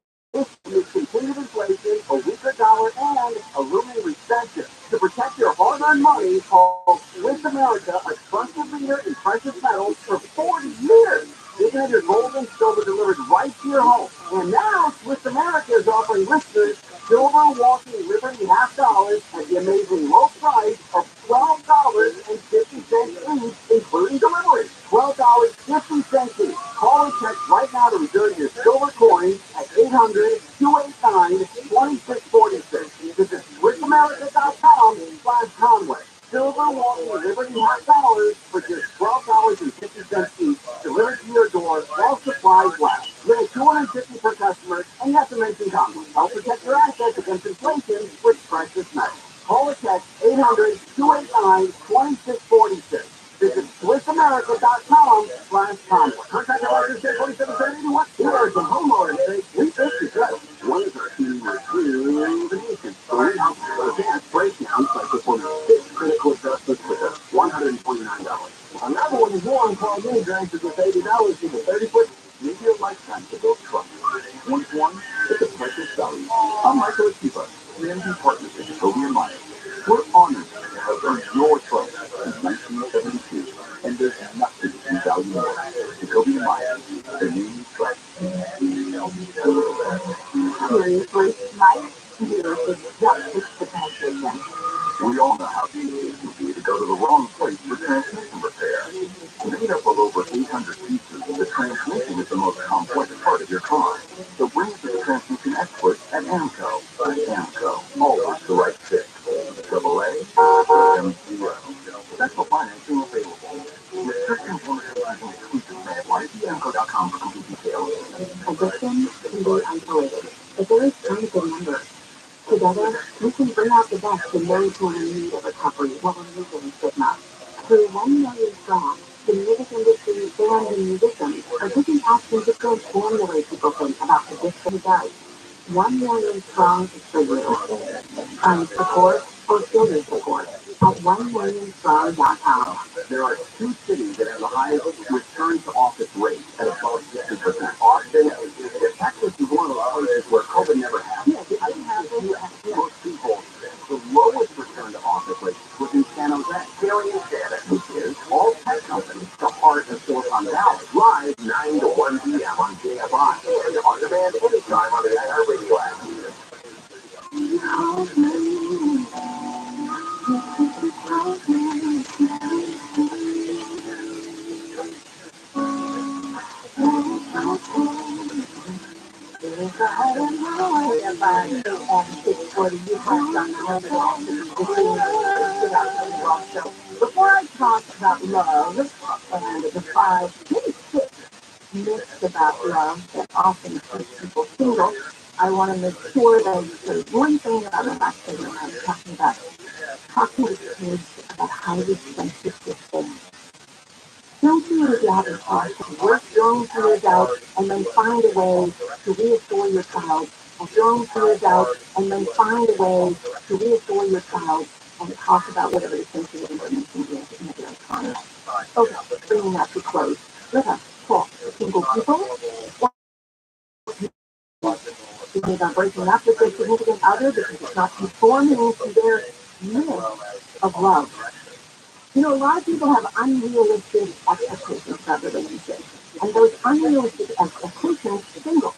continued inflation, a weaker dollar, and a looming recession. To protect your hard-earned money, call Swiss America, a trusted leader in precious metals for 40 years. They have your gold and silver delivered right to your home. And now, Swiss America is offering listeners silver walking Liberty $half at the amazing low price of $12.50 each, including delivery. $12.50 each. Call or text right now to reserve your silver coins at 800-289-2646. Visit SwissAmerica.com/Conway. Silver walking Liberty $half for just $12.50 each, delivered to your door while supplies last. Limit 250 per customer, and you have to mention Conway. Help protect your assets against inflation with precious metals. Call or text 800-289-2646. Visit SwissAmerica.com/Conway. Contact our office at 2771. Here are some homeowners say we fix your credit. One is our team reviewing the nation. Three advanced breakdowns by performing 6 critical adjustments with us. $129. Another one is one called mini drances with $80 for the 30-foot. Maybe a lifetime to build trust. One is a precious value. I'm Michael Akiva, managing partner at Jacoby & Myers. We're honored to have earned your trust since 1972, and there's nothing we value more. Jacoby & Myers, the name you trust. Seriously, Mike, here is just the transition. We all know how easy it can be to go to the wrong place for transmission repair. Made up of over 800 pieces, the transmission is the most complex part of your car. So bring it to the transmission experts at AMCO. AMCO, always the right fit. AAA, MCO. Special financing available. Restrictions, limitations, and exclusive may apply. See AMCO.com for complete details. Addiction can be isolated, but there is time to remember. Together, we can bring out the best in those who are in need of recovery while removing stigma. Through 1 million strong, the music industry and the musicians are taking action to transform the way people think about addiction and drugs. 1 million strong is for you. Find support or children's support at 1millionstrong.com. There are 2 cities that have the highest return to office rate at about 50%. Austin, Texas is one of the places where COVID never happened. Yes, it didn't happen. Most people, the lowest return to office rate was in San Jose. Which is or the youth restaurant, I remember that so before I talk about love and the 5, maybe 6 myths about love that often keep people single, I want to make sure that I say one thing that I'm not saying when I'm talking with kids about how relationships form. Don't do it if you haven't tried to work your own fears out and then find a way to reassure your child, and your own fears out and then find a way to reassure your child and talk about whatever the sensitive information is in the electronic. Okay, bringing that to close. Let us talk to single people thinking about breaking up with their significant other because it's not conforming to their myth of love. You know, a lot of people have unrealistic expectations about relationships. And those unrealistic expectations single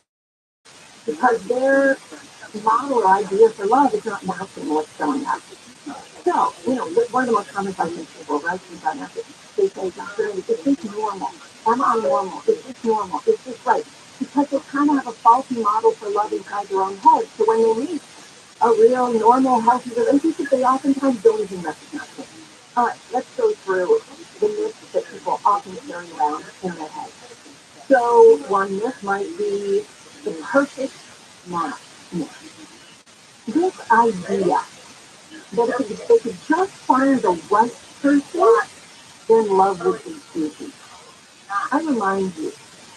because their model or idea for love is not matching what's showing up. So, you know, one of the most common questions people, right, they say, is this normal? Am I normal? Is this normal? Is this right? Because they kind of have a faulty model for love inside their own head. So when they meet a real, normal, healthy relationship, they oftentimes don't even recognize it. All right, let's go through the myths that people often carry around in their head. So one myth might be the perfect match myth. This idea that if they could just find the right person, then love would be easy. I remind you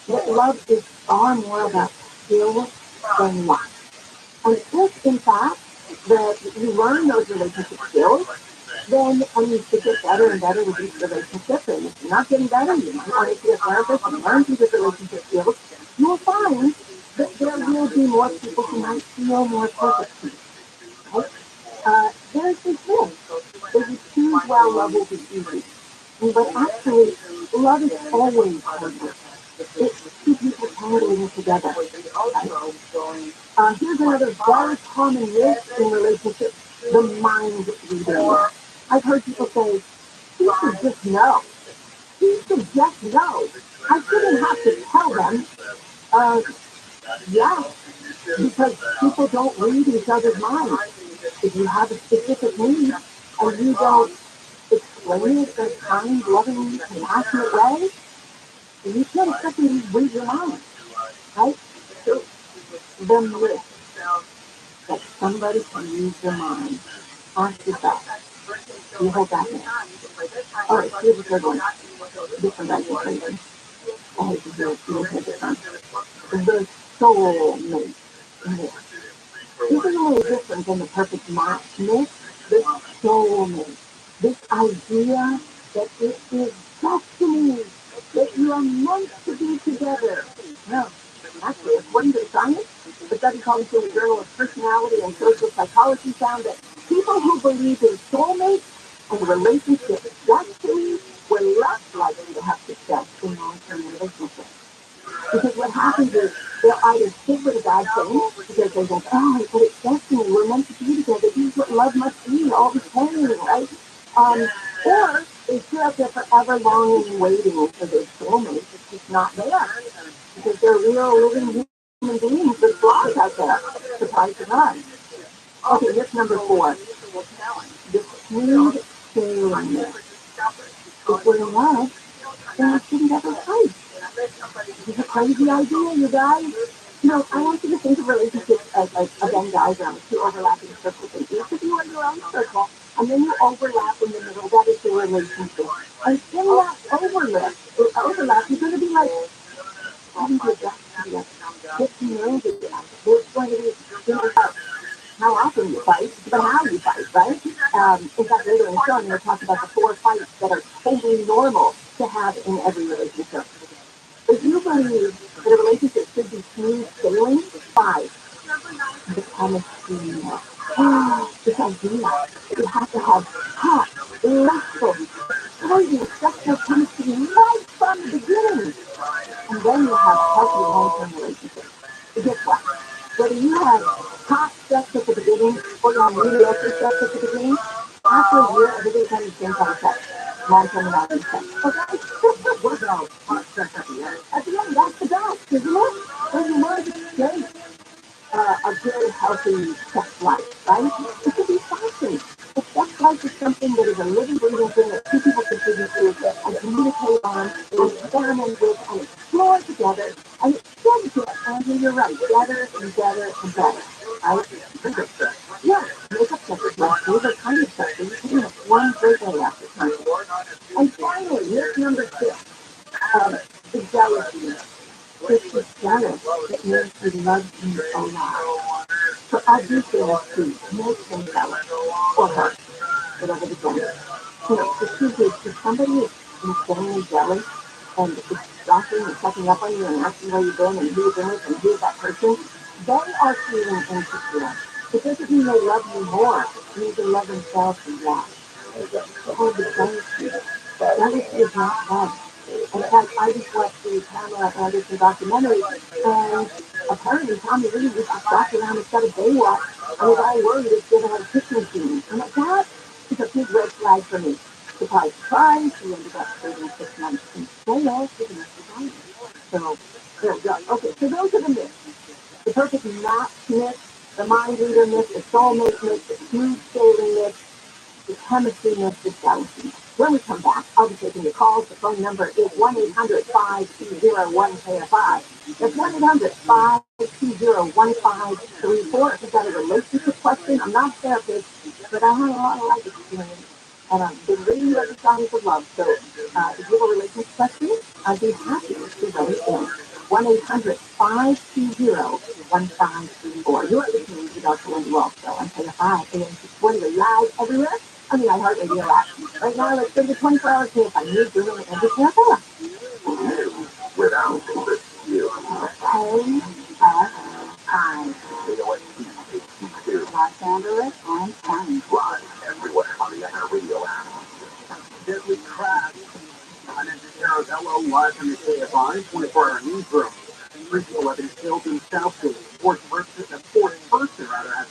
that love is far more about skill than luck. And if, in fact, that you learn those relationship skills, then and you should get better and better with each relationship, and if you're not getting better, you might want to see a therapist and learn through the relationship skills, you will find that there will be more people who might feel more perfect to you. Right? There's this myth that you choose well, love will be easy. But actually, love is always perfect. It's two people tangling together. Right? Here's another very common myth in relationships, the mind reading. I've heard people say, he should just know. He should just know. I shouldn't have to tell them. Uh, yeah, because people don't read each other's minds. If you have a specific need and you don't explain it in a kind, loving, compassionate way, then you can't expect them to read your mind, right? So the myth that somebody can use your mind. Ask yourself, do you hold back now? All right, here's the third one. Different legislation. Oh, this is this one. The soulmate myth. This is a little different than the perfect match myth. The soulmate. This idea that it is destiny, that you are meant to be together. No, actually, according to the science, the study called in the Journal of Personality and Social Psychology found that people who believe in soulmates and relationship destiny were less likely to have success in long-term relationships. Because what happens is they'll either stick with a bad thing because they think, oh, but it's destiny, we're meant to be together, this is what love must be, all the pain, right? Or they sit out there forever longing and waiting for their soulmate. It's just not there because they're real living human beings with flaws out there. Surprise, surprise. Okay, myth number 4. The smooth sailing myth. If we're in love, then we shouldn't ever fight. It's a crazy idea, you guys. You know, I want you to think of relationships as like a Venn diagram with 2 overlapping circles, and each of you are your own circle, and then you overlap in the middle. That is your relationship. And in that overlap, you're going to be like having to adjust to the other. Get to know the other. There's going to be things about how often you fight, but how you fight, right? In fact, later in the show, I'm going to talk about the 4 fights that are totally normal to have in every relationship. If you believe that a relationship should be smooth sailing, 5, the chemistry myth. This idea that you have to have hot, lustful, exciting sexual chemistry right from the beginning. And then you have healthy long-term relationships. But guess what? Whether you have hot sex at the beginning or you have mediocre sex at the beginning, after a year, everybody's having the same kind of sex. Long-term monogamous sex. Okay? What about hot sex at the end? At the end, that's the best, isn't it? There's a lot of escape. a good, healthy sex life, right? It should be fashion. If sex life is something that is a living, breathing thing that two people contribute to and communicate on and experiment with and explore together, and it should get, Andrew, you're right, better and better and better, right? Yeah, makeup sex is my favorite kind of sex. You can have one great day after time. And finally, myth number 6, is jealousy. If she's jealous, it means she loves you a lot. So I do things to make him jealous, or her, whatever the gender. The truth is, if somebody is insanely jealous and is stalking and checking up on you and asking where you've been and who you've been with and who's that person, they are feeling insecure. It doesn't mean they love you more. It means they love themselves and that. Or the jealousy. Jealousy is not love. In fact, I just watched the Pamela Anderson documentary, and apparently Tommy Lee used to stalk around instead of Baywatch, and was all worried if she ever had a kitchen machine. And that is a big red flag for me. Surprise, surprise, she ended up serving 6 months in jail for domestic violence. So, there we go. Okay, so those are the myths. The perfect match myth, the mind reader myth, the soulmate myth, the smooth sailing myth, the chemistry myth, the jealousy. When we come back, I'll be taking your calls. The phone number is 1-800-520-1KFI. That's 1-800-520-1534. If you've got a relationship question, I'm not a therapist, but I have a lot of life experience. And I've been reading Every Signs of Love. So if you have a relationship question, I'd be happy to go in. 1-800-520-1534. You're listening to Dr. Wendy Walsh Show on KFI, AM 640, live everywhere on the iHeartRadio app. Right now, let's go to the 24-hour camp on New Zealand and the Canada. Without this you. KFI. Los Angeles and County. Live everywhere on the iHeartRadio app. Deadly crash. I'm engineer Hello, live from the KFI 24-hour newsroom. 3 people have been killed in South City. A fourth person has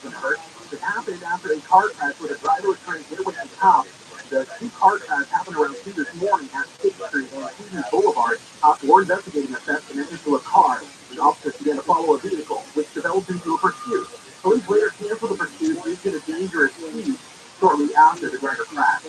been hurt. It happened after a car crash where the driver was trying to get away from cops. The 2 car crashes happened around 2 this morning at 6th Street and Keaton Boulevard. Cops were investigating the theft and entered into a car. The officers began to follow a vehicle, which developed into a pursuit. Police later canceled the pursuit due to the dangerous speed shortly after the driver crashed.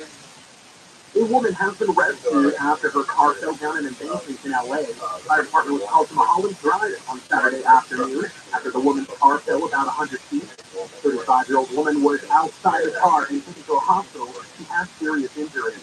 A woman has been rescued after her car fell down an embankment in LA. The fire department was called to Mulholland Drive on Saturday afternoon after the woman's car fell about 100 feet. The 35-year-old woman was outside the car and taken to a hospital where she has serious injuries.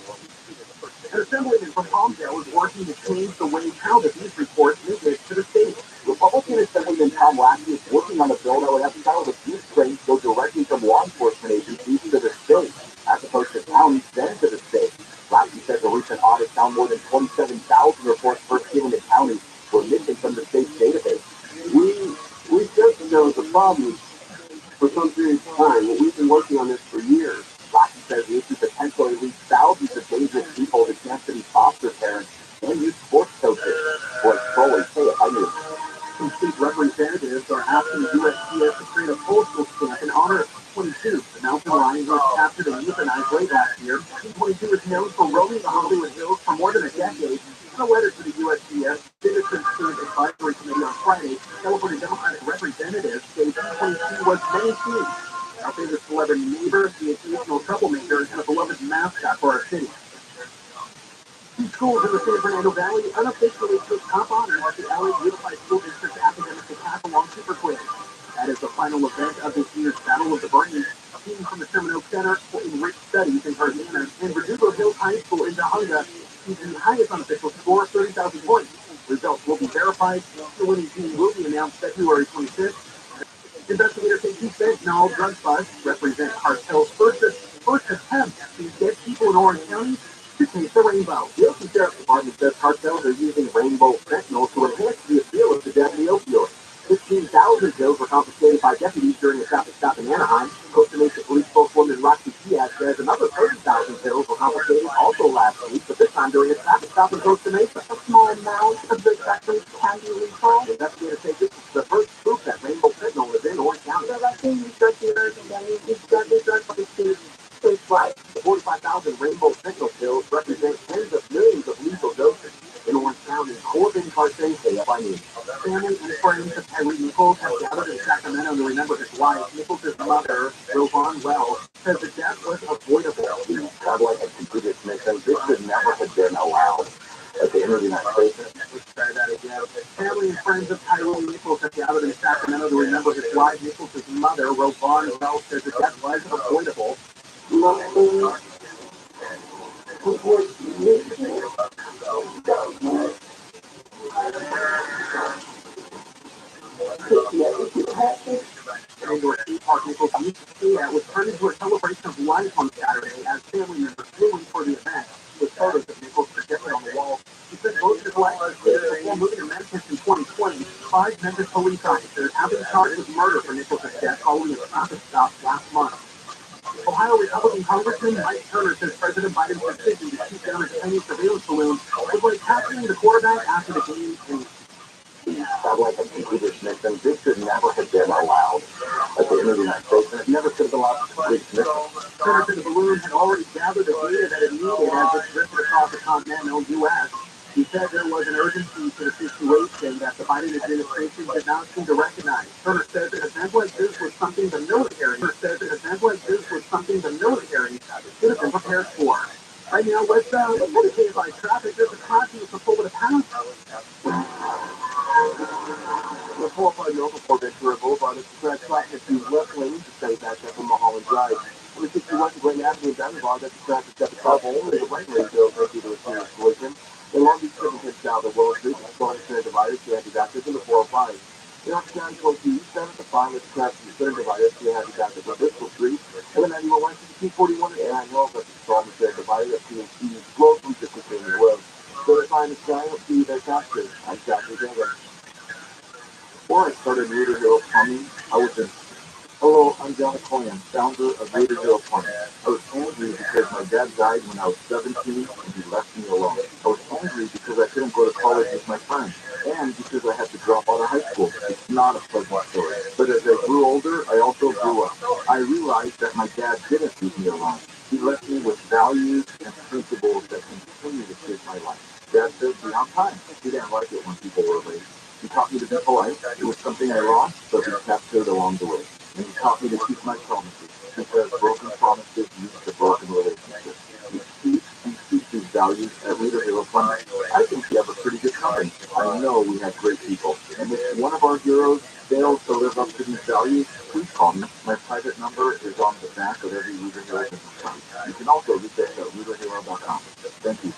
An assemblyman from Palmdale is working to change the way how the news reports make it to the state. Republican Assemblyman Tom Lackey is working on a bill that would have child abuse claims go directly from law enforcement agencies to the state, as opposed to counties then to the state. Lackey says a recent audit found more than 27,000 reports first given to counties were missing from the state's database. We just know the problem for some period of time. We've been working on this for years. Lackey says the issue potentially leads thousands of dangerous people to chance to be foster parents and youth sports coaches. Boy, Crowley, say it, I knew. Some state representatives are asking the USPS to create a postal stamp in honor of 22. The mountain lion was captured and euthanized late last year. 22 is known for roaming the Hollywood Hills for more than a decade. In a letter to the USPS, Citizens Food Advisory Committee on Friday, California Democratic representatives say 22 was maintained. Our favorite celebrity neighbor, the occasional troublemaker, and a beloved mascot for our city. 2 schools in the San Fernando Valley unofficially took top honors at the LA Unified School District Academic Decathlon Super Quiz. That is the final event of this year's Battle of the Brains. A team from the Sherman Oaks Center for Enriched Studies in Urbana and Verdugo Hills High School in Tujunga achieved the highest unofficial score of 30,000 points. Results will be verified. The winning team will be announced February 25th. Investigators say 2 fentanyl drug busts represent cartel's first attempt to get people in Orange County to taste the rainbow. The Oakland Sheriff's Department says cartels are using rainbow fentanyl to enhance the appeal of the deadly opioid. 15,000 pills were confiscated by deputies during a traffic stop in Anaheim. Costa Mesa Police spokeswoman Roxy Diaz says another 30,000 pills were confiscated also last week, but this time during a traffic stop in Costa Mesa. A small amount of the records can be recalled. Investigators say this is the first proof that rainbow fentanyl is in Orange County. So I think you start to learn and then you start to statewide. The 45,000 rainbow fentanyl pills represent tens of millions of lethal doses. In Orange County, Corbin Family and friends of Tyree Nichols have gathered in Sacramento to remember his wife. Nichols' mother, Rovon Wells, says the death was avoidable. God, like a computer mission, this should never have been allowed. At the end of the United States. Let's try that again. Family and friends of Tyree Nichols have gathered in Sacramento to remember his wife. Nichols' mother, Rovon Wells, says the death was avoidable. Indoor skate park Nichols used to ski at was turned into a celebration of life on Saturday as family members flew in for the event with photos of Nichols projected on the wall. He said most of his life was before moving to Memphis in 2020. 5 Memphis police officers have been charged with murder for Nichols' death following a traffic stop last month. Ohio Republican Congressman Mike Turner says President Biden's decision to shoot down a Chinese surveillance balloon was like capturing the quarterback after the game and like a computer mission. This should never have been allowed at the end of the United States, and it never should have been allowed to complete mission. Turner said the balloon had already gathered the data that it needed as it drifted across the continental U.S. He said there was an urgency to the situation that the Biden administration did not seem to recognize. Turner said that events like this was something the military should have been prepared for. Right now, let's meditate by traffic. There's a crossing with a full with a pound. The 405 North Port Ventura Boulevard is the traffic to left lane to stay back up from Mulholland Drive. On the 61 Grand Avenue in Denver, that's the traffic step trouble. Only the right lane goes due to a serious collision. The Long Beach City heads down the Willow Street, going to divided to anti-doctors in the 405. The Oxford going to east end at the 5 with the traffic center divided to anti-doctors on Bristol Street. And the 91 west to 241 and Aaron Hill, that's the strong center divided at P&C flow from 53 Road. So the time is trying to see their doctors. I'm Dr. David. Before I started Raider Hill Plumbing, I was in. Hello, I'm John Coyan, founder of Raider Hill Plumbing. I was angry because my dad died when I was 17 and he left me alone. I was angry because I couldn't go to college with my friends and because I had to drop out of high school. It's not a pleasant story. But as I grew older, I also grew up. I realized that my dad didn't leave me alone. He left me with values and principles that continue to shape my life. Dad said, be on time. He didn't like it when people were late. He taught me to be polite. It was something I lost, but we captured along the way. And he taught me to keep my promises, because broken promises lead to broken relationships. We keep and keep these values at Raider Hill Plumbing. I think we have a pretty good company. I know we have great people. And if one of our heroes fails to live up to these values, please call me. My private number is on the back of every Raider Hill business card. You can also reach us at RaiderHero.com. Thank you.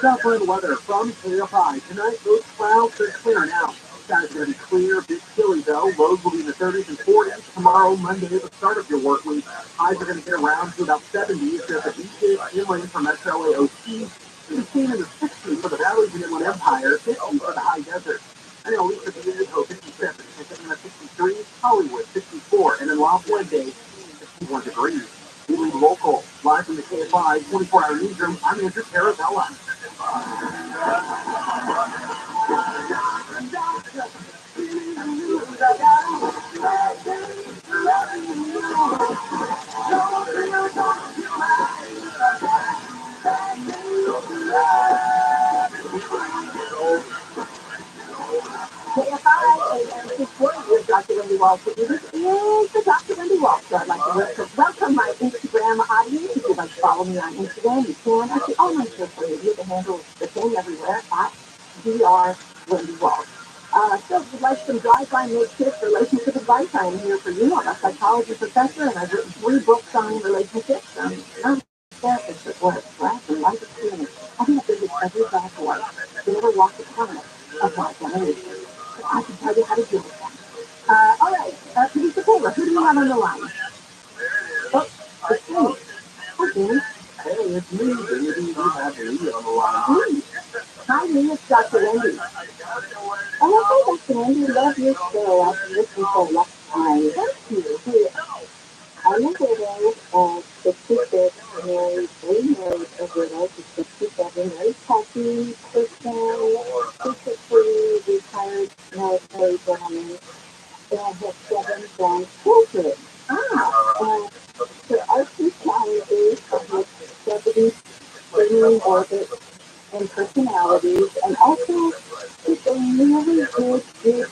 Southland weather from KFI. Tonight, those clouds are clear now. Skies going to be clear, a bit chilly though. Lows will be in the 30s and 40s. Tomorrow, Monday, the start of your work week. Highs are going to get around to about 70s. There's a beaches inland from SLAOC. We've seen in the 60s for the valleys and Inland Empire, 50 for the high desert. I know Lisa Viejo, 57, Santana 63, Hollywood 54, and then Lafayette Day, 61 degrees. We lead local, live from the KFI 24-hour newsroom. I'm Andrew Carabella. Dr. Wendy Walsh. This is the Dr. Wendy Walsh. So I'd like to welcome my Instagram audience. If you'd like to follow me on Instagram, you can. Actually, all my social media, the handle is the same everywhere, at Dr. Wendy Walsh. So if you'd like some drive-by makeshift relationship advice, I'm here for you. I'm a psychology professor, and I've written 3 books on relationships. I'm a therapist at work, right? And life experience. I think I visit every back life. You never walk the planet of my generation. I can tell you how to deal with that. All right, producer Taylor, who do you have on the line? Oh, it's me. Okay. Hey, it's me. Maybe you have Lee on the line. Hi, Lee. It's Dr. Wendy. Oh, okay, Dr. Wendy. Love your show. I've been listening for a long time. Thank you. Hey, I'm a widow of 66, married, remarried, a widow to 67, very happy person, physically retired military gentleman. And I have 7 grandchildren. And there are 2 challenges of orbit and personalities, and also it's a really good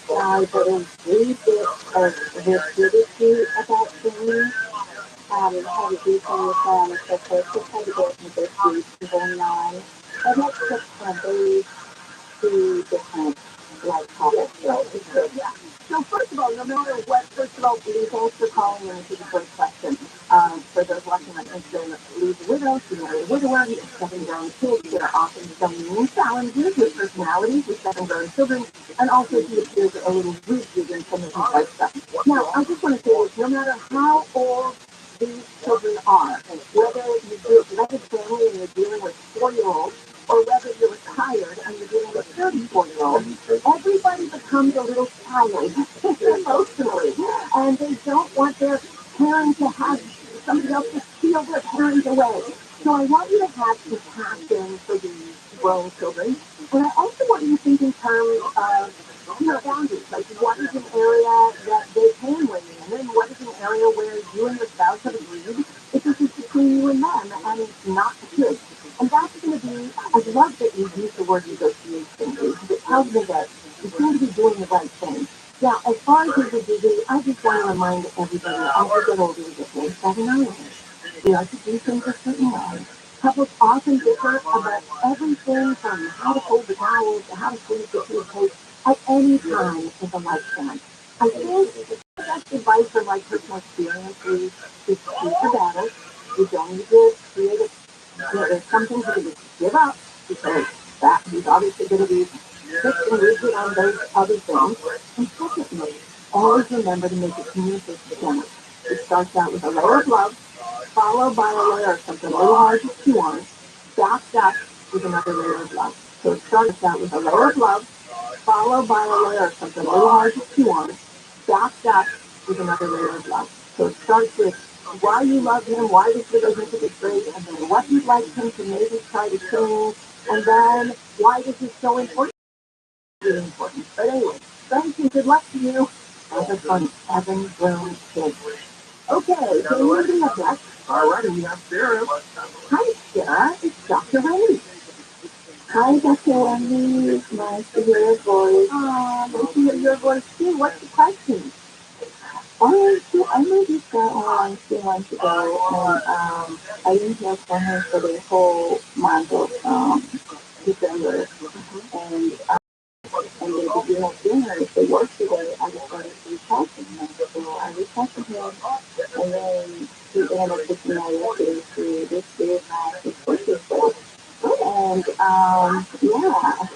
guy, but a wee bit of rigidity about things. How to do things, so forth, just how to get negotiation going on. But that's just very two different like topics. Yeah. So first of all, no matter what, first of all, Lee, thanks for calling in to the first question. For those watching on Instagram, Lee's a widow, she married a widower, he has 7 grown kids. There are often some new challenges with personalities with 7 grown children, and also he appears a little rigid in some of his lifestyle. Now, I just want to say this, no matter how old these children are, whether you do a blended family and you're dealing with 4-year-olds, or whether you're retired and you're dealing with 34-year-olds, everybody becomes a little child emotionally, and they don't want their parents to have somebody else to steal their parents away. So I want you to have compassion for these grown children, and I also want you to think in terms of boundaries, like what is an area that they can weigh in, and what is an area where you and your spouse have agreed that this is between you and them, and it's not the kids. And that's going to be, I love that you use the word negotiation, because it tells me that you seem to be doing the right thing. Now, as far as the disease, I just want to remind everybody, as we get older, we get very set in our ways. We like to do things a certain way. Couples often differ about everything from how to fold the towels to how to squeeze the toothpaste at any time in the lifespan. I think the best advice from my personal experience is choose your battles. You don't need to create a there's some things that you just give up because that he's obviously going to be fixed and rigid on those other things. And secondly, always remember to make it communication channel. It starts out with a layer of love, followed by a layer of something a little hard to chew on, backed up with another layer of love. So it starts out with a layer of love, followed by a layer of something a little hard to chew on, backed up with another layer of love. So it starts with why you love him, why this relationship is great, and then what you'd like him to maybe try to change, and then why this is so important. Really important. But anyway, thank you. Good luck to you. Have a fun 7 grown kids. Okay, so moving up next. All righty, we have Sarah. Hi, Sarah. It's Dr. Ray. Hi, Dr. Wendy. Nice to hear your voice. Nice to hear your voice too. What's the question? Oh, so I met this girl online a few months ago, and I didn't hear from her for the whole month of December. And and they began at dinner. If they work today, I just started to reach out to him. So I reached out to him, and then he ended up taking my yesterday to this year's his birthday party. And yeah.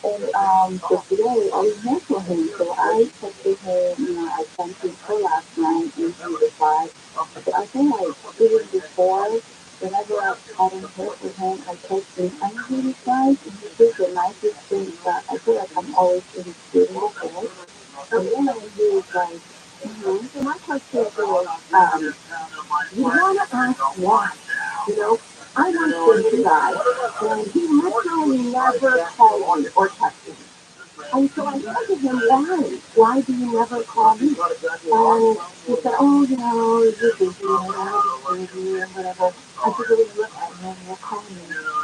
And so today I was here for him. So I texted him, I sent him her last night and he replied. So I think I did it before. Whenever I had him hit with him, I texted him and he replies and he did the nicest things that I feel like I'm always really beautiful for. So then he was like, So my question is, you want to ask why? You know, I want this guy, and he literally never called me or texted me. And so I said to him, why? Why do you never call me? And he said, oh, you're busy, and I don't disturb you, and whatever. I said, well, look at him, you'll call me.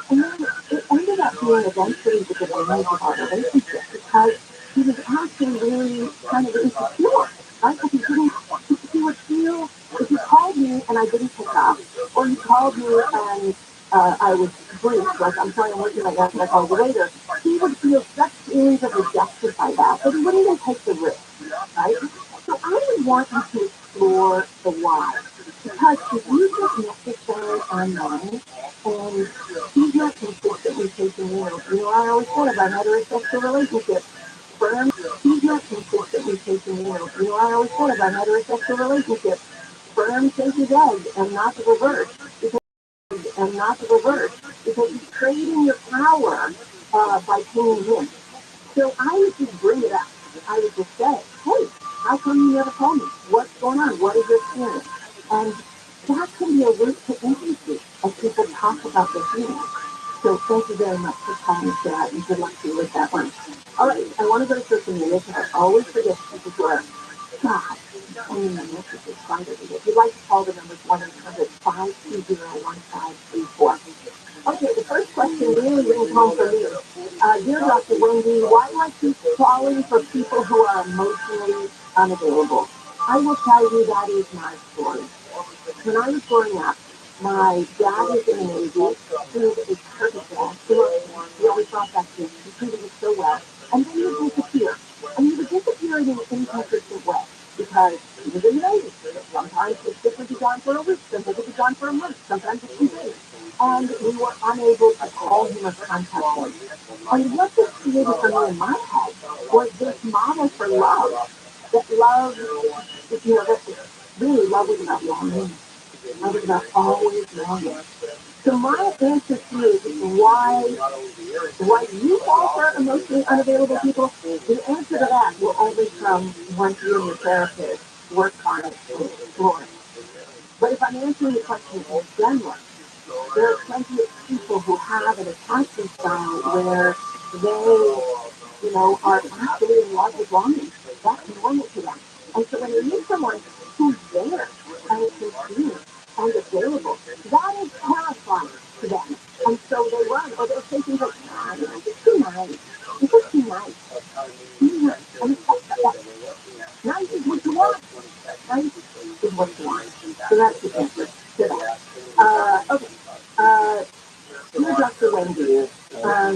And then it ended up being eventually the beginning of our relationship because he was actually really kind of insecure. Right? Because he would feel, if he called me and I didn't pick up, or he called me and I was brief, like I'm sorry, I'm working right now, can I call you later? He would feel such feelings of rejection by that, but he wouldn't even take the risk, right? So I would want you to explore the why. Because if you just necessarily online and he's not consistently taking I always said about heterosexual relationships, firm, he's not consistently taking I always said about heterosexual relationships, firm take his egg and not the reverse. Because he's trading your power by paying him. So I would just bring it up. I would just say, hey, how come you never call me? What's going on? What is your experience? And that can be a route to intimacy as people talk about their feelings. So thank you very much for calling us that, and good luck to you with that one. All right, I want to go to social media because I always forget people who are, God, I mean, my message is farther to get. If you'd like to call the numbers 1-800-520-1534. Okay, the first question really brings home for me. Dear Dr. Wendy, why do I keep calling for people who are emotionally unavailable? I will tell you that is my story. When I was growing up, my dad was in the Navy. He was a perfect dad. He always brought back gifts. He treated us so well. And then he would disappear. And he would disappear in an inconsistent way because he was in the Navy. Sometimes his ship would be gone for a week. Sometimes it would be gone for a month. Sometimes it's 2 days. And we were unable to call him or contact him. And what this created for me in my head was this model for love. That love, that really love was about longing. Love is about always longing. So my answer to you is why you call for emotionally unavailable people, the answer to that will only come once you and your therapist work on it and explore it. But if I'm answering the question in general, there are plenty of people who have an attachment style where are actually in love with longing. That's normal to them. And so when they meet someone who's there and sincere and available, that is terrifying to them. And so they run, or they'll say things like, it's too nice. It's just too nice. And nice is what you want. Nice is what you want. So that's the answer to that. Okay. Dear Dr. Wendy, I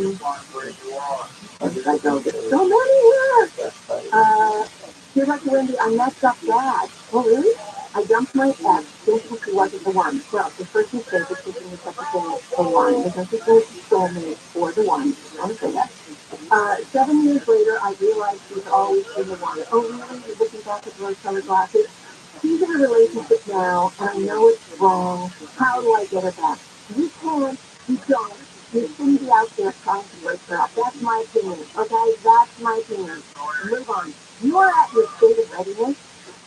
don't get so many here. Dear Dr. Wendy, I messed up bad. Oh, really? I dumped my ex thinking she wasn't the one. Well, the first mistake is thinking the second thing is the one. There's no such thing as the soulmate or the one. I want to say that. 7 years later, I realized she's always been the one. Oh, really? You're looking back at rose-colored glasses? She's in a relationship now, and I know it's wrong. How do I get her back? You can't. You don't. You shouldn't be out there trying to break her up. That's my opinion. Okay? That's my opinion. Move on. You are at your state of readiness,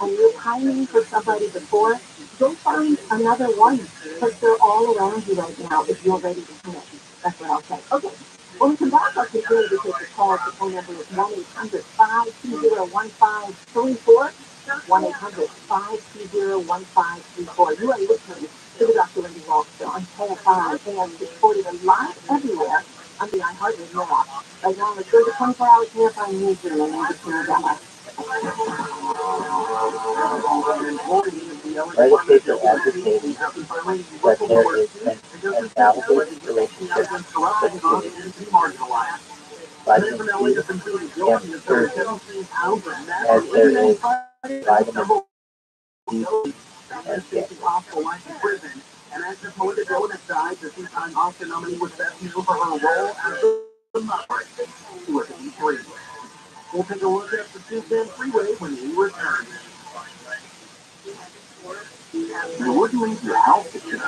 and you're pining for somebody before. Go find another one, because they're all around you right now if you're ready to commit. That's what I'll say. Okay. When we come back, I'll continue to take your calls. The phone number is 1-800-520-1534. 1-800-520-1534. You are listening to the Dr. Wendy Walsh Show on KFI and 640 live everywhere on the iHeartRadio app. Right now, let's go to 24-hour KFI newsroom and we'll just that. Legislators are advocating that there is an analogous relationship between vitamin C and surgery, as there is vitamin D and K. And as the poetic illness died, the two-time Oscar nominee was best known for her role as the mother. She was 83. We'll take a look at the Tuesday Freeway when we return. You're looking into your health picture.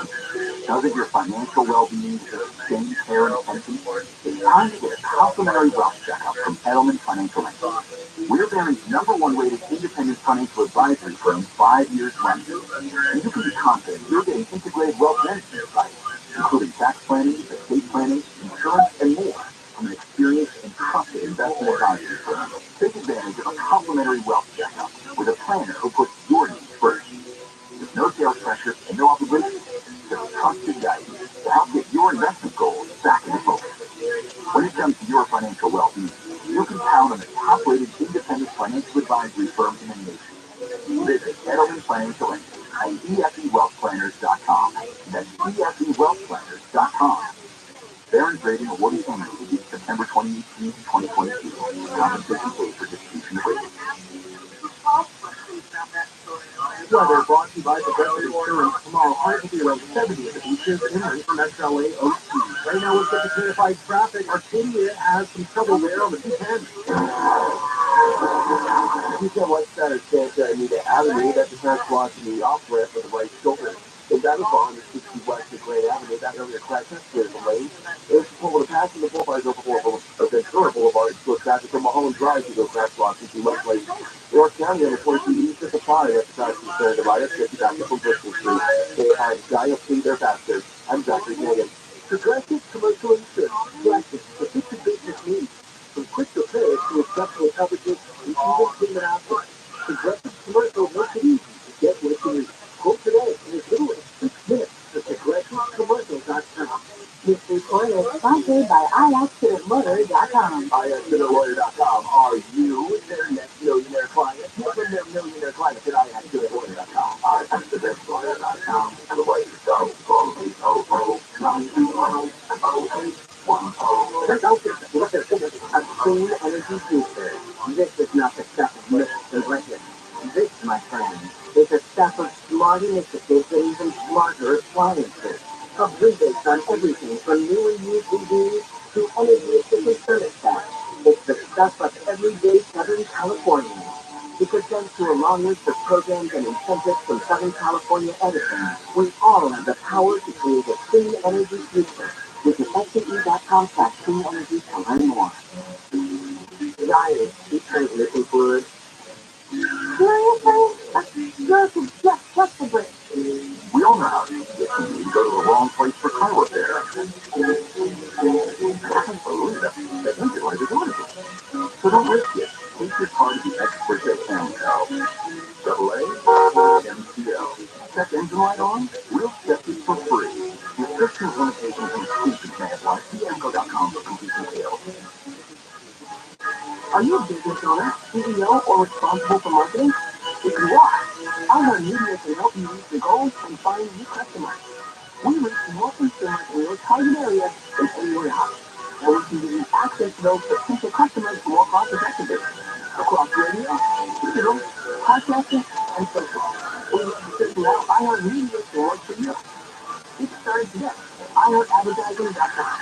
Doesn't your financial well-being sustain care and attention? It's time to get a complimentary wealth checkup from Edelman Financial Advisors. We're Barron's #1 rated independent financial advisory firm 5 years running. And you can be confident you're getting integrated wealth management advice, including tax planning, estate planning, insurance, and more from an experienced and trusted investment advisory firm. Take advantage of a complimentary wealth checkup with a planner who puts your needs first. There's no sales pressure and no obligation. Just trusted guidance to help get your investment goals back into focus. When it comes to your financial well-being, you can count on the top-rated independent financial advisory firm in the nation. Visit Edelman Financial at EFEWealthPlanners.com. That's EFEWealthPlanners.com. Barron's rating awarded annually September 2018 to 2022. Compensation paid for distribution of ratings. Weather brought to you by Progressive Insurance. Tomorrow, highs will be around 70 at the beaches and rain from SLA OC. Right now, let's get to KFI traffic. Arcadia has some trouble there on the 210. You can what's that is Santa Anita Avenue. That's the first block to the off ramp for the right shoulder. If that is on the 60 West of Grand Avenue, that earlier crash is clear the lane. It's pulled to pass in the Bullfighters over Ventura Boulevard to go traffic from Mulholland Drive to go crash block into Lake Place. North County on the 22 East of the Supply, that's the side of the riot, 50 back from Bristol Street. They had Gaia Fleet their bastards. I'm Zachary Hagan. Progressive Commercial Insurance. Progressive, for 50 business needs. From quick to pay to exceptional coverages and even payment options. Progressive Commercial makes it easy to get what you need. Quote today in as little as 6 minutes at progressivecommercial.com. This report is sponsored by IAccidentLawyer.com. IAccidentLawyer.com. Are you their next millionaire client? Give them their millionaire client at IAccidentLawyer.com. IAccidentLawyer.com. The way to go. A clean energy future. This is not the stuff of myths and legends. This, my friends, is the stuff of smart initiatives and even smarter appliances. Of rebates on everything from new and used TVs to energy efficient thermostats. It's the stuff of everyday Southern Californians. Because thanks to a long list of programs and incentives from Southern California Edison, we all have the power to create a clean energy future. Visit SCE.com/clean energy to learn more. Giants, keep liquid fluid. Seriously? Look, it's just a brick. We all know how to get you to go to the wrong place for car repair. That engine light is on again. So don't risk it. Take your car to the experts at Camco. AA, MCL. Check engine light on? We'll check it for free. Restrictions, limitations, and exclusions may apply. See Camco.com for complete details. Are you a business owner, CEO, or responsible for marketing? If you are, our media can help you reach your goals and find new customers. We reach more consumers in your target area than anyone else. And we can give you access to those potential customers more cost effectively. Across radio, digital, podcasting, and social. We have to figure out our media to work for you. Get started today. iHeartAdvertising.com.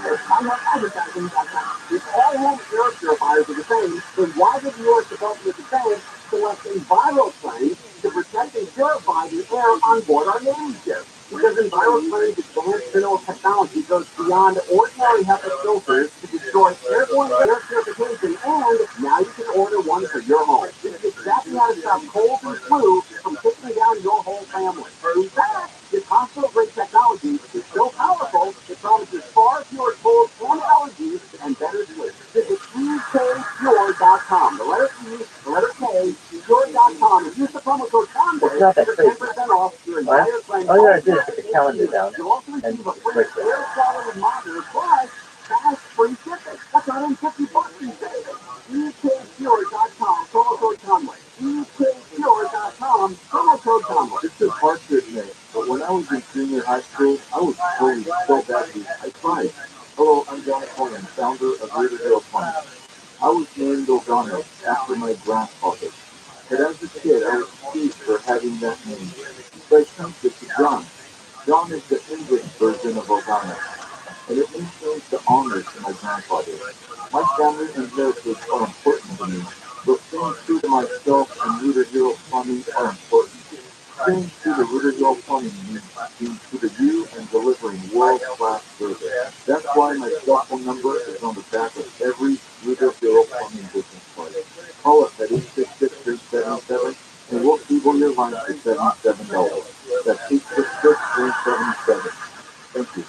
That's iHeartAdvertising.com. If all home air purifiers are the same, then why would yours supposed to be the same? Selecting viral claims to protect and purify the air on board our Navy ship. Because in viral claims, advanced mineral technology goes beyond ordinary HEPA filters to destroy airborne air purification, and now you can order one for your home. This is exactly how to stop colds and flu from taking down your whole family. In fact, this hospital-grade technology is so powerful, it promises far fewer colds and allergies and better sleep. Visit EKPure.com. The letter E, the letter K, Pure.com. And use the promo code CONVOY It's not that for crazy. 10% off your All entire claim. you gotta do is put the calendar down You'll also and receive a free click it. air quality monitor plus fast free shipping. That's $150 in savings. EKPure.com. Promo code CONVOY. EKPure.com. Promo code CONVOY. It's just hard to admit, but when I was in junior high school, I was bullied so badly, I cried. Hello, I'm Johnny Coleman, founder of Riverdale Farm. I was named Ogano after my grandfather. But as a kid, I was teased for having that name. So I changed it to John. John is the English version of Ogano, and it influenced the honors to my grandfather. My family and heritage are important to me, but staying true to myself and Rooter Hero Plumbing are important. Staying true to Rooter Hero Plumbing means being true to you and delivering world-class service. That's why my cell phone number is on the back of every Rooter Hero Plumbing business card. Call us at 866-377, and we'll cable your line for $77. That's 866-377. Thank you.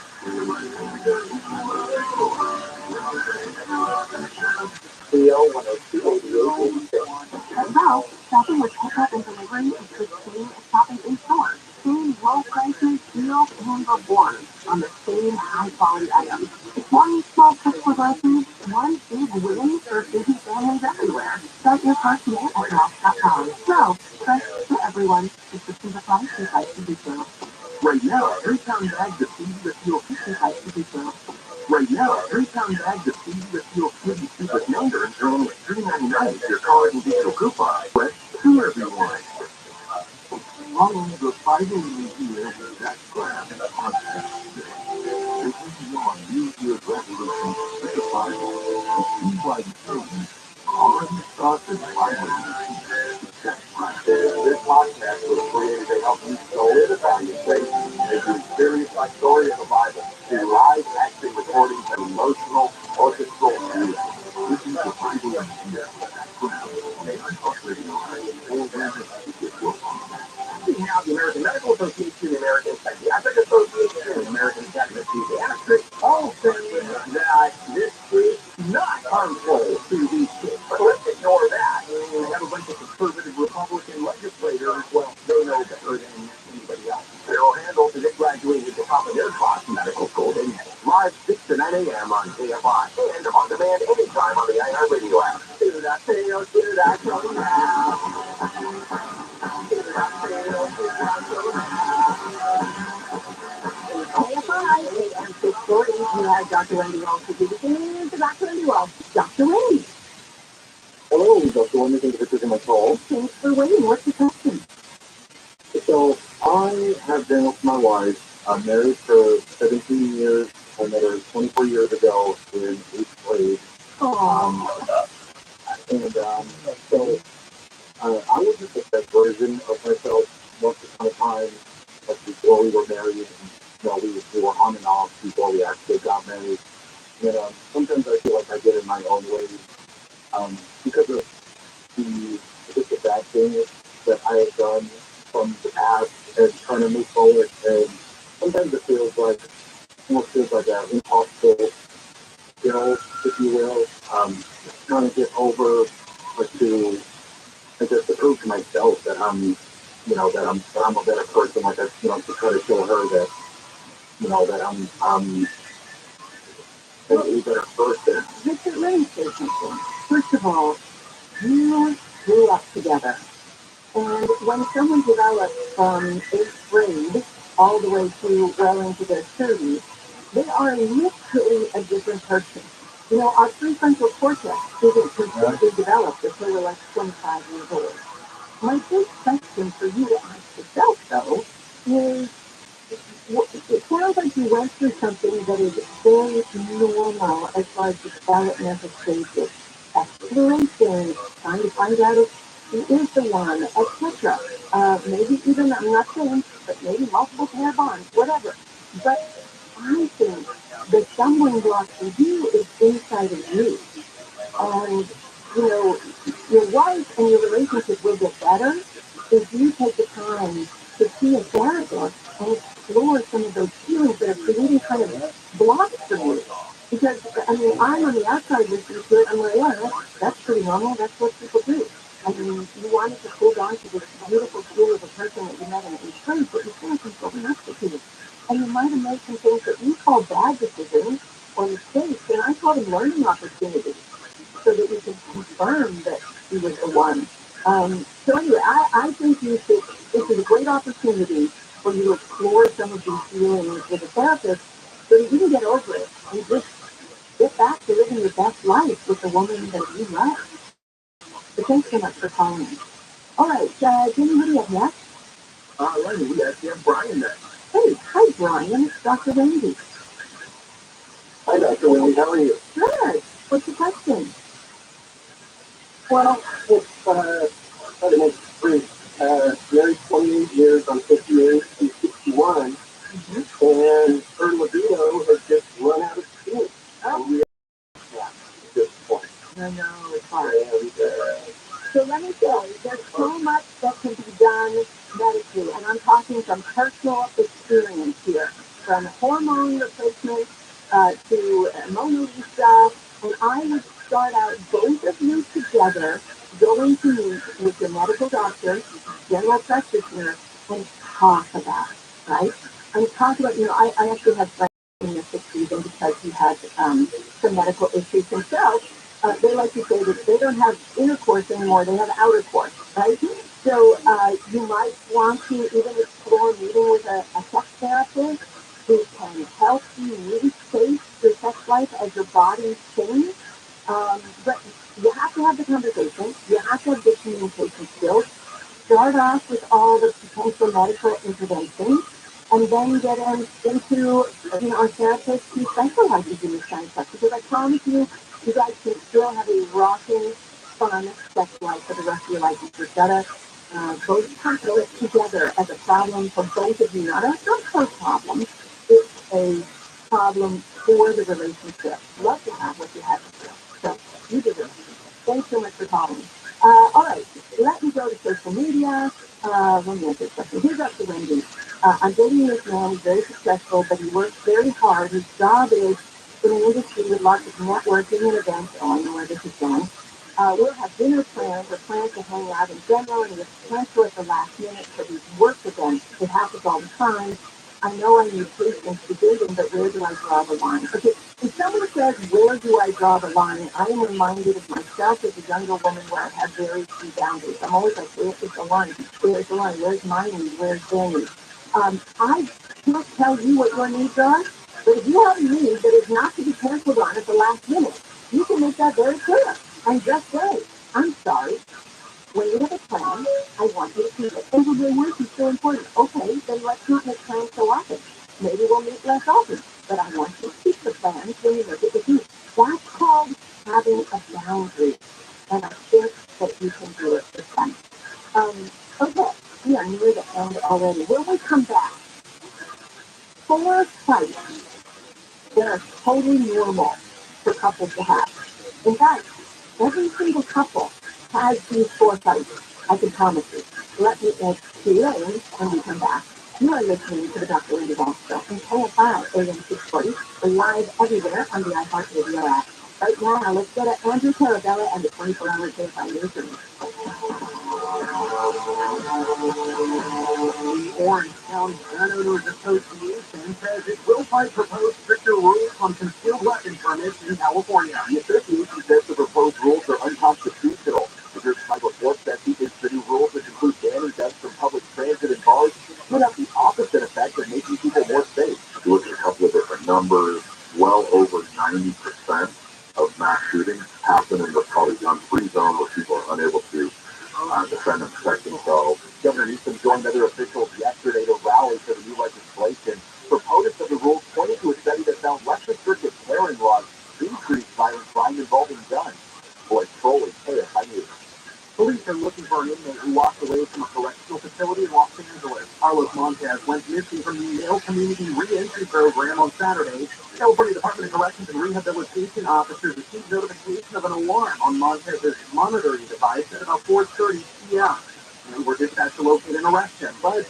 CO 1028886. As well, shopping with pickup and delivery is the same as shopping in store. Same low prices, deals, and rewards on the same high-quality items. One small trip for groceries, one big win for busy families everywhere. Start your cart today at Roths.com. So, fresh for everyone. Restrictions apply. See site to details. Right now, 3-pound bags of Easy to Fuel. See site to details. Right now, 3-pound bags of Easy to Fuel Cutie Super Numbers are only $3.99 with your college and digital coupon. But to everyone. How long ago 5 years that grab and constant? This is your New Year's resolution with the Bible. And see why the children already started Bible. This podcast was created to help you solidify your faith as you experience my story of the Bible through live action recordings and emotional orchestral music. This is the Bible in here. Now, the American Medical Association, the American Psychiatric Association, and the American Academy of Pediatrics all say that this is not harmful to these kids. But let's ignore that. We have a bunch of conservative Republican legislators. Well, they know better than anybody else. They'll handle because they graduated at the top of their class in medical school. They 9 a.m. on KFI and on demand anytime on the iHeartRadio app. Should I fail? Should I go now? Should I fail? Should I go now? KFI, AM 640. You have Dr. Wendy Walsh with you. This is Dr. Wendy Walsh. Dr. Wendy. Hello, Dr. Wendy. Thank you for taking my call. Thanks for waiting. What's the question? So, I have been with my wife. I'm married for 17 years. I met her 24 years ago in 8th grade. And so I was just the best version of myself most of the time, like before we were married. And, we were on and off before we actually got married. And sometimes I feel like I get in my own way because of the bad things that I have done from the past and trying to move forward. And sometimes it almost feels like an impossible skill, if you will, trying to get over, like to prove to myself that that I'm a better person. Like to try to show her that, that I'm a better person. Richard, let me say something. First of all, you grew up together. And when someone develops from 8th grade all the way to well into their 30s, they are literally a different person. Our prefrontal cortex isn't completely developed until we're like 25 years old. My big question for you to ask yourself, though, is it sounds like you went through something that is very normal as far as the developmental stages. Exploration, trying to find out if he is the one, etc. Maybe even, I'm not saying, but maybe multiple pair bonds, whatever. But I think the stumbling block for you is inside of you. And, your wife and your relationship will get better if you take the time to see a therapist and explore some of those feelings that are creating kind of blocks for you. Because, I'm on the outside listening to it, I'm like, yeah, that's pretty normal, that's what people do. You wanted to hold on to this beautiful tool of a person that you met in 8th grade, but you can't control the rest of you. And you might have made some things that you call bad decisions or mistakes, and I call them learning opportunities, so that we can confirm that he was the one. So anyway, I think this is a great opportunity for you to explore some of these feelings with a therapist so that you can get over it and just get back to living your best life with the woman that you love. So thanks so much for calling me. All right, Jimmy, what do you have next? Lenny, we actually have Brian next. Hey, hi, Brian. It's Dr. Wendy. Hi, Dr. Wendy. How are you? Good. What's the question? Well, it's try to make it brief. Married 28 years, I'm 58, she's 61, and her libido has just run out of steam. Oh. At this point. I know, it's hard. And, so let me say, there's so much that can be done medically, and I'm talking from personal experience here, from hormone replacement to Mona Lisa, and I would start out both of you together going to meet with your medical doctor, general practitioner, and talk about it, right? And talk about, I actually have friends in the 60s, and because he had some medical issues himself, they like to say that they don't have intercourse anymore, they have outer course, right? So you might want to even explore meeting with a sex therapist who can help you reshape your sex life as your body changes. But you have to have the conversation, you have to have good communication skills, start off with all the potential medical interventions, and then get into a therapist who specializes in this kind of stuff. Because I promise you, you guys can still have a rocking, fun sex life for the rest of your life. You've just gotta both tackle it together as a problem for both of you. Not for problems. It's a problem for the relationship. Love to have what you have before. So you deserve it. Thanks so much for calling. All right, let me go to social media. Let me answer this question. Here's Dr. Wendy. I'm dating this man. He's very successful, but he works very hard. His job is in an industry with lots of networking and events. Oh, I know where this is going. We'll have dinner plans or plans to hang out in general, and it's cancel at the last minute for these work events. It happens all the time. I know I need patience to dig in, but where do I draw the line? Okay, it's someone says, where do I draw the line? I am reminded of myself as a younger woman where I had very few boundaries. I'm always like, where is the line? Where's the line? Where's my need? Where's their need? I can't tell you what your needs are, but if you have a need that is not to be canceled on at the last minute, you can make that very clear and just say, I'm sorry. When you have a plan, I want you to keep it. And the work is so important. Okay, then let's not make plans so often. Maybe we'll meet less often, but I want you to keep the plans when you make it with me. That's called having a boundary. And I think that you can do it with them. Okay, we are near the end already. When we come back, 4 fights that are totally normal for couples to have. In fact, every single couple has these 4 fights, I can promise you. Let me add 2 layers when we come back. You are listening to the Dr. Linda Walsh Show on KFI AM 640. We're live everywhere on the iHeartRadio app. Right now, let's go to Andrew Carabella and the 24-hour KFI newsroom. The Orange County Gun Owners Association says it will fight proposed stricter rules on concealed weapon permits in California. The association says the proposed rules are unconstitutional. The group titled reports that the new rules, which include banning guns from public transit and bars, would have the opposite effect of making people more safe. If you look at a couple of different numbers, well over 90% of mass shootings happen in the probably gun-free zone where people are unable to defend and protect themselves. Governor Newsom joined other officials yesterday to rally for the new legislation. Proponents of the rules pointed to a study that found less restrictive carrying laws increased violent crime involving guns. Boy, trolling chaos, I knew. Police are looking for an inmate who walked away from a correctional facility in Los Angeles. Carlos Montez went missing from the Yale Community Reentry Program on Saturday. California Department of Corrections and Rehabilitation officers received notification of an alarm on Montez's monitoring device at about 4:30 p.m. and were dispatched to locate and arrest him, but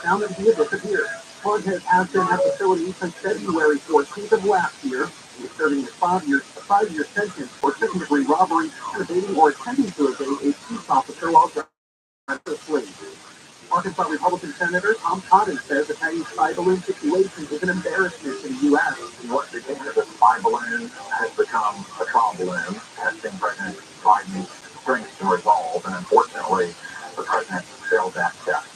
found that he had disappeared. Montez has been at the facility since February 14th of last year. He is serving a 5-year sentence for second-degree robbery and evading or attempting to evade a peace officer while driving to flee. Arkansas Republican Senator Tom Cotton says the Chinese spy balloon situation is an embarrassment to the U.S. What began as a spy balloon has become a trial balloon, testing President Biden's strength to resolve, and unfortunately, the president failed that test.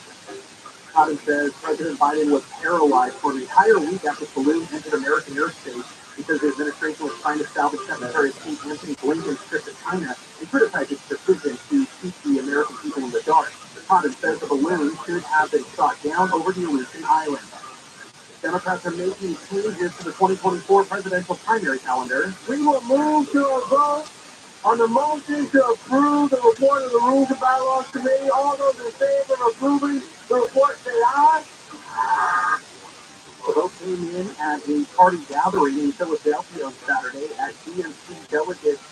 Cotton says President Biden was paralyzed for an entire week after the balloon entered American airspace because the administration was trying to salvage Secretary of State Anthony Blinken's trip to China and criticized its decision to keep the American people in the dark. Cotton says the balloon should have been shot down over the Aleutian Islands. Democrats are making changes to the 2024 presidential primary calendar. We will move to a vote on the motion to approve the report of the Rules and Bylaws Committee. All those in favor of approving the report say aye. The vote came in at a party gathering in Philadelphia on Saturday as DNC delegates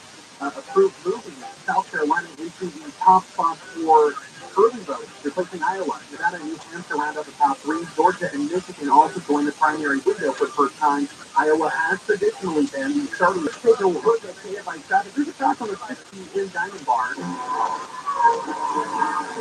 approved moving South Carolina into the top spot for early votes, replacing Iowa. Nevada and New Hampshire round out the top 3. Georgia and Michigan also joined the primary window for the first time. Iowa has traditionally been the starting to take a look at KFI traffic. There's a crash on the 60 in Diamond Bar.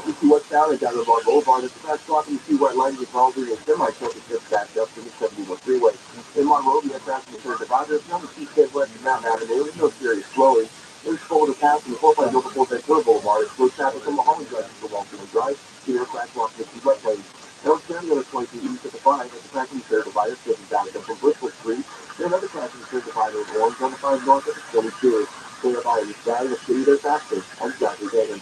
You see what's down at Diamond Bar Boulevard. It's a fast walk. You see white lines with Baldwin and semi-truck is just backed up to the 71 freeway. In Monrovia, traffic is for dividers. Number 2 west of Mountain Avenue. There's no serious slowing. There's forward to pass from the 4-5 over 4 Ventura Boulevard. It's slow traffic from Mahoney Drive to Walton Drive. Here, crash walk to the west lane. Elk County on the 22 east at the 5 at the tracking fair divider skipping back up from Bushwick Street. Then another tracking fair divider is orange on the 5 north at the 22. Clear by the side of the city there faster. I'm Dr. Dagan.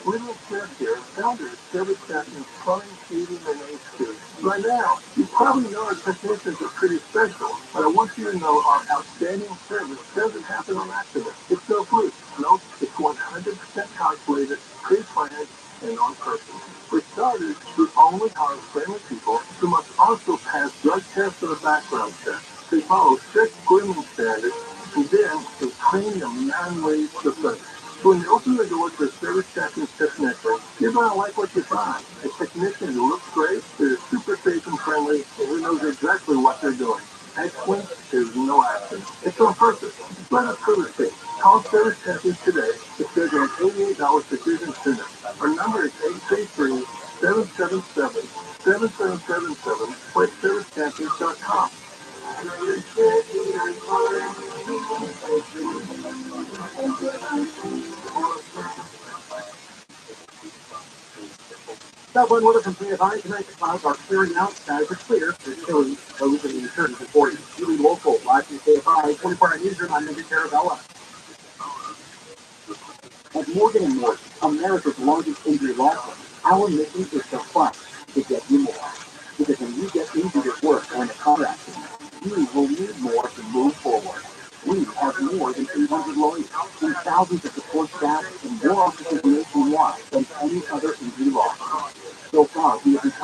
Little Chef here, founder of Service Station's Plumbing, Heating, and AC. Right now, you probably know our technicians are pretty special, but I want you to know our outstanding service doesn't happen on accident. It's no fluke. No, it's 100% calculated, pre-planned, and on purpose. For starters, we only hire friendly people who must also pass drug tests and a background check. They follow strict grooming standards, and then they train them 9 ways to service. So when you open the door to a service technician, you're going to like what you find. A technician who looks great, is super safe and friendly, and who knows exactly what they're doing. Excellent, there's no accident. It's on purpose. Let us further state. Call Service Technicians today to schedule an $88 precision sooner. Our number is 833-777-7777 or at servicetechnics.com. Dublin with a complete high tonight. The clouds are clearing out. Skies are clear. It's chilly. Lows in the 30s and 40s. Really local. Live from KFI. 24-hour newsroom. I'm Mindy Carabella. At Morgan & Morgan, America's largest injury law firm, our mission is to fight to get you more. Because when you get injured at work or in a car accident, you will need more to move forward. We have more than 300 lawyers and thousands of support staff and more offices nationwide than any other injury law firm. So far, we have become